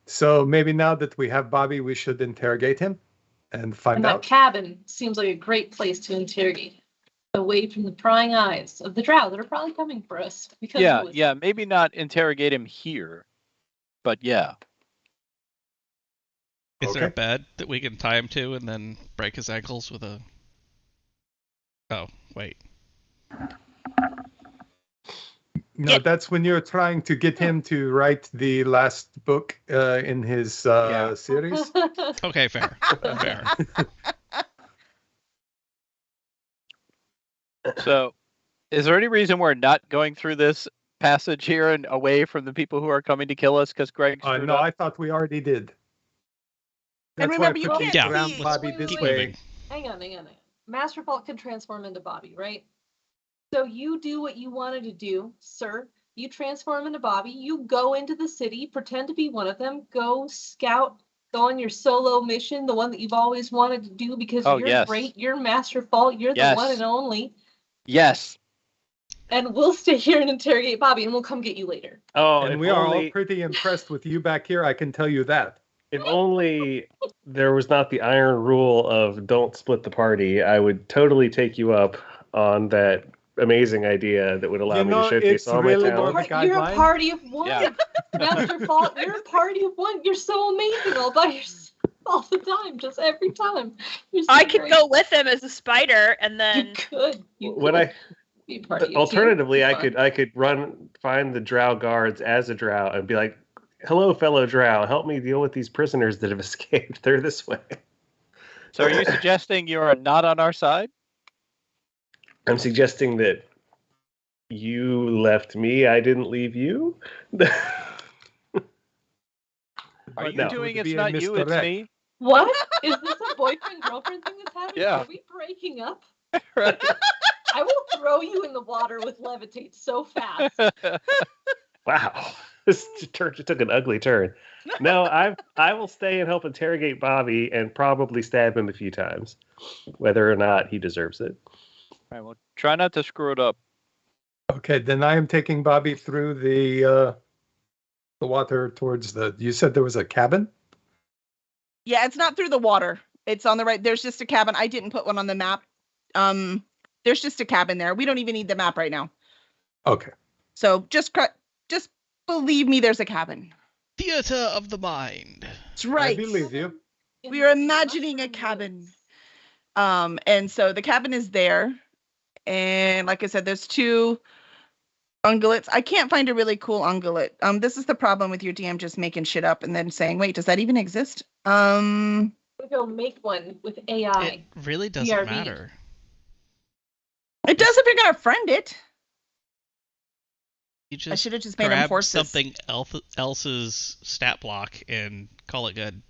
So maybe now that we have Bobby, we should interrogate him and find And that out. cabin seems like a great place to interrogate, away from the prying eyes of the drow that are probably coming for us. Because Yeah, of us. yeah. Maybe not interrogate him here, but yeah. Is there a Okay. bed that we can tie him to and then break his ankles with a... Oh, wait. No, that's when you're trying to get him to write the last book in his series. Okay, fair. Fair. So, is there any reason we're not going through this passage here and away from the people who are coming to kill us because Greg screwed No, up? I thought we already did. And That's why I remember, you put can't things see- around Bobby Wait, this wait, Keep way. moving. Hang on. Master Fault can transform into Bobby, right? So you do what you wanted to do, sir. You transform into Bobby. You go into the city, pretend to be one of them. Go scout. Go on your solo mission, the one that you've always wanted to do because Oh, you're yes. great. You're Master Fault. You're Yes. the one and only. Yes. And we'll stay here and interrogate Bobby, and we'll come get you later. Oh, And if we are all only, pretty impressed with you back here, I can tell you that. if only there was not the iron rule of don't split the party, I would totally take you up on that amazing idea that would allow You me know, to showcase it's all really my more talents. of a You're a guideline? party of one. Yeah. Master Fault, you're a party of one. You're so amazing all by yourself all the time, just every time. You're so I could great. go with him as a spider and You then could. You When could I be a party of two. alternatively, I Fun. could find the drow guards as a drow and be like, "Hello, fellow drow, help me deal with these prisoners that have escaped. They're this way." So, are you suggesting you are not on our side? I'm suggesting that you left me, I didn't leave you. Are you No. doing Would it's be a not you, it's misdirect. me? What? Is this a boyfriend girlfriend thing that's happening? Yeah. Are we breaking up? Right. I will throw you in the water with levitate so fast. Wow, this took an ugly turn. No, I will stay and help interrogate Bobby and probably stab him a few times, whether or not he deserves it. All right, well, try not to screw it up. Okay, then I am taking Bobby through the water towards the. You said there was a cabin? Yeah, it's not through the water. It's on the right. There's just a cabin. I didn't put one on the map. There's just a cabin there. We don't even need the map right now. Okay. So just believe me, there's a cabin. Theater of the mind. That's right. I believe you. We are imagining a cabin. And so the cabin is there. And like I said, there's 2 ungulates. I can't find a really cool ungulate. This is the problem with your DM just making shit up and then saying, wait, does that even exist? I'm gonna go make one with AI. It really doesn't BRB. matter. It does if you're gonna friend it. You I just should have just made him grab forces. something else's stat block and call it good.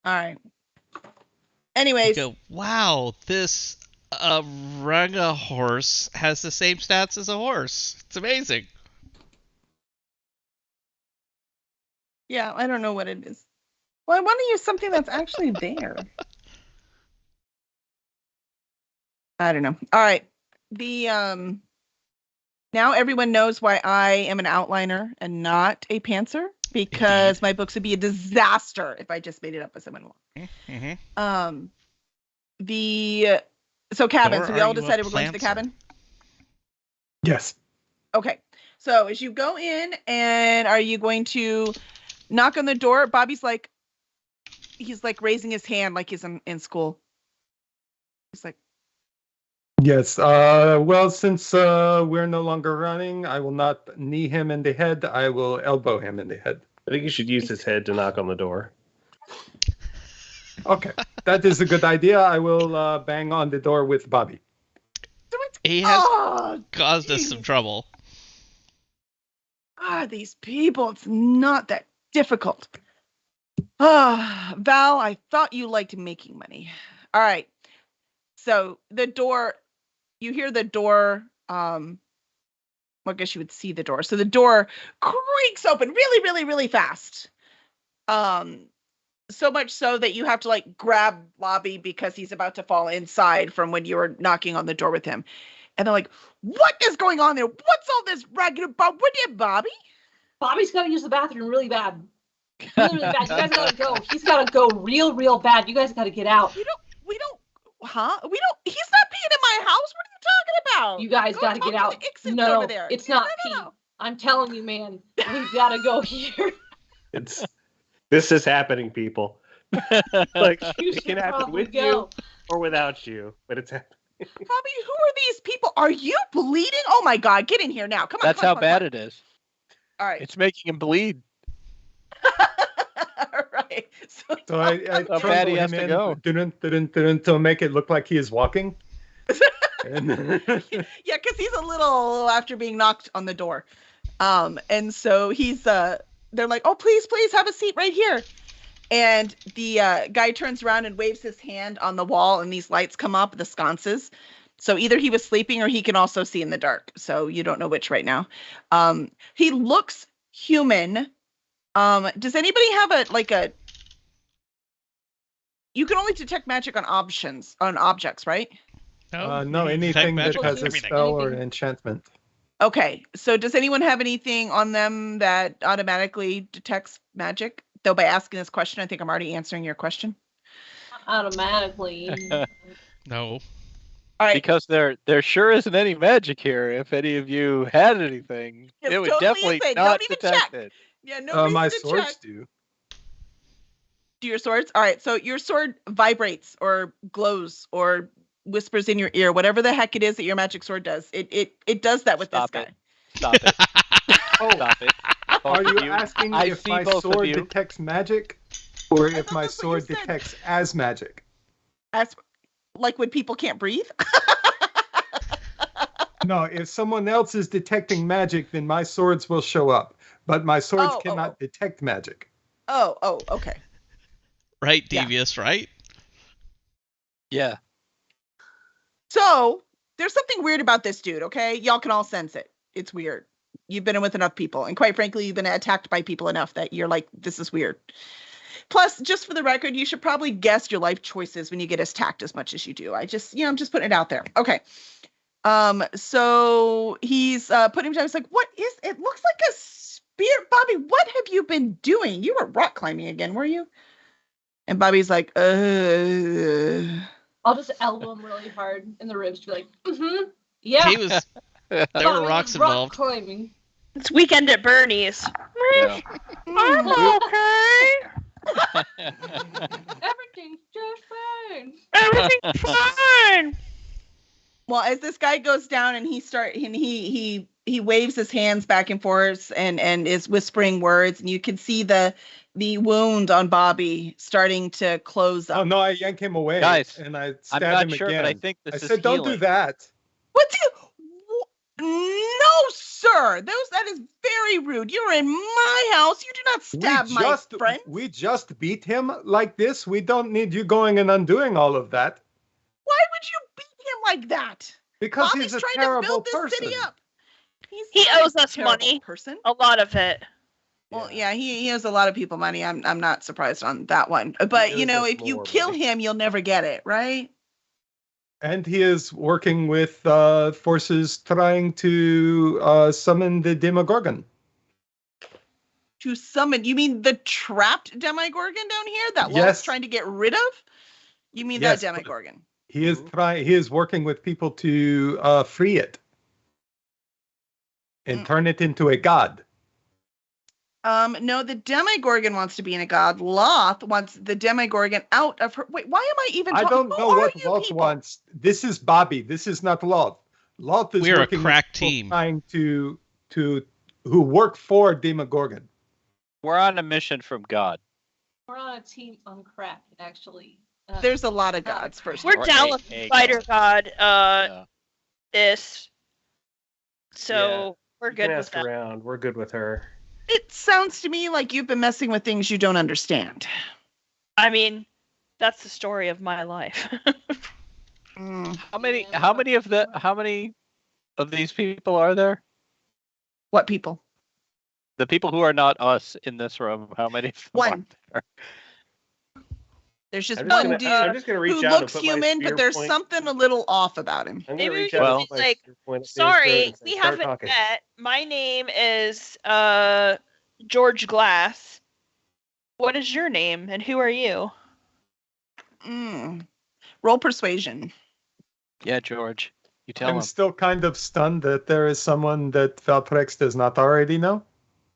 All right. Anyways, Go, wow, this Ranga horse has the same stats as a horse. It's amazing. yeah, I don't know what it is. Well, I want to use something that's actually there. I don't know. All right. The now everyone knows why I am an outliner and not a pantser, because my books would be a disaster if I just made it up as I went along. Mm-hmm. So cabin. Or So we are all you a decided we're going to the planter? cabin. Yes. Okay. So as you go in, and are you going to knock on the door? Bobby's like, he's like raising his hand like he's in school. He's like, Yes. Well, since we're no longer running, I will not knee him in the head. I will elbow him in the head. I think you should use his head to knock on the door. Okay, that is a good idea. I will bang on the door with Bobby. He has oh, caused us some trouble. these people, it's not that difficult. Val, I thought you liked making money. All right. So the door, you hear the door, well, I guess you would see the door. So the door creaks open really, really, really fast. So much so that you have to like grab Bobby because he's about to fall inside from when you were knocking on the door with him. And they're like, what is going on there? What's all this ragged about? What did Bobby? Bobby's got to use the bathroom really bad. Really, really bad. You guys got to go. He's got to go real, real bad. You guys got to get out. He's not peeing in my house. What are you talking about? You guys Go got to talk get to out. the Ixens No, over there. it's Yeah, not no. pee. I'm telling you, man. We've got to go here. This is happening, people. Like You it should can happen probably with you go. or without you, but it's happening. Bobby, who are these people? Are you bleeding? Oh my God, get in here now. Come on. That's how bad it is. All right. It's making him bleed. All right. So I How bad he trundle has him to in, go. dun, to make it look like he is walking. And Yeah, because he's a little after being knocked on the door. And so he's they're like, oh, please have a seat right here. And the guy turns around and waves his hand on the wall, and these lights come up, the sconces. So either he was sleeping or he can also see in the dark. So you don't know which right now. He looks human. Does anybody have a you can only detect magic on objects, right? no, you can anything that detect magic has on a everything. spell or an enchantment. Okay, so does anyone have anything on them that automatically detects magic? Though by asking this question, I think I'm already answering your question. Automatically. No. All right, Because there sure isn't any magic here. If any of you had anything, Yes, it would totally definitely insane. not Don't even detect check. it. yeah, no reason My to swords check. do. Do your swords? All right, so your sword vibrates or glows or whispers in your ear, whatever the heck it is that your magic sword does. It does that with Stop this it. guy. Stop it. Stop it. Are Both of you asking I if see my both of sword you. detects magic, or I if thought my that's what you sword said. detects as magic? As like when people can't breathe. No, if someone else is detecting magic, then my swords will show up. But my swords Oh, cannot detect magic. Oh, okay. Right, Yeah. Devious, right? Yeah. So there's something weird about this dude, okay? Y'all can all sense it. It's weird. You've been in with enough people, and quite frankly, you've been attacked by people enough that you're like, this is weird. Plus, just for the record, you should probably guess your life choices when you get attacked as much as you do. I'm just putting it out there. Okay. So he's putting him down. He's like, what is it? Looks like a spear. Bobby, what have you been doing? You were rock climbing again, were you? And Bobby's like, I'll just elbow him really hard in the ribs to be like, yeah. He was. There were Bobby rocks was rock involved. climbing. It's weekend at Bernie's. Yeah. I'm okay. Everything's just fine. Everything's fine. Well, as this guy goes down and he waves his hands back and forth and is whispering words, and you can see the the wound on Bobby starting to close Oh up. no, I yank him away, Guys, and I I'm stab not him sure, again. but I think this I is said, "Don't do healing." that." What's it? No, sir. That is very rude. You're in my house. You do not stab my friend. We just beat him like this. We don't need you going and undoing all of that. Why would you beat him like that? Because Bobby's he's a trying to terrible build this person. city up. He's He not a owes us terrible money. Person. A lot of it. Well, yeah, he owes a lot of people money. I'm not surprised on that one. But you owes know, us if you more kill money. him, you'll never get it, right? And he is working with forces trying to summon the Demogorgon. To summon, you mean the trapped Demogorgon down here that Yes. Walt's trying to get rid of? You mean Yes, that but- Demogorgon? He is He is working with people to free it and turn it into a god. No, the Demogorgon wants to be in a god. Loth wants the Demogorgon out of her. Wait, why am I even I talking? don't know what Loth wants. This is Bobby. This is not Loth. Loth is We're a working crack with people team. trying to who work for Demogorgon. We're on a mission from God. We're on a team on crack, actually. There's a lot of gods, first. We're Or down a- with a Spider God. Yeah. This. So we're You good can with ask that. around. We're good with her. It sounds to me like you've been messing with things you don't understand. I mean, that's the story of my life. Mm. How many of these people are there? What people? The people who are not us in this room. How many? of them One. are there? There's just I'm just one gonna, dude I'm just gonna reach who out looks and put my human, spear but there's point- something a little off about him. I'm Maybe gonna we reach could out and be put my like, spear point up to his throat Sorry, and say, we "Start haven't talking." met. My name is George Glass. What is your name and who are you? Roll persuasion. Yeah, George. You tell I'm him. still kind of stunned that there is someone that Valtrex does not already know.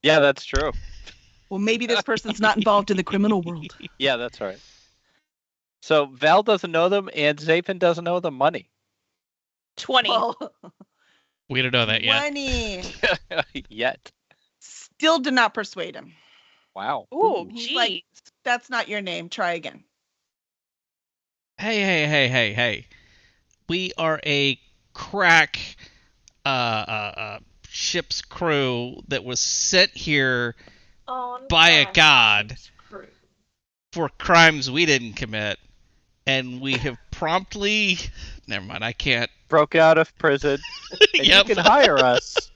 Yeah, that's true. Well, maybe this person's not involved in the criminal world. Yeah, that's right. So Val doesn't know them, and Zapin doesn't know the money 20. Well, We don't know that yet. 20. yet. Still did not persuade him. Wow. Ooh, He's geez. like- That's not your name. Try again. Hey. We are a crack ship's crew that was sent here On by a crack. god Crew. for crimes we didn't commit, and we have promptly. Never mind, I can't. Broke out of prison. And Yep. you can hire us.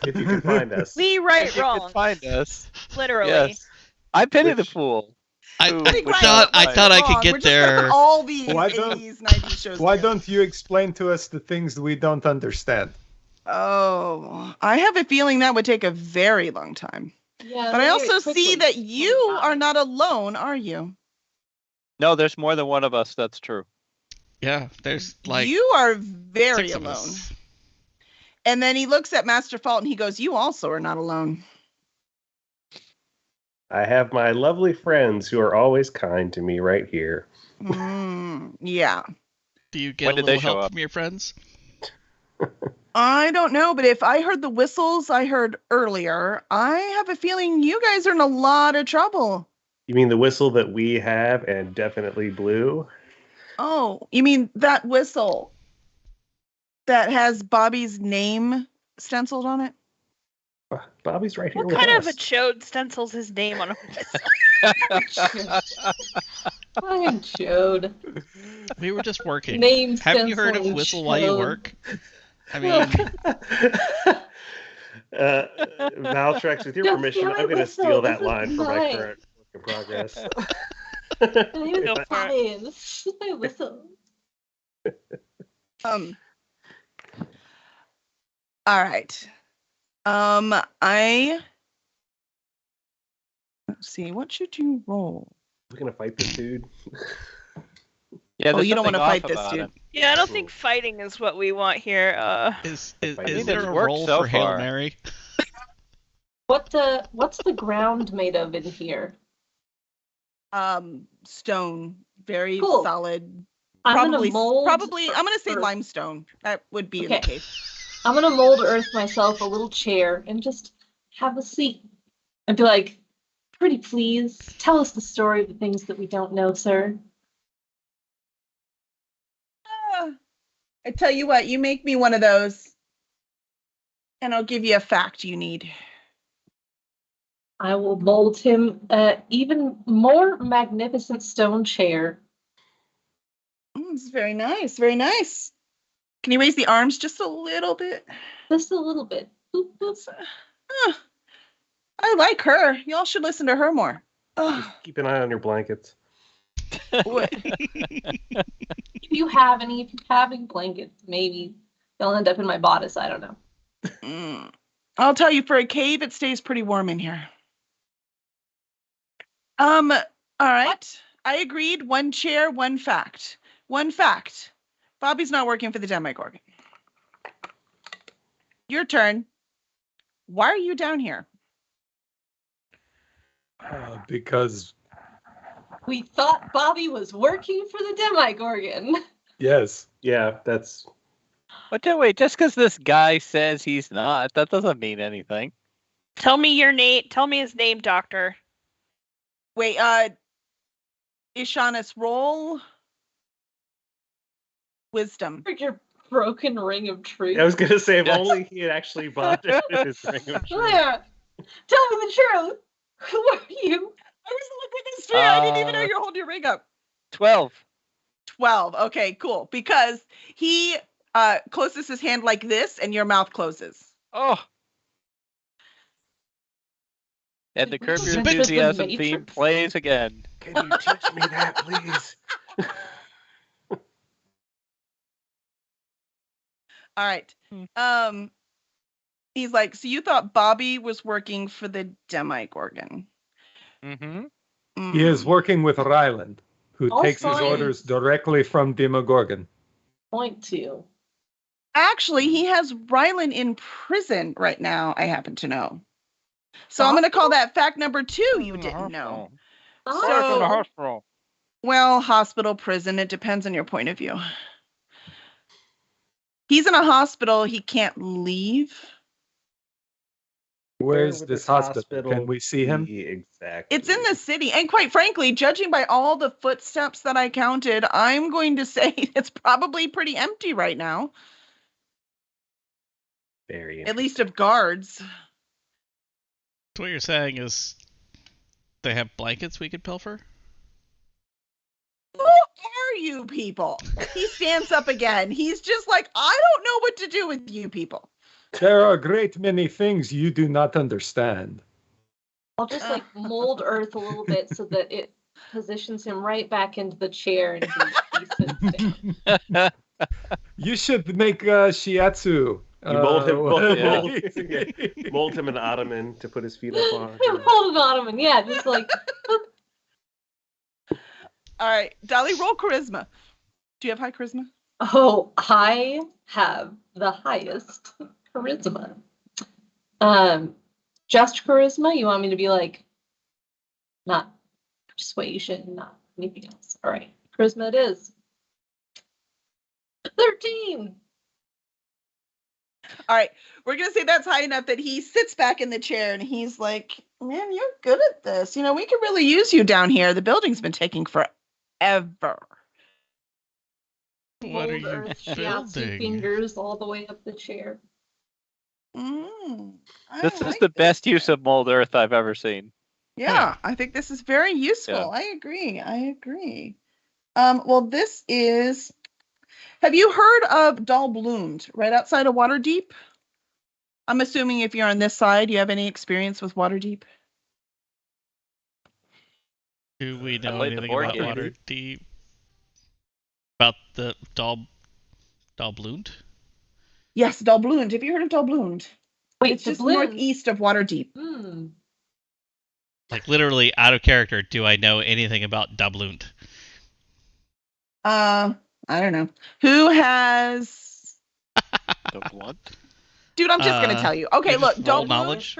If you can find us. We right If you can wrong. find us. Literally. Yes. I pity the Which- fool. I Ooh, Right, thought I right. thought I Wrong. could We're get just getting there. all these Why don't- 80s, 90s shows. Why together. don't you explain to us the things we don't understand? Oh, I have a feeling that would take a very long time. Yeah, But I very also quickly. see that you are not alone, are you? No, there's more than one of us. That's true. Yeah, there's like you are very 6 of alone. us. And then he looks at Master Fault and he goes, "You also are not alone." I have my lovely friends who are always kind to me right here. Yeah. Do you get When a did they little show help up? from your friends? I don't know, but if I heard the whistles I heard earlier, I have a feeling you guys are in a lot of trouble. You mean the whistle that we have and definitely blew? Oh, you mean that whistle that has Bobby's name stenciled on it? Bobby's right here What with kind us. of a chode stencils his name on a Fucking chode. We were just working. Name Haven't you heard of stenciling whistle while you chode. work? I mean, Valtrex, with your Don't permission, steal I'm my going to whistle. steal that This is line for my mine. current work in progress. My name Go is for it. Brian. This is my whistle. All right. Let's see, what should you roll? We're going to fight this dude. Yeah, Oh, there's you don't something wanna fight off this about dude. him. Yeah, I don't think fighting is what we want here. is I is mean, there it's a worked role so for Hail far. Mary? What's the ground made of in here? Stone, very Cool. solid. I'm Probably, gonna mold. I'm gonna say Earth. limestone. That would be Okay. the case. I'm gonna mold Earth myself a little chair and just have a seat and be like, Pretty please, tell us the story of the things that we don't know, sir. I tell you what, you make me one of those, and I'll give you a fact you need. I will mold him an even more magnificent stone chair. It's very nice, very nice. Can you raise the arms just a little bit? Just a little bit. Boop, boop. I like her. Y'all should listen to her more. Just keep an eye on your blankets. If you have any blankets, maybe they'll end up in my bodice. I don't know. I'll tell you, for a cave, it stays pretty warm in here. All right. What? I agreed. One chair, one fact. One fact. Bobby's not working for the Demigorgon. Your turn. Why are you down here? Because we thought Bobby was working for the Demigorgon. Yes. Yeah, that's... But wait, just because this guy says he's not, that doesn't mean anything. Tell me your name. Tell me his name, Doctor. Wait, Ishanis, roll wisdom. Your broken ring of truth. I was going to say, if only he had actually bought his ring of truth. Yeah. Tell me the truth. Who are you? I was looking at this tree. I didn't even know you're holding your ring up. 12. 12. Okay, cool. Because he closes his hand like this, and your mouth closes. Oh. And the Curb Your This is the Enthusiasm Matrix. theme plays again. Can you teach me that, please? All right. He's like, so you thought Bobby was working for the Demigorgon? Mm-hmm. He is working with Ryland, who All takes his science. orders directly from Demogorgon. Point to. Actually, he has Rylan in prison right now, I happen to know. So I'm going to call that fact number 2 you didn't know. Oh, So- hospital. Well, hospital, prison, it depends on your point of view. He's in a hospital, he can't leave. Where's would this hospital? Can we see him? Exactly. It's in the city. And quite frankly, judging by all the footsteps that I counted, I'm going to say it's probably pretty empty right now, Very at least of guards. What you're saying is they have blankets we could pilfer? Who are you people? He stands up again. He's just like, I don't know what to do with you people. There are a great many things you do not understand. I'll just like mold Earth a little bit so that it positions him right back into the chair and he sits down. You should make shiatsu. You mold him an ottoman to put his feet up on. Mold an ottoman, yeah, just like. All right, Dolly, roll charisma. Do you have high charisma? Oh, I have the highest charisma. Just charisma? You want me to be like, not persuasion, not anything else? All right, charisma it is. 13. All right, we're going to say that's high enough that he sits back in the chair and he's like, man, you're good at this. You know, we could really use you down here. The building's been taking forever. What are Mold you Earth shiatsu building? fingers all the way up the chair. This is the best use of mold earth I've ever seen. Yeah, I think this is very useful. Yeah. I agree. Well, this is. Have you heard of Dalblund, right outside of Waterdeep? I'm assuming if you're on this side, you have any experience with Waterdeep? Do we know played the anything board about game. Waterdeep? About the Dalblund? Yes, Dalblund. Have you heard of Dalblund? Wait, It's just Dalblund. northeast of Waterdeep. Hmm. Like literally out of character, do I know anything about Dalblund? I don't know. Who has? The blunt? Dude, I'm just gonna tell you. Okay, you look, just roll Dalblund. knowledge?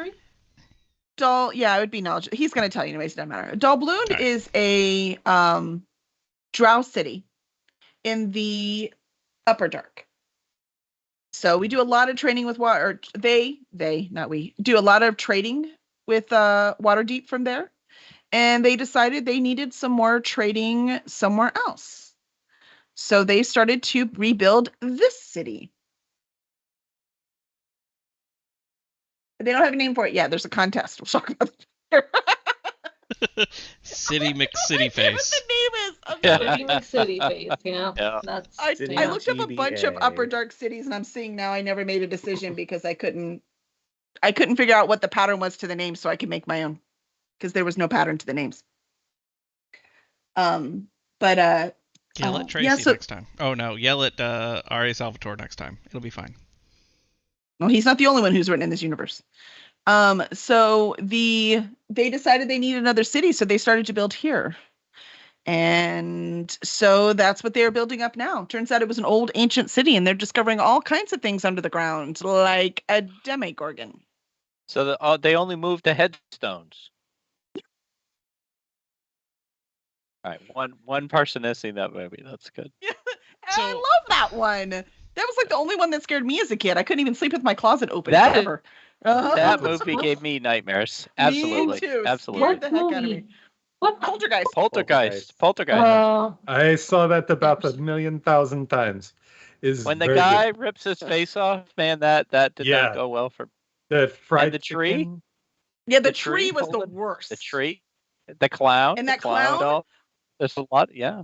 Yeah, it would be knowledge. He's gonna tell you anyways. It doesn't matter. Dalblund Alright. is a drow city in the Upper Dark. So we do a lot of training with water. They, not we, do a lot of trading with Waterdeep from there. and they decided they needed some more trading somewhere else. So they started to rebuild this city. They don't have a name for it yet. There's a contest. We'll talk about it. City McCity What face. the name is. Pretty much city face, yeah. Yeah. That's I City looked up a bunch of GBA. upper dark cities, and I'm seeing now I never made a decision because I couldn't figure out what the pattern was to the name, so I could make my own because there was no pattern to the names. Yell Oh, at Tracy yeah, so- next time. Oh no, yell at Ari Salvatore next time. It'll be fine. Well, he's not the only one who's written in this universe. So they decided they needed another city, so they started to build here. And so that's what they're building up now. Turns out it was an old ancient city, and they're discovering all kinds of things under the ground, like a Demogorgon. So they only moved the headstones. All right, one person has seen that movie. That's good. I love that one. That was like the only one that scared me as a kid. I couldn't even sleep with my closet open That- ever. That movie gave me nightmares. Absolutely, Me too. absolutely. Scared the heck out of me. What? Poltergeist. Poltergeist. I saw that about 1,000,000 times. Is When the very guy good. rips his face off, man, that did Yeah. not go well for The fried the tree? chicken. Yeah, the the tree, tree was the Holden? worst. the tree, the clown, And the that clown? doll. There's a lot, yeah.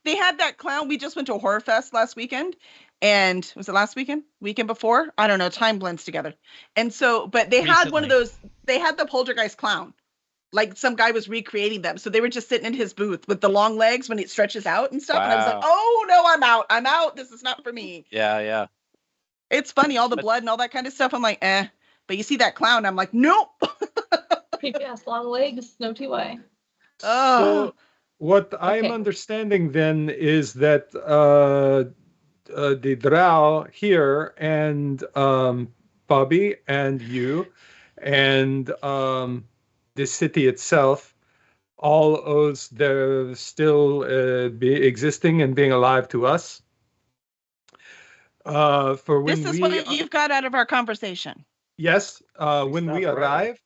They had that clown. We just went to a horror fest last weekend, and was it last weekend? Weekend before? I don't know. Time blends together. And so, but they had one of Recently. those. They had the poltergeist clown, like some guy was recreating them. So they were just sitting in his booth with the long legs when it stretches out and stuff. And I was like, Wow. oh no, I'm out. I'm out. This is not for me. Yeah. It's funny, all the But- blood and all that kind of stuff. I'm like, eh. But you see that clown, I'm like, nope. Creepy ass long legs, no TY. Oh, So what I'm Okay. understanding then is that the Drow here and Bobby and you and the city itself all owes their still be existing and being alive to us. For when this is we what you've got out of our conversation. Yes, when we stopped running.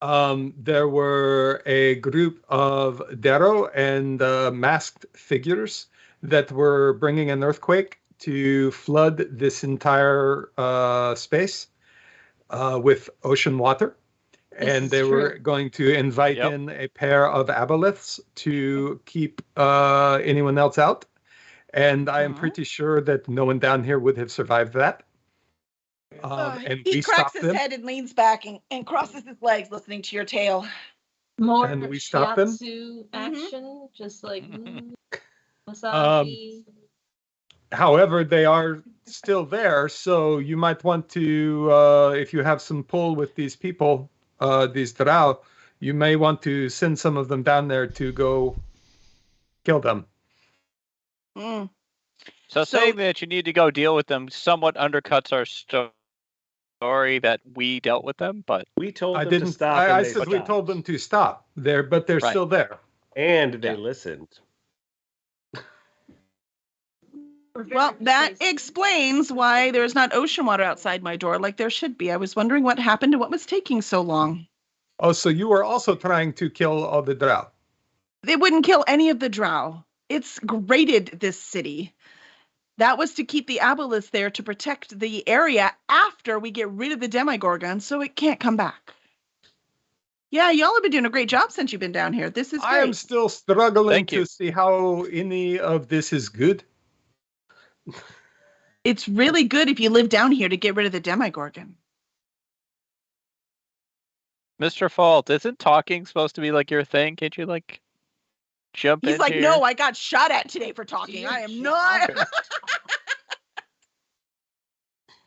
arrived, there were a group of Darrow and masked figures that were bringing an earthquake to flood this entire space with ocean water. This And is they were true. going to invite Yep. in a pair of aboleths to keep anyone else out. And I am Uh-huh. pretty sure that no one down here would have survived that. And He we cracks stopped his them. head and leans back and crosses his legs, listening to your tale. More And we stopped them? shiatsu action, just like Um, massage. However, they are still there, so you might want to, if you have some pull with these people, these Drow, you may want to send some of them down there to go kill them. Mm. So, So- saying that you need to go deal with them somewhat undercuts our story that we dealt with them, but We told I them to didn't. stop. I and they said we stopped. told them to stop there, but they're Right. still there. And they Yeah. listened. We're very Well, that persuasive. explains why there's not ocean water outside my door like there should be. I was wondering what happened and what was taking so long. Oh, so you were also trying to kill all the Drow. They wouldn't kill any of the drow. It's graded this city. That was to keep the aboleths there to protect the area after we get rid of the Demogorgon so it can't come back. Yeah, y'all have been doing a great job since you've been down here. This is I am great. still struggling Thank you. to see how any of this is good. It's really good if you live down here to get rid of the Demogorgon. Mr. Fault, isn't talking supposed to be like your thing? Can't you like jump in He's like, here? no, I got shot at today for talking. I am not.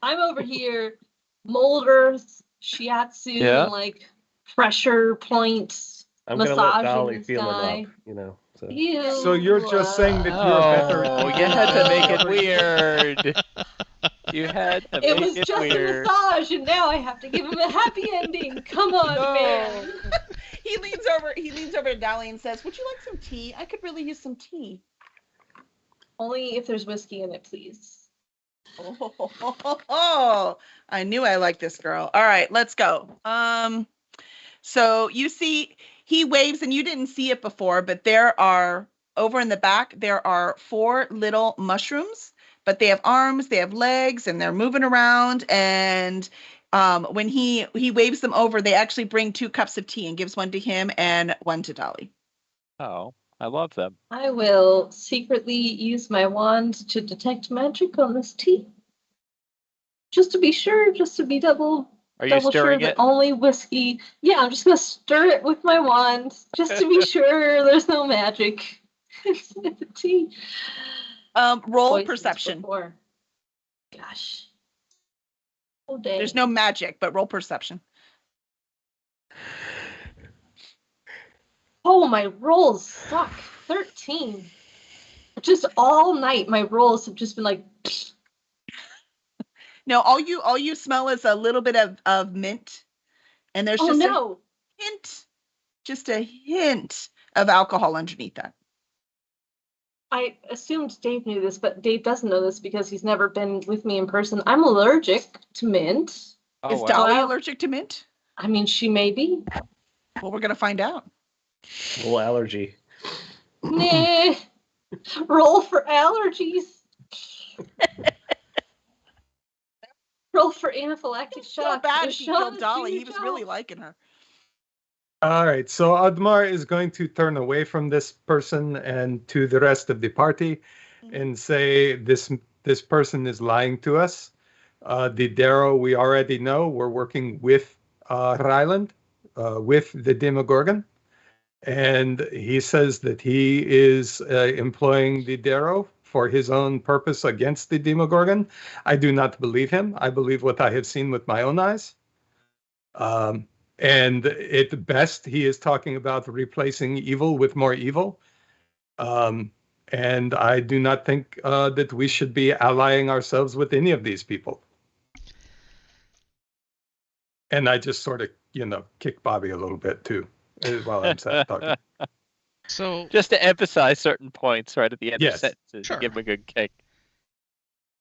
I'm over here, molders, shiatsu, Yeah. and like pressure points. I'm gonna let Massaging Dolly this feel guy. him up. You know. So. Ew, So you're just saying that you're better. Oh, you had to make it weird. You had to It make was it just weird. a massage, and now I have to give him a happy ending. Come on, man. He leans over to Dolly and says, would you like some tea? I could really use some tea. Only if there's whiskey in it, please. Oh, I knew I liked this girl. All right, let's go. So you see, he waves, and you didn't see it before, but there are, over in the back, there are 4 little mushrooms, but they have arms, they have legs, and they're moving around. And when he waves them over, they actually bring 2 cups of tea and gives one to him and one to Dolly. Oh, I love them. I will secretly use my wand to detect magic on this tea. Just to be sure, just to be double Are you sure stirring that it? only whiskey. Yeah, I'm just gonna stir it with my wand just to be sure there's no magic. It's the tea. Roll Poisons perception. before. Gosh. Oh dang. There's no magic, but roll perception. Oh, my rolls suck. 13. Just all night, my rolls have just been like. No, all you smell is a little bit of mint, and there's Oh just no. a hint of alcohol underneath that. I assumed Dave knew this, but Dave doesn't know this because he's never been with me in person. I'm allergic to mint. Oh, Is wow. Dolly Wow. allergic to mint? I mean, she may be. Well, we're gonna find out. A little allergy. Nah. Roll for allergies. Roll for anaphylactic It's so shock. bad If he Sean killed is Dolly. doing He was really jobs. liking her. All right, so Admar is going to turn away from this person and to the rest of the party and say this person is lying to us. The Darrow we already know. We're working with Ryland, with the Demogorgon. And he says that he is employing the Darrow for his own purpose against the Demogorgon. I do not believe him. I believe what I have seen with my own eyes. And at best, he is talking about replacing evil with more evil. And I do not think that we should be allying ourselves with any of these people. And I just sort of, kick Bobby a little bit too while I'm talking. So Just to emphasize certain points right at the end Yes. of sentences. Sure. Give him a good kick.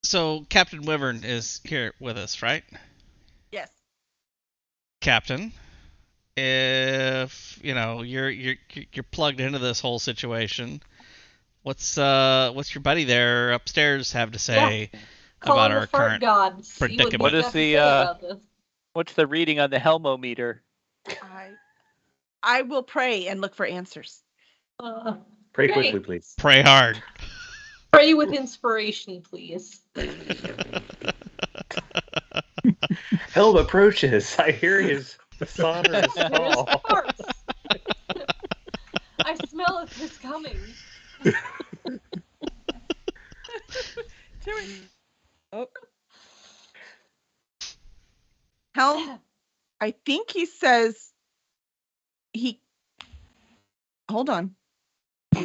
So Captain Wyvern is here with us, right? Yes. Captain, if you're plugged into this whole situation, what's your buddy there upstairs have to say Call about him our the fart current god. See predicament? what What is he has to the, say about this. What's the reading on the Helmometer? I will pray and look for answers. Pray Okay. quickly, please. Pray hard. Pray with inspiration, please. Helm approaches. I hear his sonorous There's call. farts. I smell it is coming. Oh. Helm, I think he says hold on.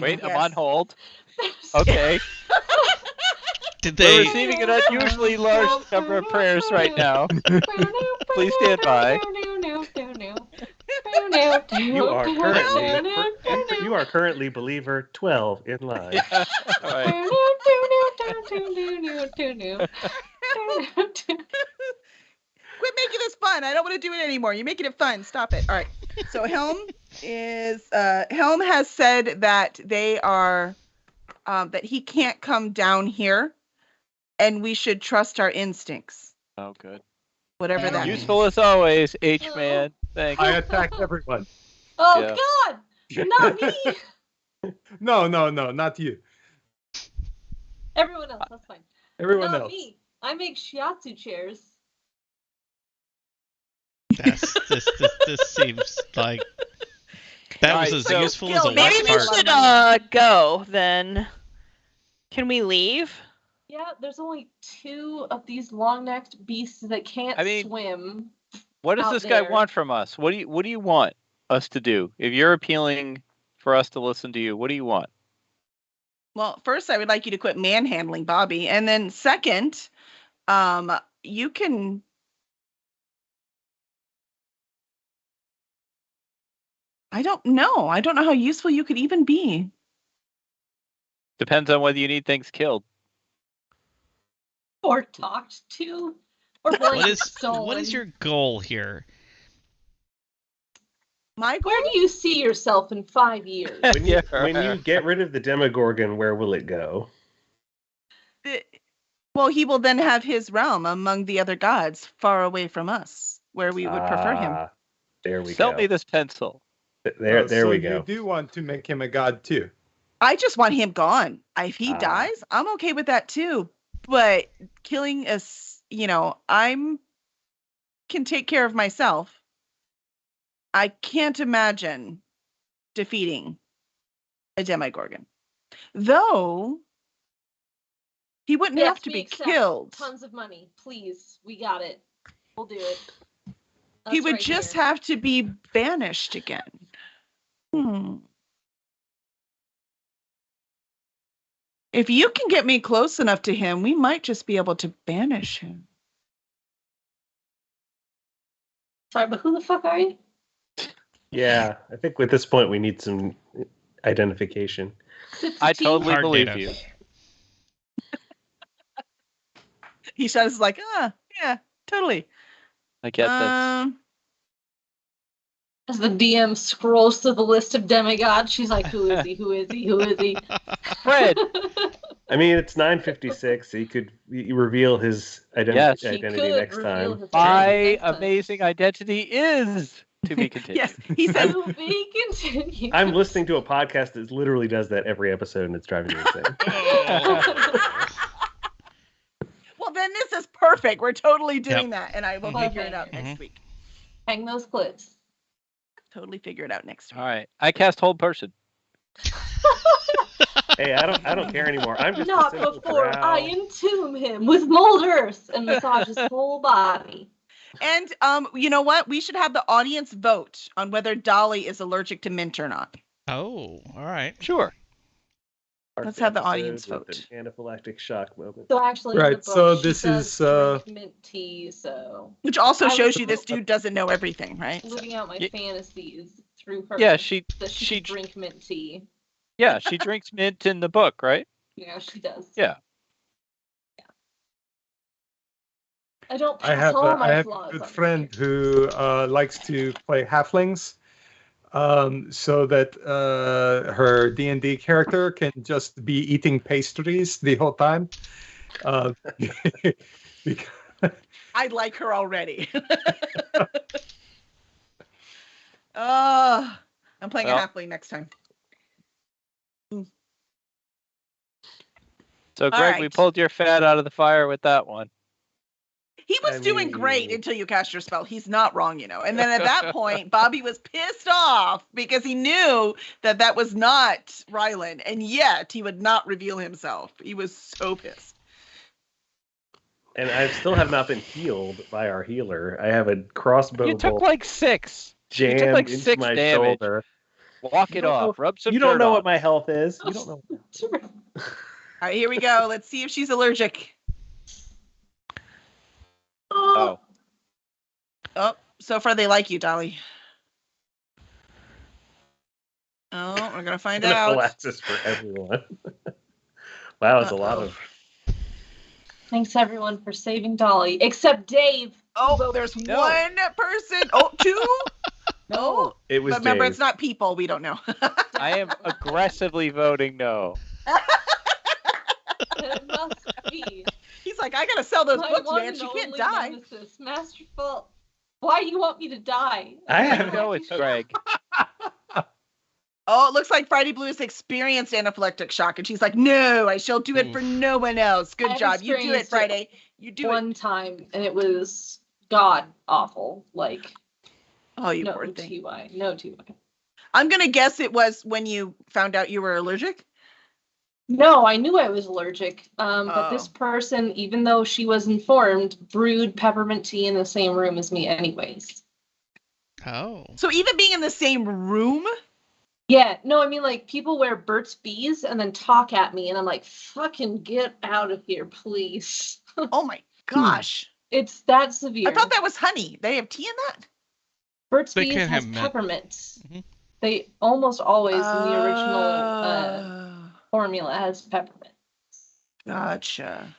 Wait, I'm Yes. on hold. Okay. Did We're they? receiving an unusually large number of prayers right now. Please stand by. You are currently believer 12 in line. All right. Quit making this fun. I don't want to do it anymore. You're making it fun. Stop it. All right. So Helm has said that they are that he can't come down here, and we should trust our instincts, Oh, good. whatever that means. Useful as always, H-Man. Thank I you. attacked everyone. Oh Yeah. God! Not me. No, not you. Everyone else, that's fine. Everyone Not else. me. I make shiatsu chairs. This seems like that was Alright, as so- useful as a Maybe wax Maybe we tart. should go then. Can we leave? Yeah, there's only 2 of these long-necked beasts that can't I mean- swim. What does out this guy there. want from us? What do you want us to do? If you're appealing for us to listen to you, what do you want? Well, first, I would like you to quit manhandling Bobby, and then second, you can. I don't know. I don't know how useful you could even be. Depends on whether you need things killed. Or talked to. Or What like is stolen. your goal here? My goal? Where do you see yourself in 5 years? When you get rid of the When you 5 years? when you get rid of the Demogorgon, where will it go? Well, he will then have his realm among the other gods, far away from us, where we would prefer him. There we Sell go. me this pencil. There so we go. You do want to make him a god too. I just want him gone. If he dies, I'm okay with that too. But killing us, I'm can take care of myself. I can't imagine defeating a Demogorgon. Though he wouldn't have to we be accept killed. Tons of money, please. We got it. We'll do it. He Us would right just here. have to be banished again. If you can get me close enough to him, we might just be able to banish him. Sorry, but who the fuck are you? Yeah, I think at this point we need some identification. I totally Hard believe data. you. He says like, yeah, totally. I get this. As the DM scrolls through the list of demigods, she's like, who is he? Who is he? Who is he? Fred. I mean, it's 9:56. So you reveal his Yes. He identity could next reveal time. his My identity next time. amazing identity is to be continued. Yes, he says. To be continued. I'm listening to a podcast that literally does that every episode, and it's driving me insane. Well, then this is perfect. We're totally doing Yep. that, and I will Mhm. figure it out Mhm. next week. Hang those clips. Totally figure it out next week. All right. I cast hold person. Hey, I don't care anymore. I'm just a Not simple before drow. I entomb him with mold earth and massage his whole body. And you know what? We should have the audience vote on whether Dolly is allergic to mint or not. Oh, all right. Sure. Let's have the audience Episodes with vote. an anaphylactic shock moment. So actually, in Right, the book, so she this does is, drink mint tea. So Which also I shows was you this dude doesn't know everything, right? So- living out my Ye- fantasies through her. Yeah, she that she she could drink mint tea. yeah, she drinks mint in the book, right? Yeah, she does. Yeah. I don't I pass have all a, my I have flaws a good on friend who likes to play halflings, so that her D&D character can just be eating pastries the whole time. Because, I like her already. I'm playing Well. a halfling next time. So Greg, we right. pulled your fat out of the fire with that one. He was I doing great mean- until you cast your spell. He's not wrong, And then at that point, Bobby was pissed off because he knew that that was not Rylan, and yet he would not reveal himself. He was so pissed. And I still have not been healed by our healer. I have a crossbow You took bolt like 6. jammed took like into 6 my damage. shoulder. Walk You it don't off. know- Rub some You don't dirt know on what my health is. You don't know. All right, here we go. Let's see if she's allergic. Oh. Oh, so far they like you, Dolly. Oh, we're gonna find out. Anaphylaxis for everyone. Wow, it's a lot of. Thanks everyone for saving Dolly, except Dave. Oh, there's No. one person. Oh, two. No, It was. but remember, Dave. it's not people. We don't know. I am aggressively voting no. It must be. He's like, I gotta sell those My books, one man. and She can't only die. nemesis, Masterful. Why do you want me to die? I I have know it's Greg. Oh, it looks like Friday Blue has experienced anaphylactic shock, and she's like, "No, I shall do it for no one else. Good I've job, you do it, experienced it Friday. You do it." One time, and it was god awful. Like Oh, you no poor thing. TY, no TY. I'm gonna guess it was when you found out you were allergic. No, I knew I was allergic. But this Oh. person, even though she was informed, brewed peppermint tea in the same room as me, anyways. Oh. So even being in the same room. Yeah, no, I mean, like, people wear Burt's Bees and then talk at me, and I'm like, fucking get out of here, please. Oh my gosh! It's that severe. I thought that was honey. They have tea in that. Burt's They Bees can has have mint. peppermint. Mhm. They almost always, in the original Oh, formula, has peppermint. gotcha.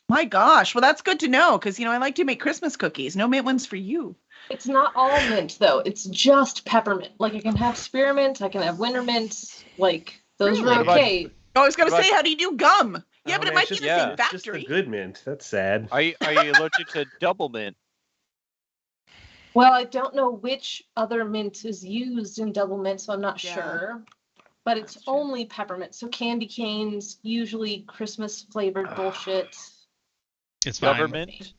My gosh. Well, that's good to know because I like to make Christmas cookies. No mint ones for you. It's not all mint though. It's just peppermint. Like I can have spearmint, I can have wintermint. Like those Really? are okay. I was gonna What say, about- how do you do gum? Yeah, Oh, but it man, might it's be just- the same it's just the factory. good mint. That's sad. Are you allergic to double mint? Well, I don't know which other mint is used in double mint, so I'm not Yeah. sure. But it's That's true. only peppermint. So candy canes, usually Christmas flavored bullshit. It's fine. Government?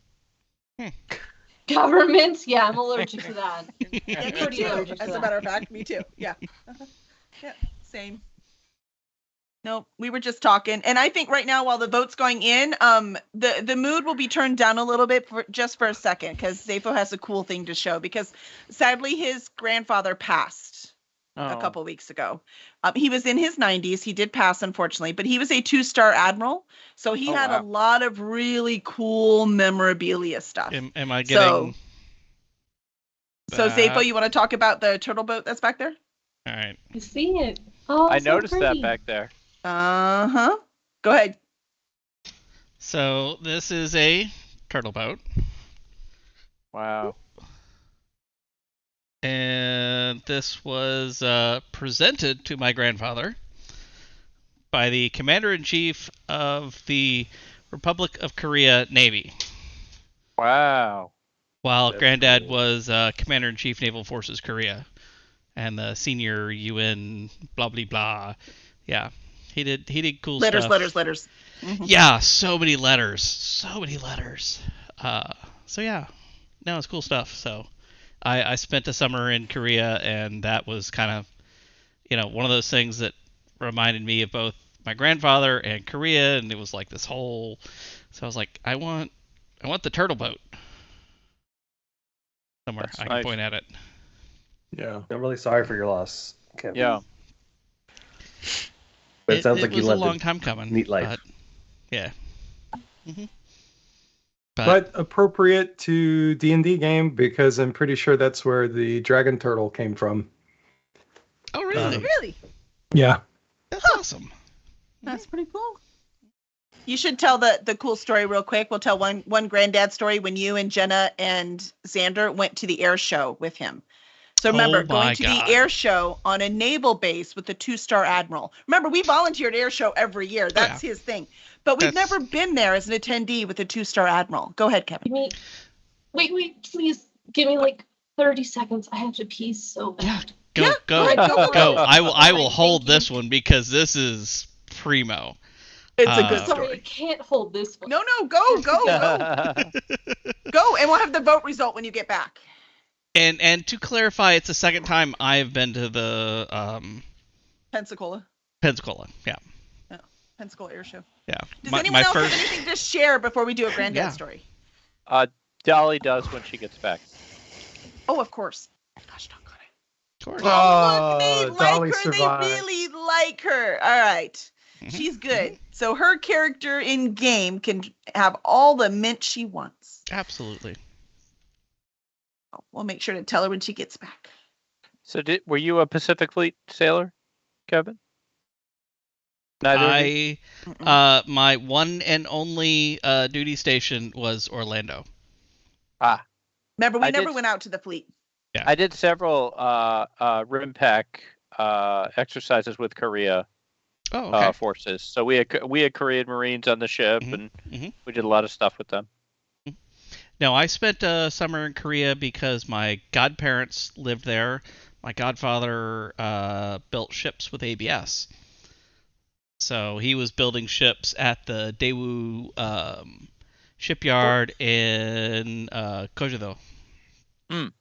Government? Yeah, I'm allergic to that. Yeah, me Pretty too. allergic to As a that. matter of fact, me too. Yeah. Yeah, same. No, we were just talking, and I think right now, while the vote's going in, the mood will be turned down a little bit for a second, because Zafo has a cool thing to show. Because sadly, his grandfather passed a couple weeks ago. He was in his 90s. He did pass, unfortunately, but he was a 2-star admiral, so he had a lot of really cool memorabilia stuff. Am I getting? So that? Zafo, you want to talk about the turtle boat that's back there? All right. I see it. Oh, I so noticed that pretty. back there. Uh-huh. Go ahead. So this is a turtle boat, Wow. and this was presented to my grandfather by the Commander-in-Chief of the Republic of Korea Navy, Wow. while That's Granddad cool. was Commander-in-Chief Naval Forces Korea, and the senior UN blah blah blah. Yeah, he did cool Letters. Mhm. Yeah, so many letters. So yeah, no, it's cool stuff. So I spent a summer in Korea, and that was kind of, one of those things that reminded me of both my grandfather and Korea, and it was like this whole. So I was like, I want the turtle boat somewhere. That's I can nice. point at it. Yeah. I'm really sorry for your loss, Kevin. Yeah. But it sounds like was you a led long the time coming. neat life. But, yeah. Hmm. But appropriate to D&D game because I'm pretty sure that's where the dragon turtle came from. Oh, really? Really? Yeah. That's awesome. That's pretty cool. You should tell the cool story real quick. We'll tell one granddad story when you and Jenna and Xander went to the air show with him. So remember, Oh my going to God. the air show on a naval base with a 2-star admiral. Remember, we volunteered air show every year. That's his thing. But we've That's- never been there as an attendee with a 2-star admiral. Go ahead, Kevin. Give me, wait, please give me like 30 seconds. I have to pee so bad. Go, Yeah, go, go ahead, go. go. I will Alright, hold thank you. this one because this is primo. It's a good Uh, Sorry, I story. can't hold this one. No, go, and we'll have the vote result when you get back. And to clarify, it's the second time I've been to the Pensacola Pensacola Air Show. Yeah. Does My anyone else first. have anything to share before we do a granddad Yeah. story? Dolly does when she gets back. Oh, of course. Gosh, doggone it. Of course. Oh, look, they Oh, like Dolly her. survived. They really like her. All right. Mhm. She's good. So her character in game can have all the mint she wants. Absolutely. We'll make sure to tell her when she gets back. So were you a Pacific Fleet sailor, Kevin? Neither of you? Mm-mm. My one and only duty station was Orlando. Remember, we I never did- went out to the fleet. I did several RIMPAC exercises with Korea Oh, okay. forces. So we had Korean Marines on the ship, Mhm, and mhm. we did a lot of stuff with them. No, I spent a summer in Korea because my godparents lived there. My godfather built ships with ABS. So he was building ships at the Daewoo shipyard in Kojido. Mm.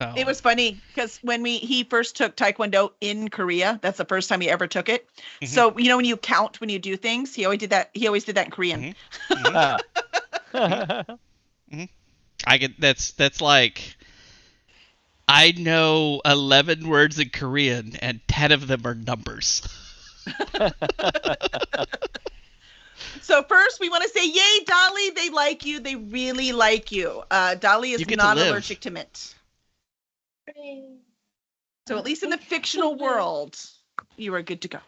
So, It was funny because when he first took Taekwondo in Korea, that's the first time he ever took it. Mhm. So when you count when you do things, he always did that. He always did that in Korean. Mhm. I get that's like I know 11 words in Korean and 10 of them are numbers. So first, we want to say, yay, Dolly! They like you. They really like you. Dolly is You get to not live. allergic to mint. So at least in the fictional world, you are good to go.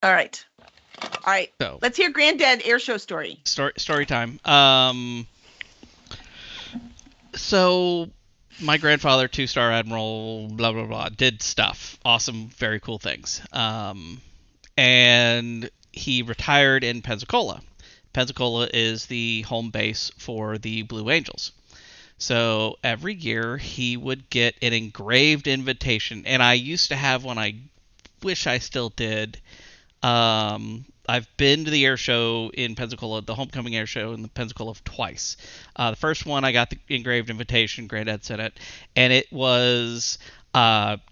All right. So Let's hear Granddad Air Show story. story time. So my grandfather, 2-star admiral, blah blah blah, did stuff, awesome, very cool things. And he retired in Pensacola. Pensacola is the home base for the Blue Angels. So every year he would get an engraved invitation, and I used to have one. I wish I still did. I've been to the air show in Pensacola, the Homecoming Air Show in Pensacola twice. The first one I got the engraved invitation, Granddad sent it, and it was,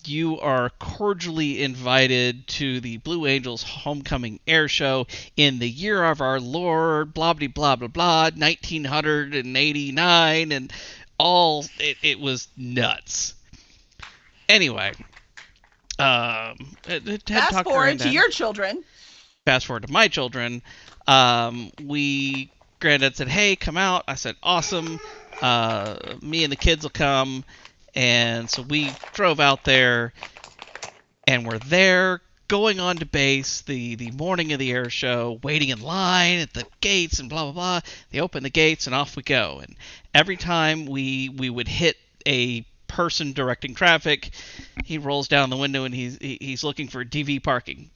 you are cordially invited to the Blue Angels Homecoming Air Show in the year of our Lord, blah blah blah blah blah, 1989, and it was nuts. Anyway, Fast forward to your children. Fast forward to my children. Granddad said, "Hey, come out." I said, "Awesome. Me and the kids will come." And so we drove out there, and we're there going on to base the morning of the air show, waiting in line at the gates and blah blah blah. They open the gates and off we go. And every time we would hit a person directing traffic, he rolls down the window and he's looking for DV parking.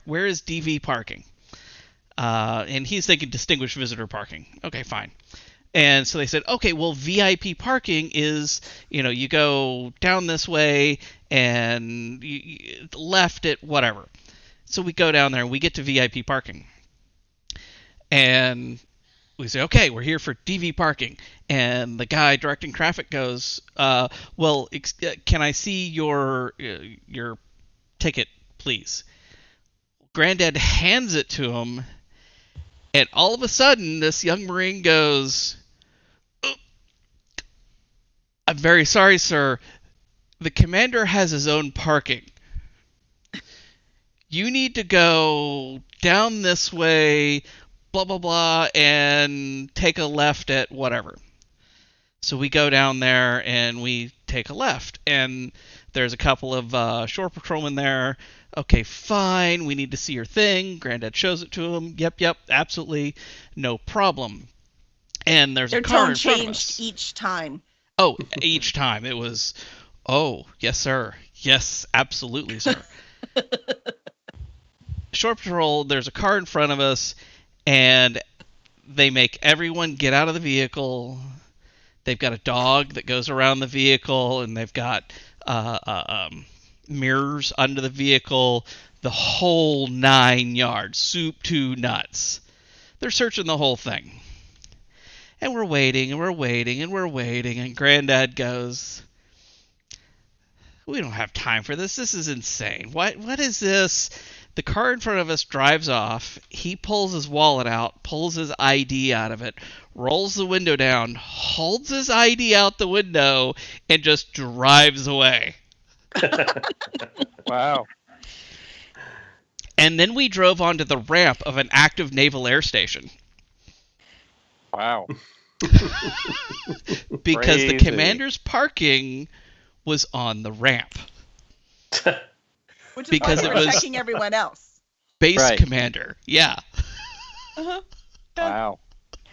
Where is DV parking? And he's thinking distinguished visitor parking. Okay, fine. And so they said, okay, well, VIP parking is, you go down this way and you left it, whatever. So we go down there and we get to VIP parking. And we say, okay, we're here for DV parking. And the guy directing traffic goes, well, can I see your ticket, please? Granddad hands it to him, and all of a sudden, this young Marine goes, oh, I'm very sorry, sir. The commander has his own parking. You need to go down this way, blah, blah, blah, and take a left at whatever. So we go down there and we take a left, and there's a couple of shore patrolmen there. Okay, fine, we need to see your thing. Granddad shows it to him. Yep, absolutely, no problem. And there's a car in front of us. Their tone changed each time. Oh, each time. It was, oh, yes, sir. Yes, absolutely, sir. Shore patrol, there's a car in front of us, and they make everyone get out of the vehicle. They've got a dog that goes around the vehicle, and they've got mirrors under the vehicle, the whole 9 yards, soup to nuts. They're searching the whole thing. And we're waiting, and Granddad goes, we don't have time for this. This is insane. What is this? The car in front of us drives off. He pulls his wallet out, pulls his ID out of it, rolls the window down, holds his ID out the window, and just drives away. Wow. And then we drove onto the ramp of an active naval air station. Wow. Because the Crazy. commander's parking was on the ramp. Which is Because why it we're was- checking everyone else. Base Right. commander. Yeah. Uh-huh. Wow.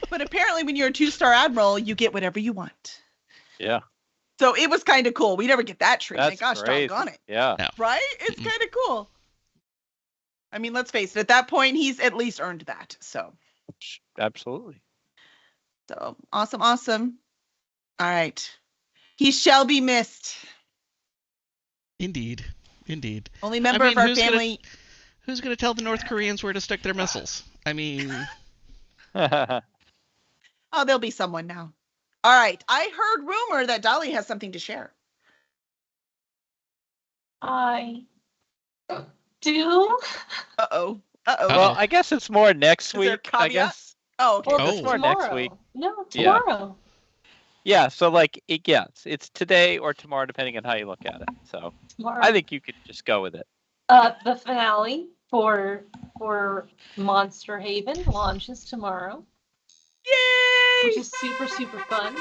But apparently when you're a 2-star admiral, you get whatever you want. Yeah. So it was kind of cool. We never get that treatment. That's Gosh, crazy. doggone it. Yeah. Yeah. Right? It's Mhm. kind of cool. I mean, let's face it. At that point, he's at least earned that. So Absolutely. awesome. All right. He shall be missed. Indeed. Only member mean, of our who's gonna- family. Who's going to tell the North Koreans where to stick their missiles? I mean, Oh, there'll be someone now. All right. I heard rumor that Dolly has something to share. I do. Uh-oh. Well, I guess it's more next Is there a week. I caveat? guess. Oh, okay. Well, Oh. it's More next tomorrow. week. No, Yeah. tomorrow. Yeah. So like it's today or tomorrow, depending on how you look at it. So Tomorrow. I think you could just go with it. The finale for Monster Haven launches tomorrow, Yay! which is super fun.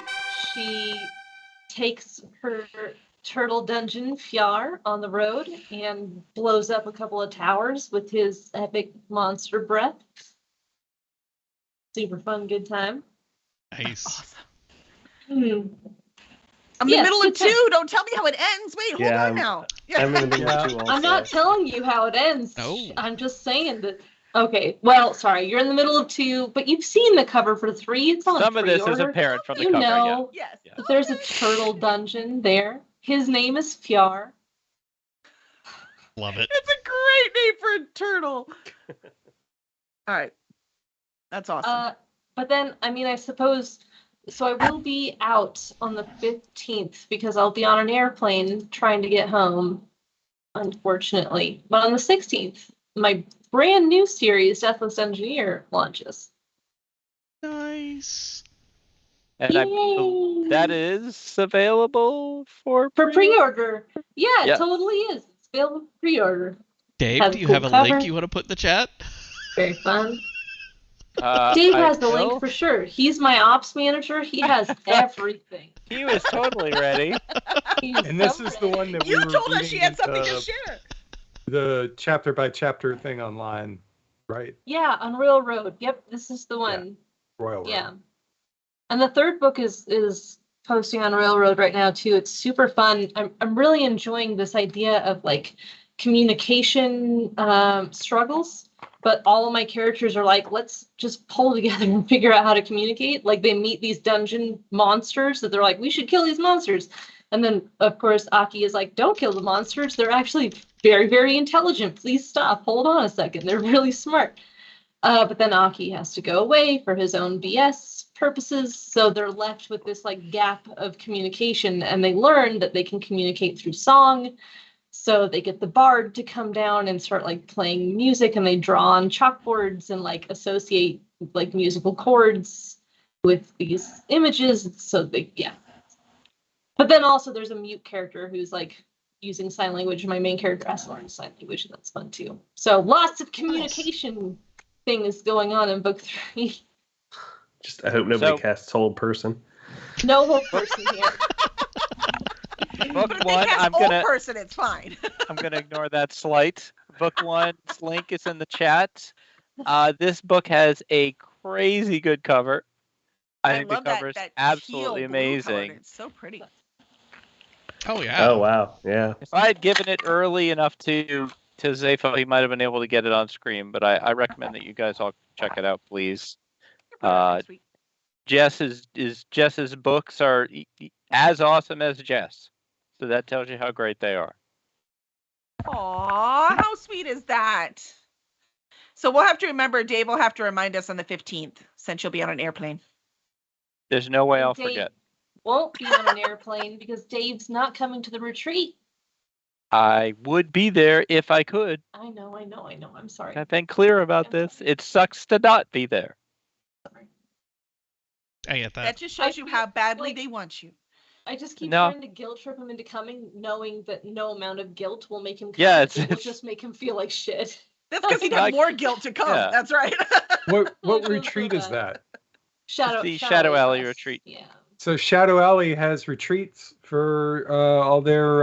She takes her turtle dungeon Fjar on the road and blows up a couple of towers with his epic monster breath. Super fun, good time. nice. Awesome. I'm in Yes, the middle of good time. 2. Don't tell me how it ends. Wait, hold Yeah, on now. I'm in the middle of 2 also. I'm not telling you how it ends. Oh. I'm just saying that. Okay, well, sorry, you're in the middle of 2, but you've seen the cover for 3. It's on Some of this is pre-order. apparent from the You cover. know Yes. Yeah. that there's a Okay. turtle dungeon there. His name is Fjar. Love it. It's a great name for a turtle. All right. That's awesome. But then, I mean, I suppose, so I will be out on the 15th because I'll be on an airplane trying to get home, unfortunately. But on the 16th, my brand new series, Deathless Engineer, launches. Nice. And Yay! that is available for For pre-order. Yeah, Yeah. it totally is. It's available for pre-order. Dave, Has do you cool have a cover. link you want to put in the chat? Very fun. Dave I has the will. link for sure. He's my ops manager. He has everything. He was totally ready. He's And this so is the ready. one that we You were told us she reading had something to the- share. The chapter by chapter thing online, right? Yeah, on Royal Road. Yep, this is the one. Royal Road. Yeah. And the third book is posting on Royal Road right now too. It's super fun. I'm really enjoying this idea of like communication struggles, but all of my characters are like, let's just pull together and figure out how to communicate. Like they meet these dungeon monsters that they're like, we should kill these monsters. And then of course Aki is like, don't kill the monsters. They're actually very, very intelligent. Please stop. Hold on a second. They're really smart. But then Aki has to go away for his own BS purposes. So they're left with this like gap of communication, and they learn that they can communicate through song. So they get the bard to come down and start like playing music, and they draw on chalkboards and like associate like musical chords with these images. So yeah. But then also there's a mute character who's like using sign language. My main character has to learn sign language, and that's fun too. So lots of communication things going on in book 3. Just I hope nobody So- casts whole person. No whole person here. Book But if one, they cast I'm old gonna person, it's fine. I'm gonna ignore that slight. Book one's link is in the chat. This book has a crazy good cover. I think the love cover is that absolutely teal blue color. amazing. It's so pretty. Oh yeah. Oh wow, yeah. If I had given it early enough to Zepho, he might have been able to get it on screen. But I recommend that you guys all check it out, please. Put it out next week. Jess's books are as awesome as Jess, so that tells you how great they are. Aw, how sweet is that? So we'll have to remember, Dave will have to remind us on the 15th, since you'll be on an airplane. There's no way I'll Dave forget. won't be on an airplane because Dave's not coming to the retreat. I would be there if I could. I know. I'm sorry. I've been clear about this. It sucks to not be there. I get that. That just shows you how badly like- they want you. I just keep No. trying to guilt trip him into coming, knowing that no amount of guilt will make him come. Yeah, it will it's- just make him feel like shit. That's because he'd have Like- more guilt to come. Yeah. That's right. What Don't feel retreat is bad. that? Shadow Alley Fest. retreat. Yeah, So Shadow Alley has retreats for all their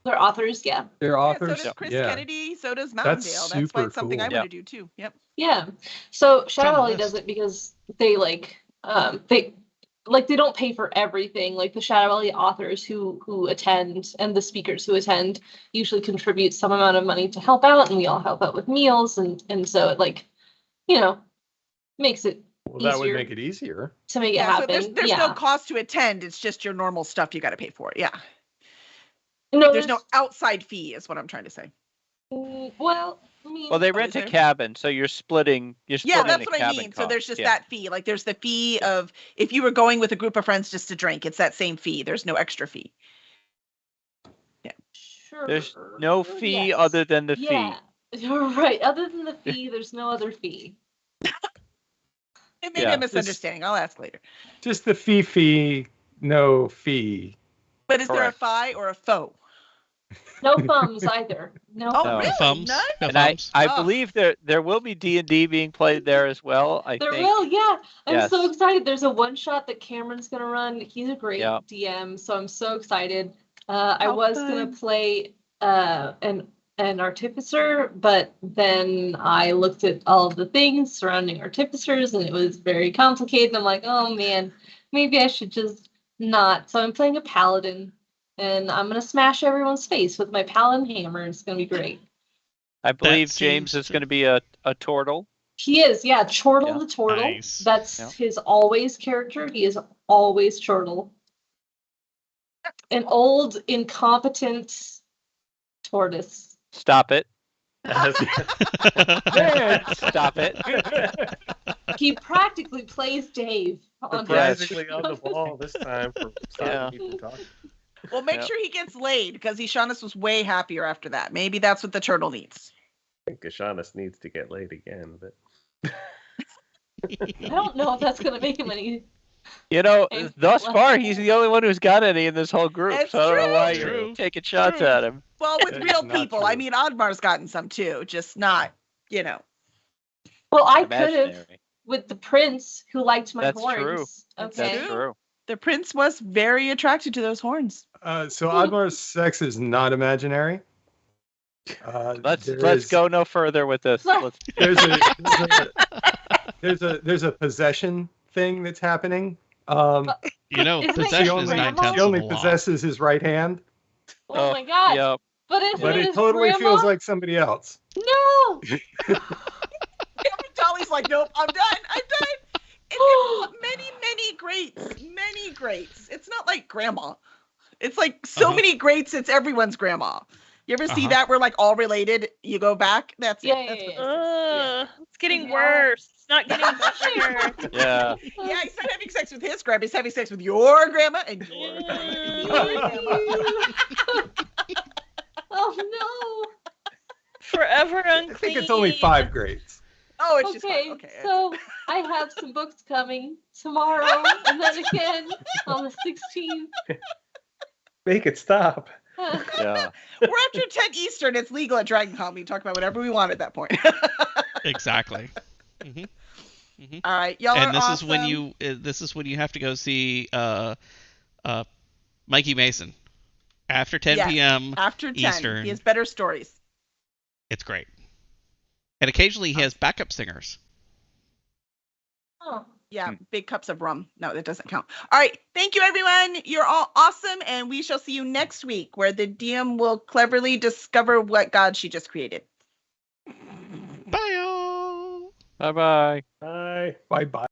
they're authors. Yeah, So authors. does Chris Yeah. Kennedy. So does Mountaindale. That's why super it's something I cool. want to do too. Yep. yeah. So Shadow on the Alley list. does it because they they don't pay for everything. Like the Shadow Alley authors who attend and the speakers who attend usually contribute some amount of money to help out, and we all help out with meals, and so it makes it Well, that would easier. make it easier. to make it Yeah. So happen. there's yeah. no cost to attend. It's just your normal stuff you got to pay for. Yeah. No, There's no outside fee, is what I'm trying to say. well, I mean, Well, they Oh, rent is a there? cabin, so you're splitting. You're Yeah, splitting that's the what I cabin mean. So there's cost, just yeah. that fee. Like there's the fee of if you were going with a group of friends just to drink, it's that same fee. There's no extra fee. sure. There's no fee yes. other than the fee. Yeah, you're right. Other than the fee, there's no other fee. It may Yeah. be a misunderstanding. I'll ask later. Just the fee, no fee. But is there a Correct. fi or a faux? No thumbs either. No. Oh, No. No really? thumbs. None? No And I thumbs. Oh. believe there will be D&D being played there as well. I There think. will, yeah. I'm so Yes. excited. There's a one shot that Cameron's gonna run. He's a great Yeah. DM, so I'm so excited. I How was gonna fun. play an artificer, but then I looked at all of the things surrounding artificers, and it was very complicated. I'm like, oh man, maybe I should just not. So I'm playing a paladin, and I'm gonna smash everyone's face with my paladin hammer. It's gonna be great. I believe seems James is going to be a turtle. He is, yeah, Chortle Yeah. the Turtle. Nice. That's Yeah. his always character. He is always Chortle. An old, incompetent tortoise. Stop it. As- Stop it. He practically plays Dave on Surprisingly on the ball this time for stopping Yeah. people from talking. Well, make Yep. sure he gets laid because Ishanis was way happier after that. Maybe that's what the turtle needs. I think Gashanis needs to get laid again, but I don't know if that's gonna make him any. You know, Hey, thus what? far he's the only one who's got any in this whole group. It's So I don't know why true. you're taking shots True. at him. Well, with That is real not people. I true. mean, Oddmar's gotten some too, just not, you know. Well, I could have Imaginary. with the prince who liked my That's horns. true. Okay. That's true. The prince was very attracted to those horns. So Oddmar's sex is not imaginary. Let's There is- go no further with this. Let's, there's a possession thing that's happening. You know, Isn't it possession your is grandma? 9/10 She of only the law. possesses his right hand, Oh my god! Yep. But isn't but it it his totally grandma? feels like somebody else. No. Dolly's like, nope, I'm done. I'm done. It's many greats. It's not like grandma. It's like so many greats. It's everyone's grandma. You ever see Uh-huh. that? We're like all related. You go back. That's Yeah, it. That's yeah, what yeah. this is. It's getting Yeah. worse. It's not getting better. yeah. Yeah, he's not having sex with his grandma. He's having sex with your grandma and your grandma. And your grandma. Oh Forever unclean. I think it's only 5 grades. Oh, it's no. just Okay, fine. Okay. so I have some books coming tomorrow, and then again on the 16th. make it stop. Yeah. We're after 10 Eastern. It's legal at DragonCon. We can talk about whatever we want at that point. Exactly. hmm All right, y'all And are this awesome. is when you have to go see Mikey Mason after 10 Yes. p.m. After 10. Eastern. He has better stories. It's great. And occasionally he has backup singers. Oh. Yeah, big cups of rum. No, that doesn't count. All right, thank you, everyone. You're all awesome, and we shall see you next week, where the DM will cleverly discover what god she just created. Bye, y'all. Bye bye. Bye. Bye bye.